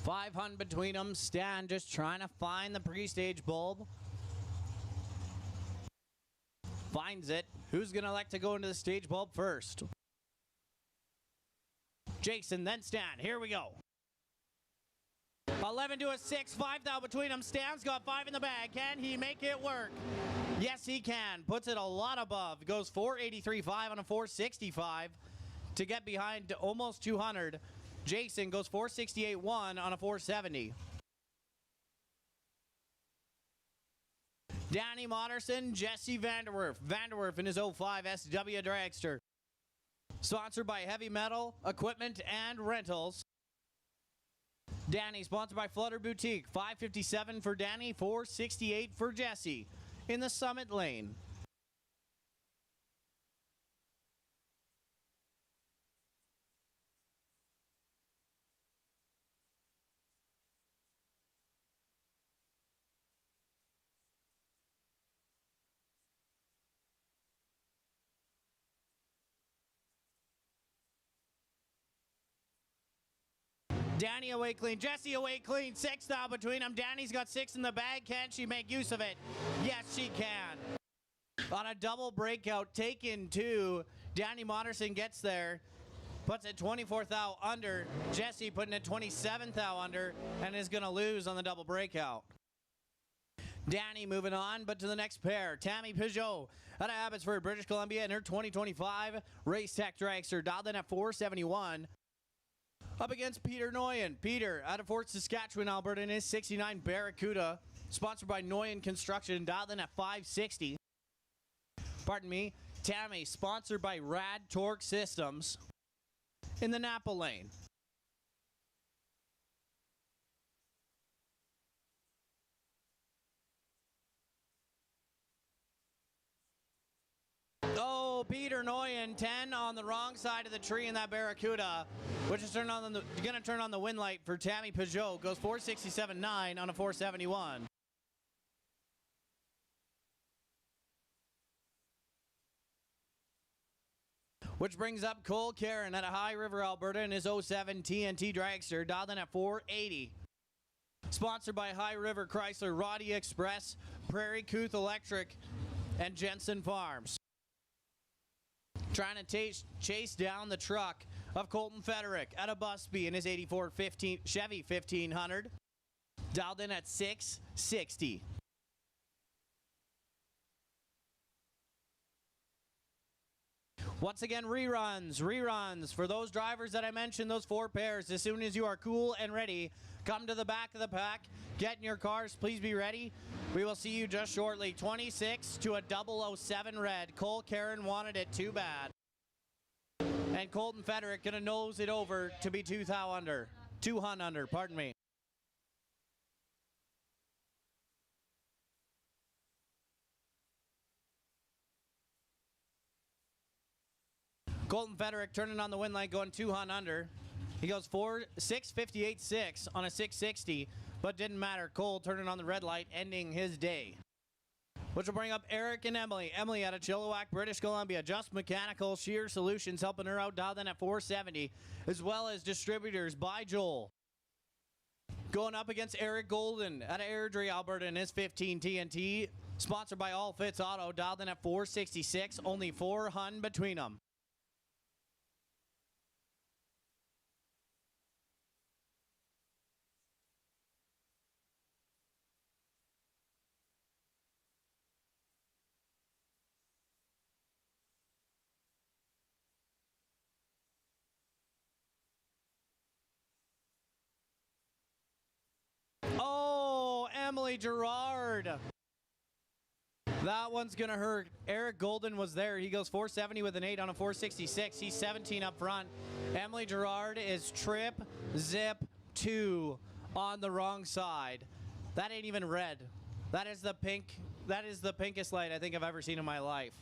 $500 between them. Stan just trying to find the pre-stage bulb. Finds it. Who's going to elect to go into the stage bulb first? Jason, then Stan. Here we go. 11 to a 6, 5 thou between them. Stan's got 5 in the bag. Can he make it work? Yes, he can. Puts it a lot above. Goes 483.5 on a 465 to get behind almost 200. Jason goes 468.1 on a 470. Danny Moderson, Jesse Vanderwerf. Vanderwerf in his 05 SW Dragster. Sponsored by Heavy Metal, Equipment, and Rentals. Danny, sponsored by Flutter Boutique. 557 for Danny, 468 for Jesse in the Summit lane. Danny away clean, Jesse away clean, 6 now between them. Danny's got 6 in the bag. Can she make use of it? Yes, she can. On a double breakout, taken 2. Danny Moderson gets there, puts it 24 thou under. Jesse putting it 27 thou under and is going to lose on the double breakout. Danny moving on, but to the next pair. Tammy Peugeot out of Abbotsford, British Columbia in her 2025 Race Tech Dragster, dialed in at 471. Up against Peter Noyen. Peter out of Fort Saskatchewan, Alberta in his 69 Barracuda, sponsored by Noyen Construction, dialed in at 560. pardon me, Tammy, sponsored by Rad Torque Systems in the Napa lane. Oh, Peter Noyen, 10 on the wrong side of the tree in that Barracuda, which is going to turn on the wind light for Tammy Peugeot. Goes 467.9 on a 471. Which brings up Cole Karen at a High River, Alberta in his 07 TNT Dragster, dialed in at 480. Sponsored by High River Chrysler, Roddy Express, Prairie Couth Electric, and Jensen Farms. Trying to chase down the truck of Colton Federick at a Busby in his 84 Chevy 1500. Dialed in at 660. Once again, reruns for those drivers that I mentioned, those 4 pairs. As soon as you are cool and ready, come to the back of the pack, get in your cars, please be ready. We will see you just shortly. 26 to a 007 red. Cole Karen wanted it too bad. And Colton Federick gonna nose it over to be 200 under, pardon me. Colton Federick turning on the wind light, going 200 under. He goes 658.6 on a 660, but didn't matter. Cole turning on the red light, ending his day. Which will bring up Eric and Emily. Emily out of Chilliwack, British Columbia. Just Mechanical Shear Solutions helping her out, dialed in at 470, as well as Distributors by Joel. Going up against Eric Golden out of Airdrie, Alberta in his 15 TNT. Sponsored by All Fits Auto, dialed in at 466, only 4 hun between them. Oh, Emily Gerard. That one's going to hurt. Eric Golden was there. He goes 470 with an 8 on a 466. He's 17 up front. Emily Gerard is trip, zip, 2 on the wrong side. That ain't even red. That is the pink. That is the pinkest light I think I've ever seen in my life.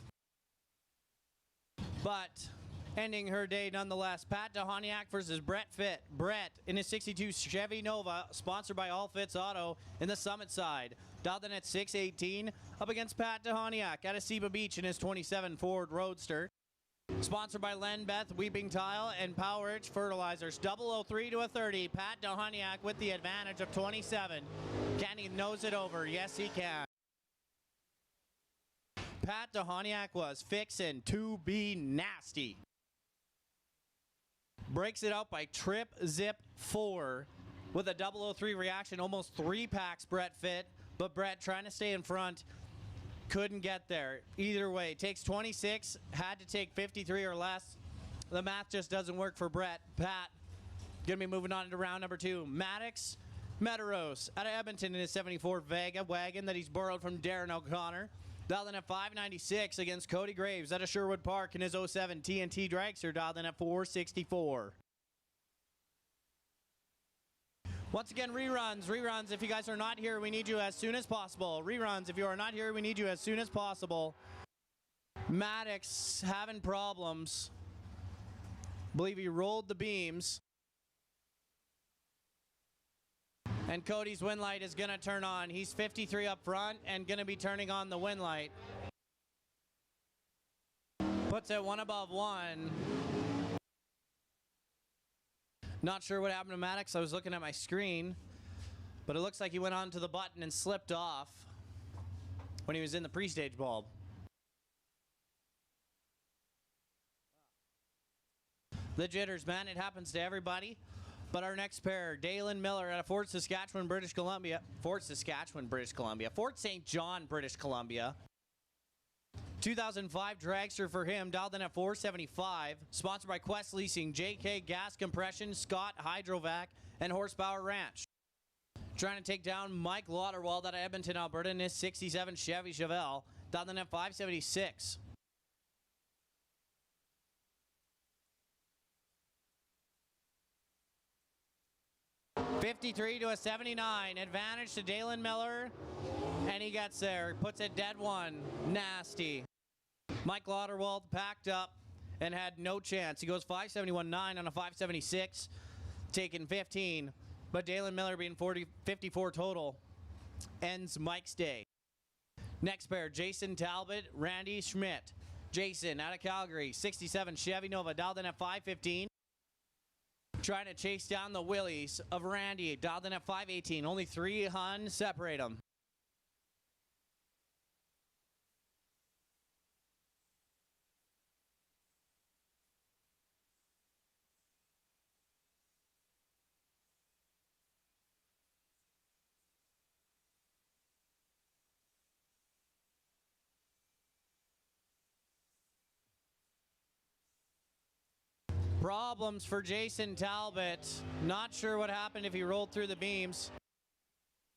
But ending her day nonetheless. Pat DeHoniak versus Brett Fitt. Brett in his 62 Chevy Nova, sponsored by All Fits Auto in the Summit side. Dialed in at 618, up against Pat DeHoniak out of Seba Beach in his 27 Ford Roadster. Sponsored by Len Beth, Weeping Tile, and Power Rich Fertilizers. 003 to a 30. Pat DeHoniak with the advantage of 27. Can he nose it over? Yes, he can. Pat DeHoniak was fixin' to be nasty. Breaks it out by Trip Zip 4 with a 003 reaction. Almost 3 packs Brett Fitt, but Brett trying to stay in front. Couldn't get there. Either way, takes 26, had to take 53 or less. The math just doesn't work for Brett. Pat, gonna be moving on to round number 2. Maddox Metaros out of Edmonton in his 74 Vega wagon that he's borrowed from Darren O'Connor. Dialed in at 596 against Cody Graves out of Sherwood Park in his 07 TNT Dragster, dialed in at 464. Once again, reruns. If you guys are not here, we need you as soon as possible. Reruns, if you are not here, we need you as soon as possible. Maddox having problems. Believe he rolled the beams. And Cody's wind light is going to turn on. He's 53 up front and going to be turning on the wind light. Puts it 1 above 1. Not sure what happened to Maddox. I was looking at my screen, but it looks like he went onto the button and slipped off when he was in the pre-stage bulb. The jitters, man. It happens to everybody. But our next pair, Dalen Miller out of Fort St. John, British Columbia. Fort St. John, British Columbia. 2005 dragster for him, dialed in at 475. Sponsored by Quest Leasing, JK Gas Compression, Scott Hydrovac, and Horsepower Ranch. Trying to take down Mike Lauderwald out of Edmonton, Alberta in his 67 Chevy Chevelle, dialed in at 576. 53 to a 79. Advantage to Dalen Miller. And he gets there. Puts it dead one. Nasty. Mike Lauderwald packed up and had no chance. He goes 571.9 on a 576. Taking 15. But Dalen Miller being 54 total ends Mike's day. Next pair, Jason Talbot, Randy Schmidt. Jason out of Calgary, 67 Chevy Nova, dialed in at 515. Trying to chase down the Willies of Randy, dialed in at 518. Only 3 Hun separate them. Problems for Jason Talbot. Not sure what happened if he rolled through the beams.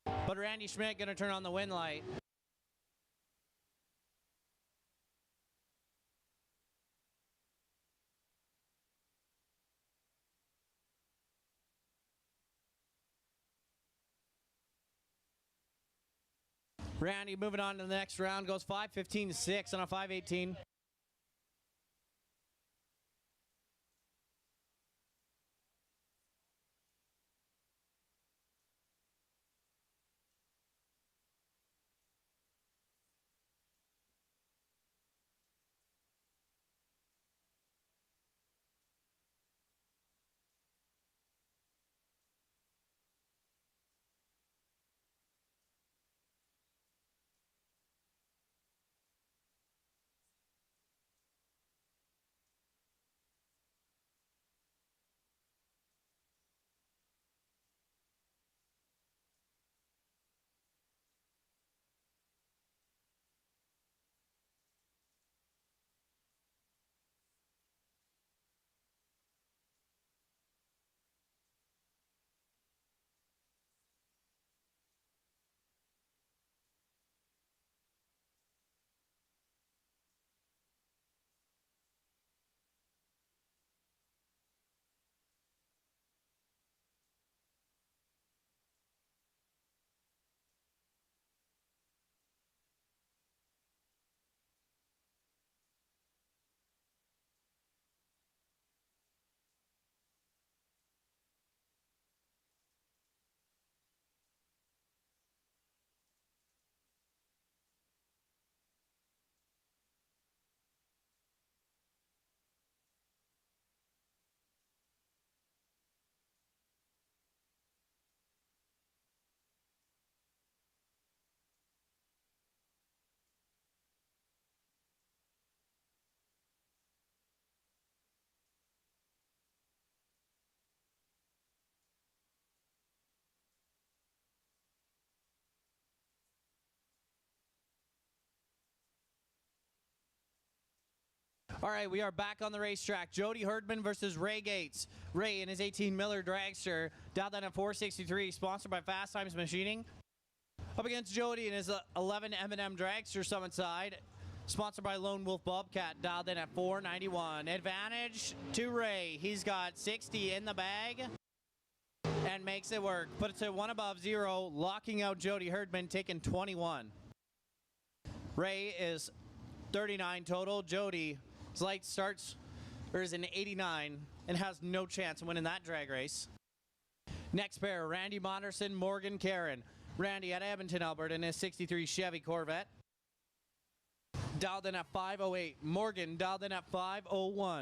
But Randy Schmidt going to turn on the wind light. Randy moving on to the next round, goes 5:15.6 on a 5:18. All right, we are back on the racetrack. Jody Herdman versus Ray Gates. Ray in his 18 Miller Dragster, dialed in at 463, sponsored by Fast Times Machining. Up against Jody in his 11 M&M Dragster Summit side, sponsored by Lone Wolf Bobcat, dialed in at 491. Advantage to Ray. He's got 60 in the bag and makes it work. Put it to 1 above 0, locking out Jody Herdman, taking 21. Ray is 39 total. Jody, his light starts, or is an 89, and has no chance of winning that drag race. Next pair, Randy Monderson, Morgan Karen. Randy at Edmonton, Alberta, in his 63 Chevy Corvette. Dialed in at 508. Morgan dialed in at 501.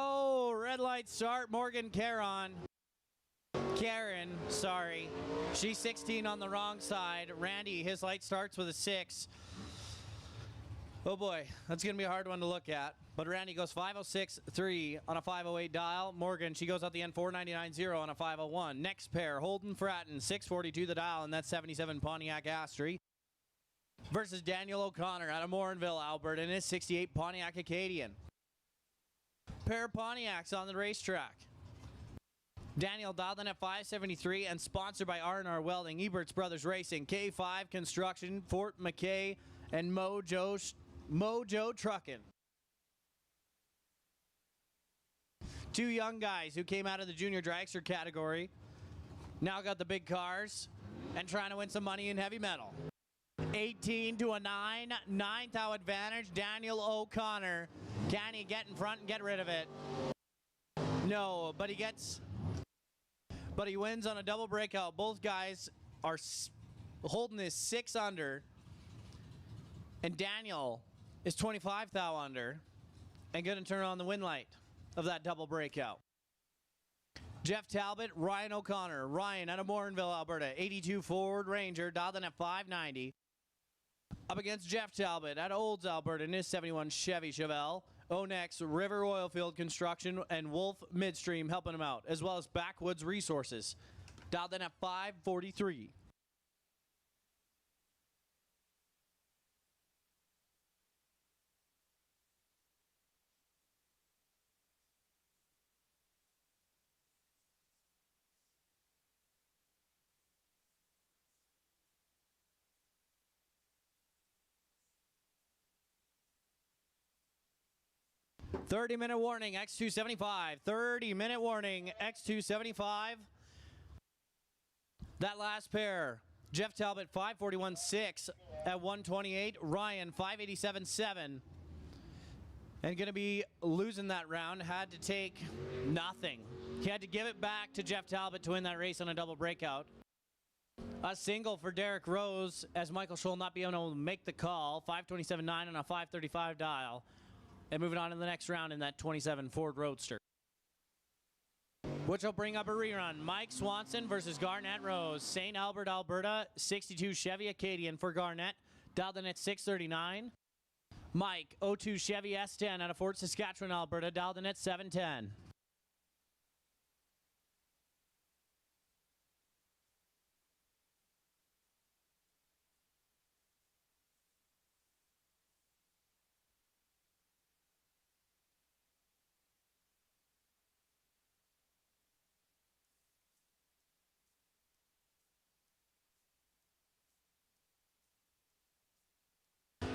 Oh, red light start, Morgan Karen, sorry. She's 16 on the wrong side. Randy, his light starts with a 6. Oh boy, that's going to be a hard one to look at. But Randy goes 506.3 on a 508 dial. Morgan, she goes out the end 499.0 on a 501. Next pair, Holden Fratton, 642 the dial, and that's 77 Pontiac Astri. versus Daniel O'Connor out of Morinville, Alberta, in his 68 Pontiac Acadian. Pair of Pontiacs on the racetrack. Daniel dialed in at 573 and sponsored by R&R Welding, Ebert's Brothers Racing, K5 Construction, Fort McKay, and Mojo Truckin'. Two young guys who came out of the junior dragster category now got the big cars and trying to win some money in heavy metal. 18 to a 9, ninth out advantage, Daniel O'Connor. Can he get in front and get rid of it? No, but he wins on a double breakout. Both guys are holding this 6 under, and Daniel is 25 thou under and going to turn on the win light of that double breakout. Jeff Talbot, Ryan O'Connor. Ryan out of Morinville, Alberta, 82 Ford Ranger, dialed in at 590. Up against Jeff Talbot out of Olds, Alberta, in his 71 Chevy Chevelle. Onex, River Oilfield Construction, and Wolf Midstream helping him out, as well as Backwoods Resources. Dialed in at 543. Thirty-minute warning, X275. 30-minute warning, X275. That last pair, Jeff Talbot 541.6 at 128. Ryan 587.7. And going to be losing that round. Had to take nothing. He had to give it back to Jeff Talbot to win that race on a double breakout. A single for Derek Rose as Michael Scholl not be able to make the call. 527.9 on a 535 dial. And moving on to the next round in that 27 Ford Roadster, which will bring up a rerun. Mike Swanson versus Garnett Rose. St. Albert, Alberta, 62 Chevy Acadian for Garnett. Dialed in at 639. Mike, 02 Chevy S10 out of Fort Saskatchewan, Alberta. Dialed in at 710.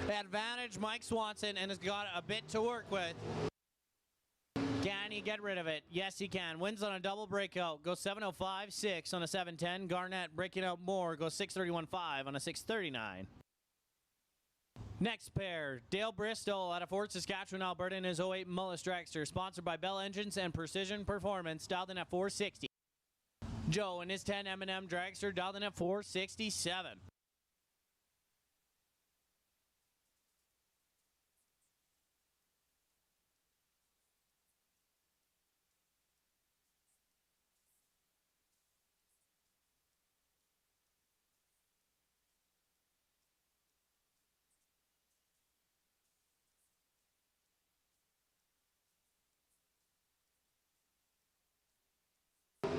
Advantage, Mike Swanson, and has got a bit to work with. Can he get rid of it? Yes, he can. Wins on a double breakout. Goes 705.6 on a 710. Garnett breaking out more. Goes 631.5 on a 639. Next pair, Dale Bristol out of Fort Saskatchewan, Alberta, in his 08 Mullis Dragster, sponsored by Bell Engines and Precision Performance, dialed in at 460. Joe in his 10 M&M Dragster, dialed in at 467.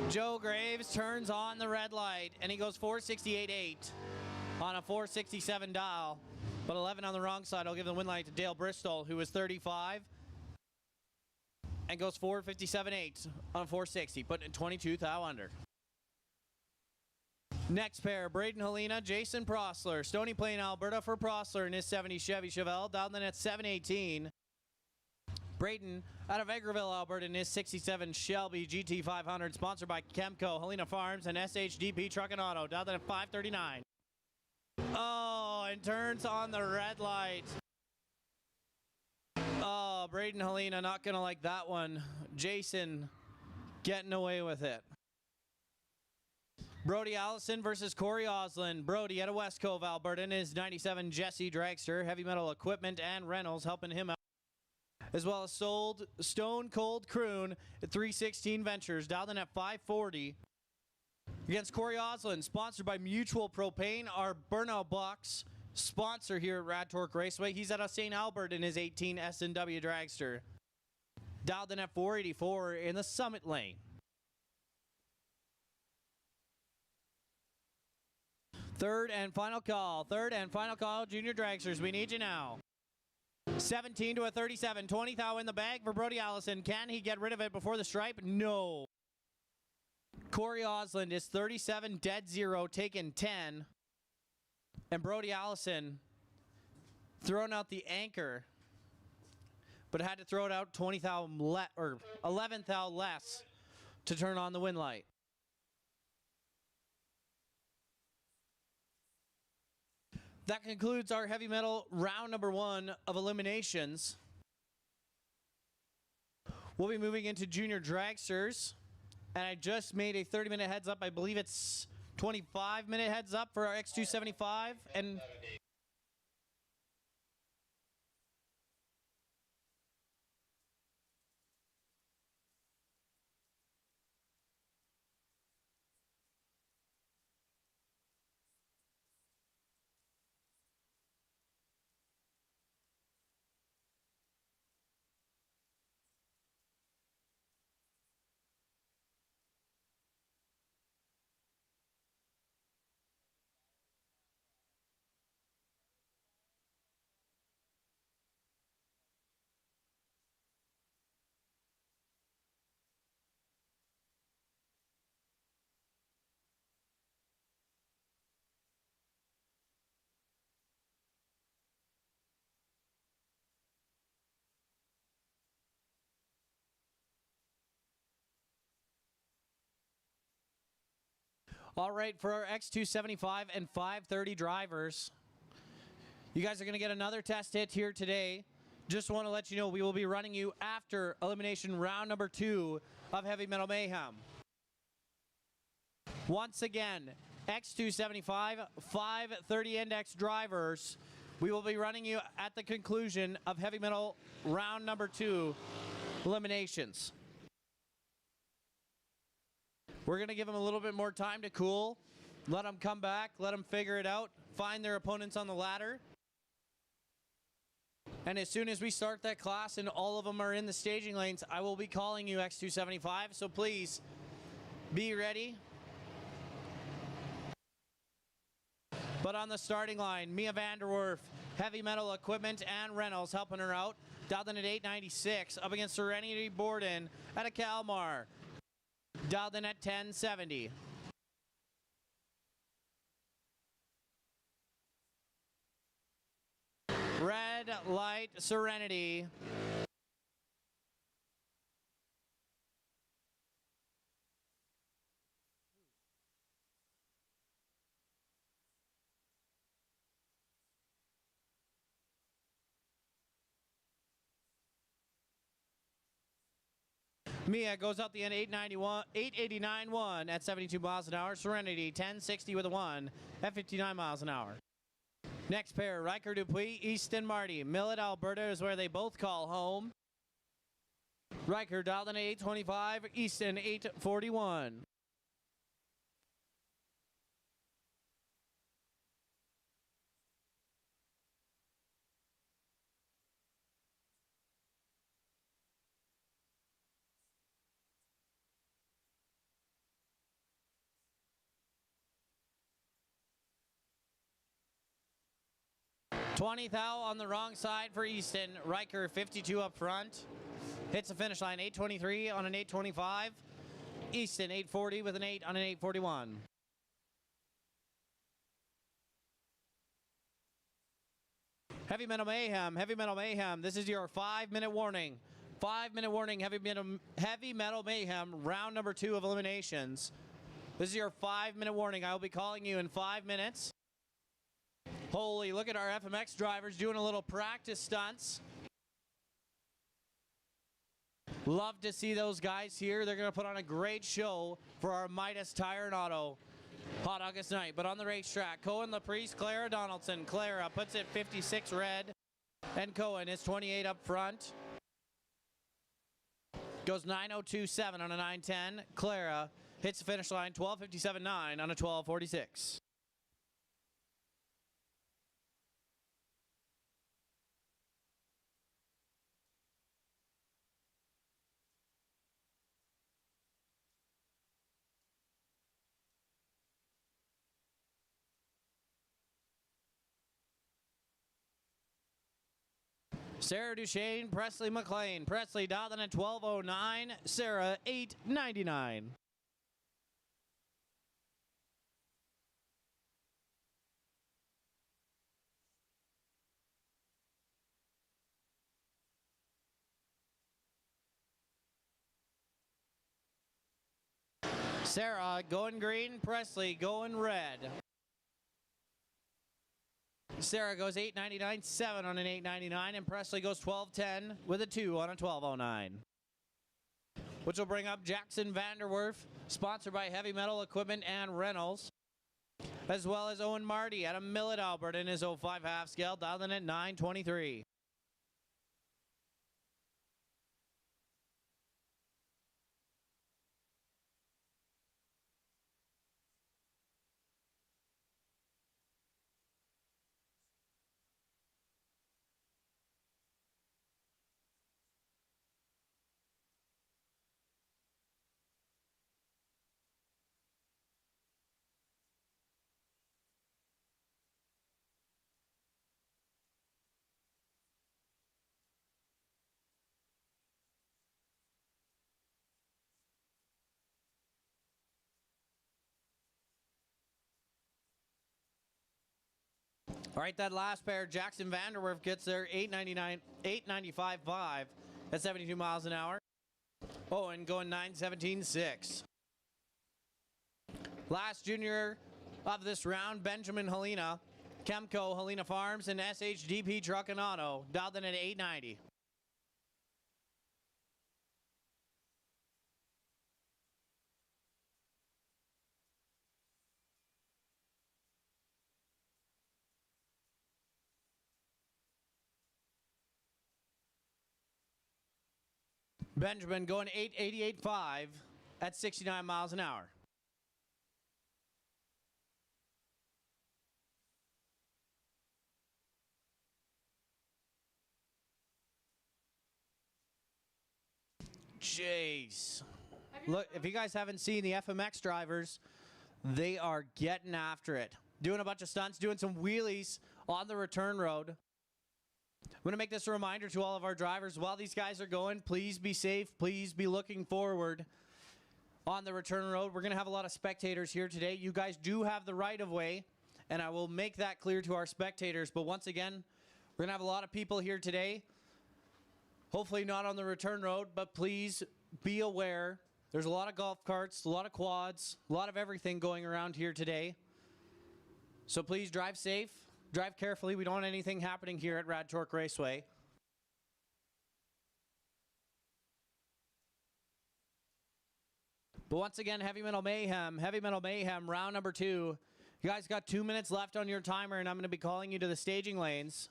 Joe Graves turns on the red light, and he goes 468.8 on a 467 dial, but 11 on the wrong side. I'll give the win light to Dale Bristol, who is 35, and goes 457.8 on a 460, putting 22 thou under. Next pair, Braden Helena, Jason Prosler, Stony Plain, Alberta for Prosler in his 70 Chevy Chevelle, dialed in at 718. Braden out of Egreville, Alberta in his 67 Shelby GT500, sponsored by Chemco, Helena Farms, and SHDP Truck and Auto, dialed in at 539. Oh, and turns on the red light. Oh, Braden Helena not going to like that one. Jason getting away with it. Brody Allison versus Corey Oslin. Brody out of West Cove, Alberta in his 97 Jesse Dragster, heavy metal equipment and rentals helping him out, as well as sold Stone Cold Croon at 316 Ventures, dialed in at 540. Against Corey Oslin, sponsored by Mutual Propane, our burnout box sponsor here at Rad Torque Raceway. He's out of St. Albert in his 18 S&W Dragster, dialed in at 484 in the Summit Lane. Third and final call. Third and final call, junior dragsters. We need you now. 17 to a 37. 20 thou in the bag for Brody Allison. Can he get rid of it before the stripe? No. Corey Osland is 37 dead 0, taken 10. And Brody Allison throwing out the anchor, but had to throw it out 20 thou or 11 thou less to turn on the win light. That concludes our heavy metal round number 1 of eliminations. We'll be moving into junior dragsters. And I just made a 30-minute heads up. I believe it's 25-minute heads up for our X275. And all right, for our X275 and 530 drivers, you guys are going to get another test hit here today. Just want to let you know we will be running you after elimination round number 2 of Heavy Metal Mayhem. Once again, X275, 530 index drivers, we will be running you at the conclusion of Heavy Metal round number 2 eliminations. We're going to give them a little bit more time to cool, let them come back, let them figure it out, find their opponents on the ladder. And as soon as we start that class and all of them are in the staging lanes, I will be calling you X275, so please be ready. But on the starting line, Mia Vanderwerf, Heavy Metal Equipment and Rentals helping her out. Dialed in at 896, up against Serenity Borden at a Kalmar. Dialed in at 1070. Red Light Serenity. Mia goes out the end 889.1 at 72 miles an hour. Serenity 1060 with a 1 at 59 miles an hour. Next pair, Riker Dupuis, Easton Marty. Millet, Alberta is where they both call home. Riker dialed in at 825, Easton 841. $20,000 on the wrong side for Easton. Riker 52 up front. Hits the finish line 823 on an 825. Easton 840 with an 8 on an 841. Heavy Metal Mayhem, Heavy Metal Mayhem. This is your 5-minute warning. 5-minute warning, Heavy Metal Mayhem, round number 2 of eliminations. This is your 5-minute warning. I will be calling you in 5 minutes. Holy, look at our FMX drivers doing a little practice stunts. Love to see those guys here. They're going to put on a great show for our Midas Tire and Auto Hot August night. But on the racetrack, Cohen Laprice, Clara Donaldson. Clara puts it 56 red, and Cohen is 28 up front. Goes 9:02.7 on a 9:10. Clara hits the finish line 12:57.9 on a 12:46. Sarah Duchesne, Presley McLean. Presley dialed in at 12:09. Sarah 8:99. Sarah going green, Presley going red. Sarah goes 8:99, 7 on an 8:99, and Presley goes 12:10 with a 2 on a 12:09. Which will bring up Jackson Vanderwerf, sponsored by Heavy Metal Equipment and Rentals, as well as Owen Marty out of Millet, Alberta in his 05 half scale, dialed in at 9:23. All right, that last pair, Jackson Vanderwerf gets their 895.5 at 72 miles an hour. Oh, and going 9:17.6. Last junior of this round, Benjamin Helena, Chemco, Helena Farms, and SHDP Truck and Auto, dialed in at 890. Benjamin going 888.5 at 69 miles an hour. Jeez. Look, if you guys haven't seen the FMX drivers, they are getting after it. Doing a bunch of stunts, doing some wheelies on the return road. I'm going to make this a reminder to all of our drivers. While these guys are going, please be safe. Please be looking forward on the return road. We're going to have a lot of spectators here today. You guys do have the right of way, and I will make that clear to our spectators. But once again, we're going to have a lot of people here today. Hopefully not on the return road, but please be aware. There's a lot of golf carts, a lot of quads, a lot of everything going around here today. So please drive safe. Drive carefully. We don't want anything happening here at Rad Torque Raceway. But once again, Heavy Metal Mayhem, round number 2. You guys got 2 minutes left on your timer, and I'm going to be calling you to the staging lanes.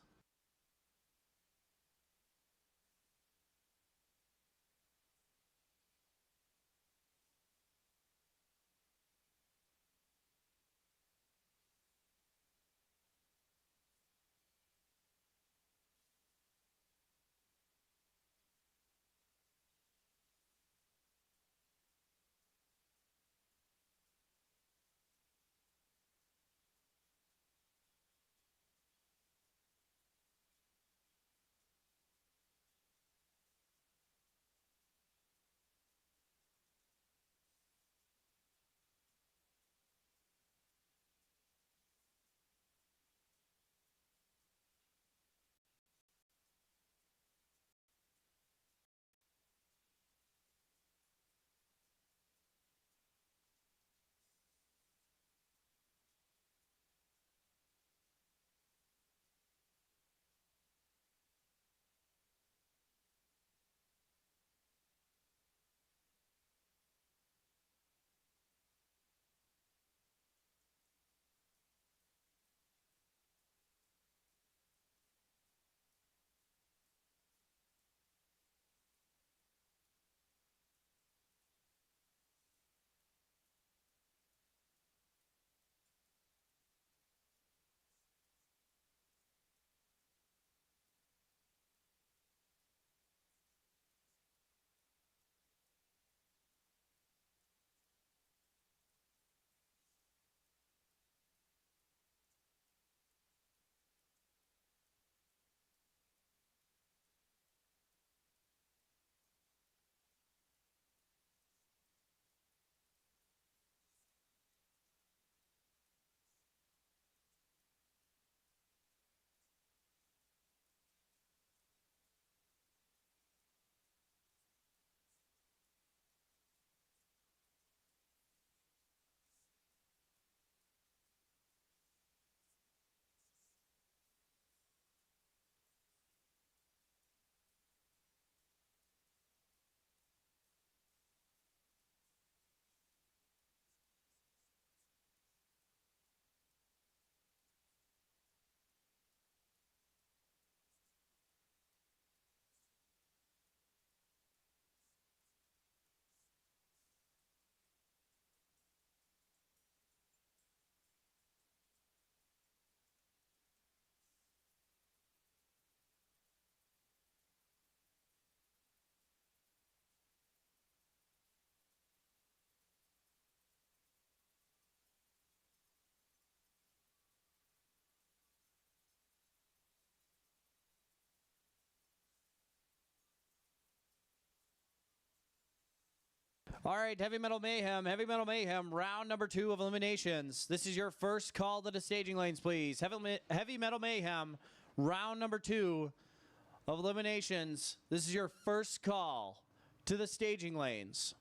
All right, Heavy Metal Mayhem, round number 2 of eliminations. This is your first call to the staging lanes, please. Heavy Metal Mayhem, round number 2 of eliminations. This is your first call to the staging lanes.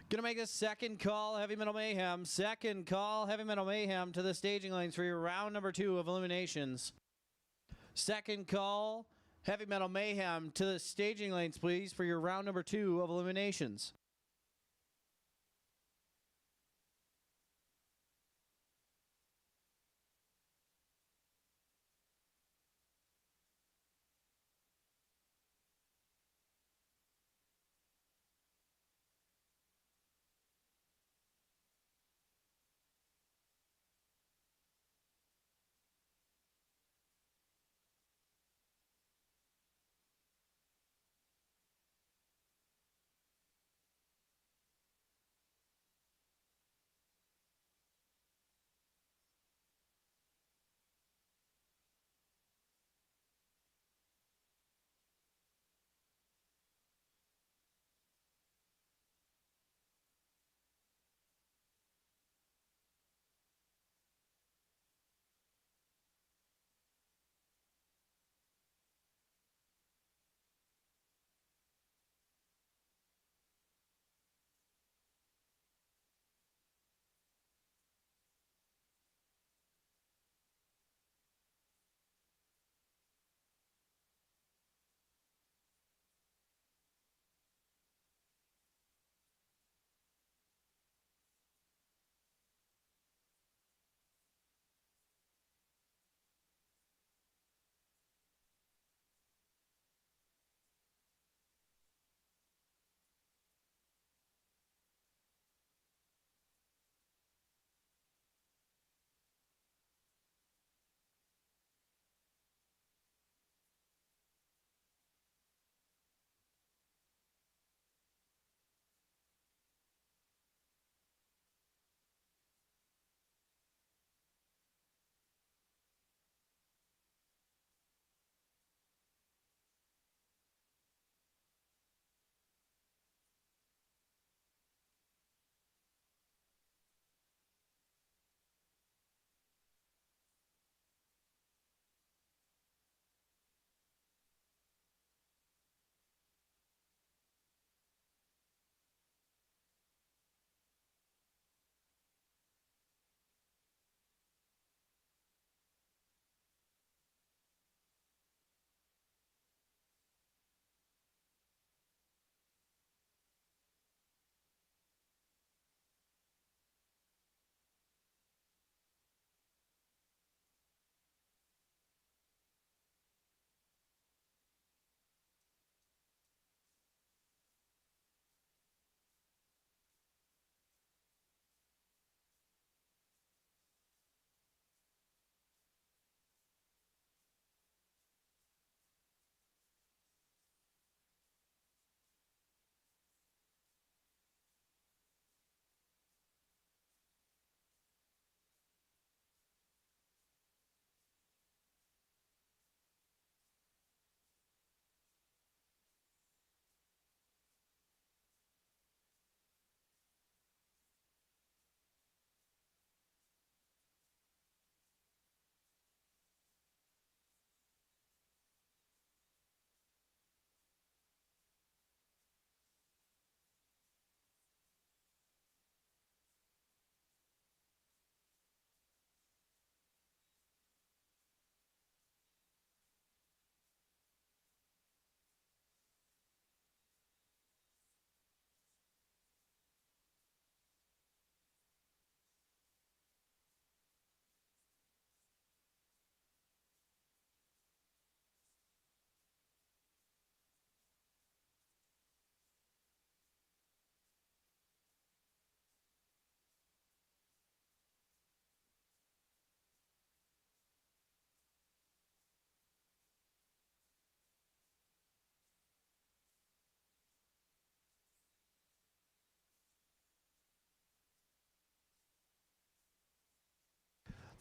Gonna make a second call, Heavy Metal Mayhem. Second call, Heavy Metal Mayhem to the staging lanes for your round number 2 of eliminations. Second call, Heavy Metal Mayhem to the staging lanes, please, for your round number 2 of eliminations.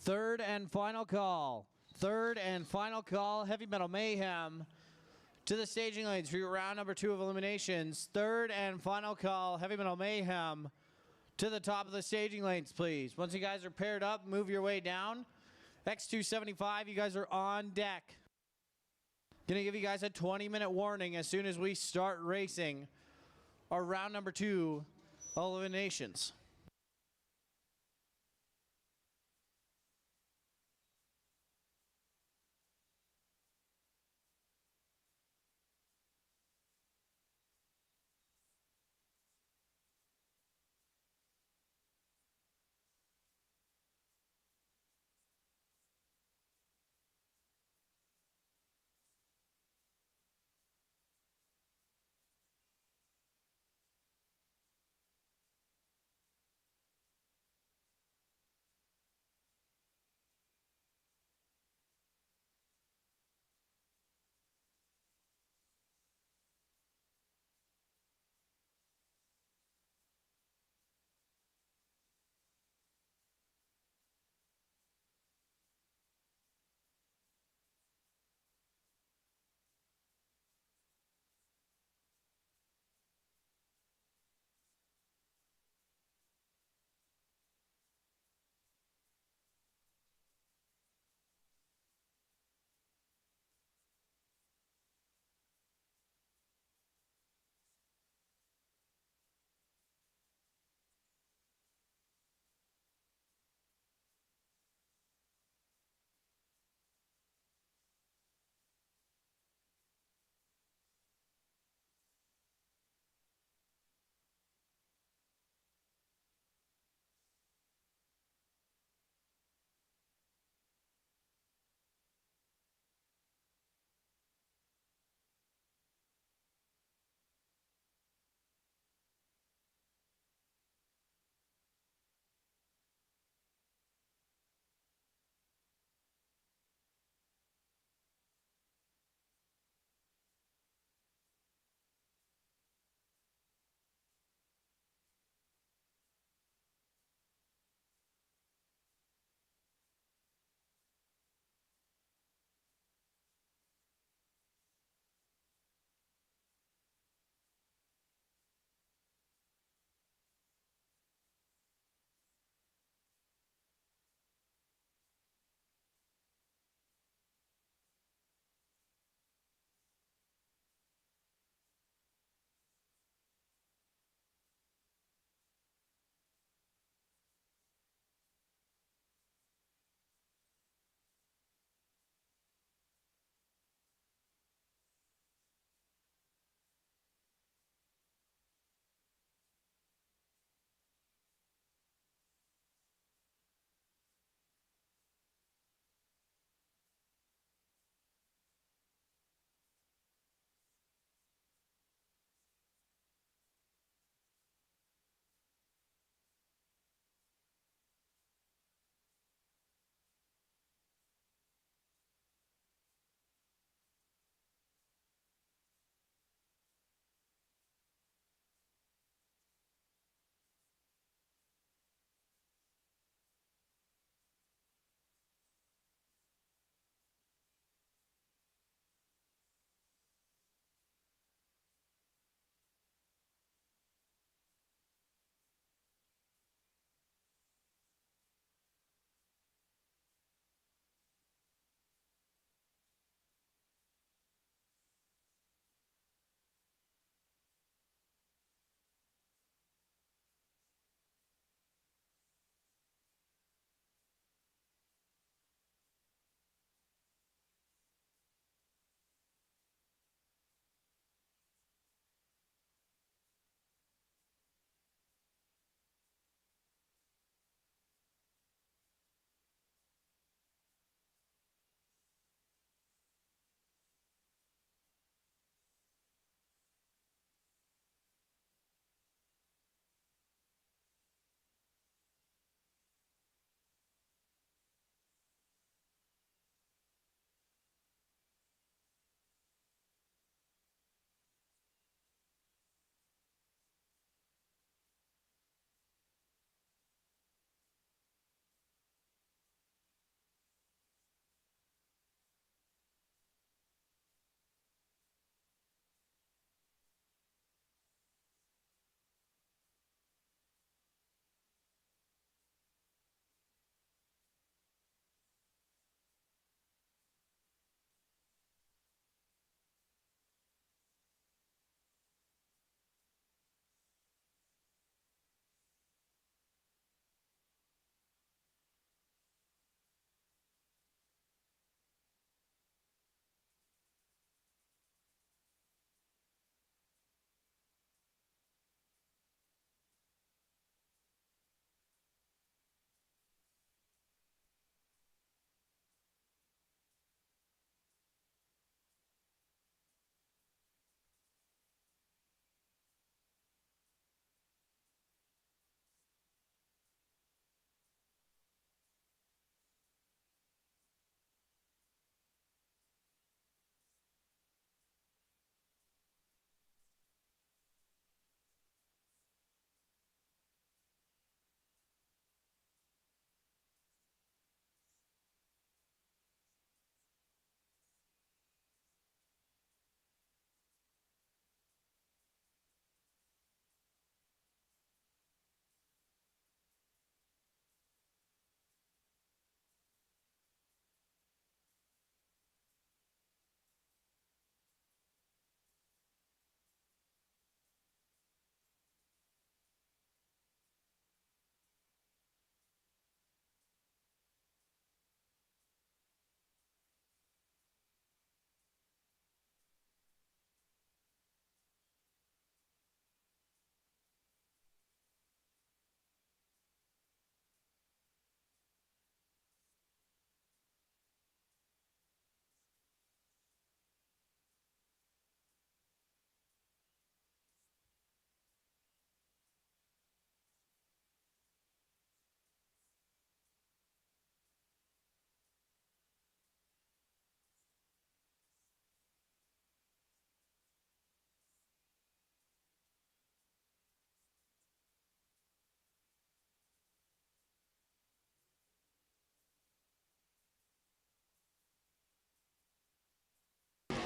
Third and final call. Third and final call, Heavy Metal Mayhem to the staging lanes for your round number 2 of eliminations. Third and final call, Heavy Metal Mayhem to the top of the staging lanes, please. Once you guys are paired up, move your way down. X275, you guys are on deck. Gonna give you guys a 20-minute warning as soon as we start racing our round number 2 Eliminations.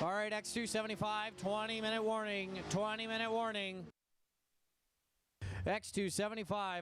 All right, X275, 20-minute warning, 20-minute warning. X275.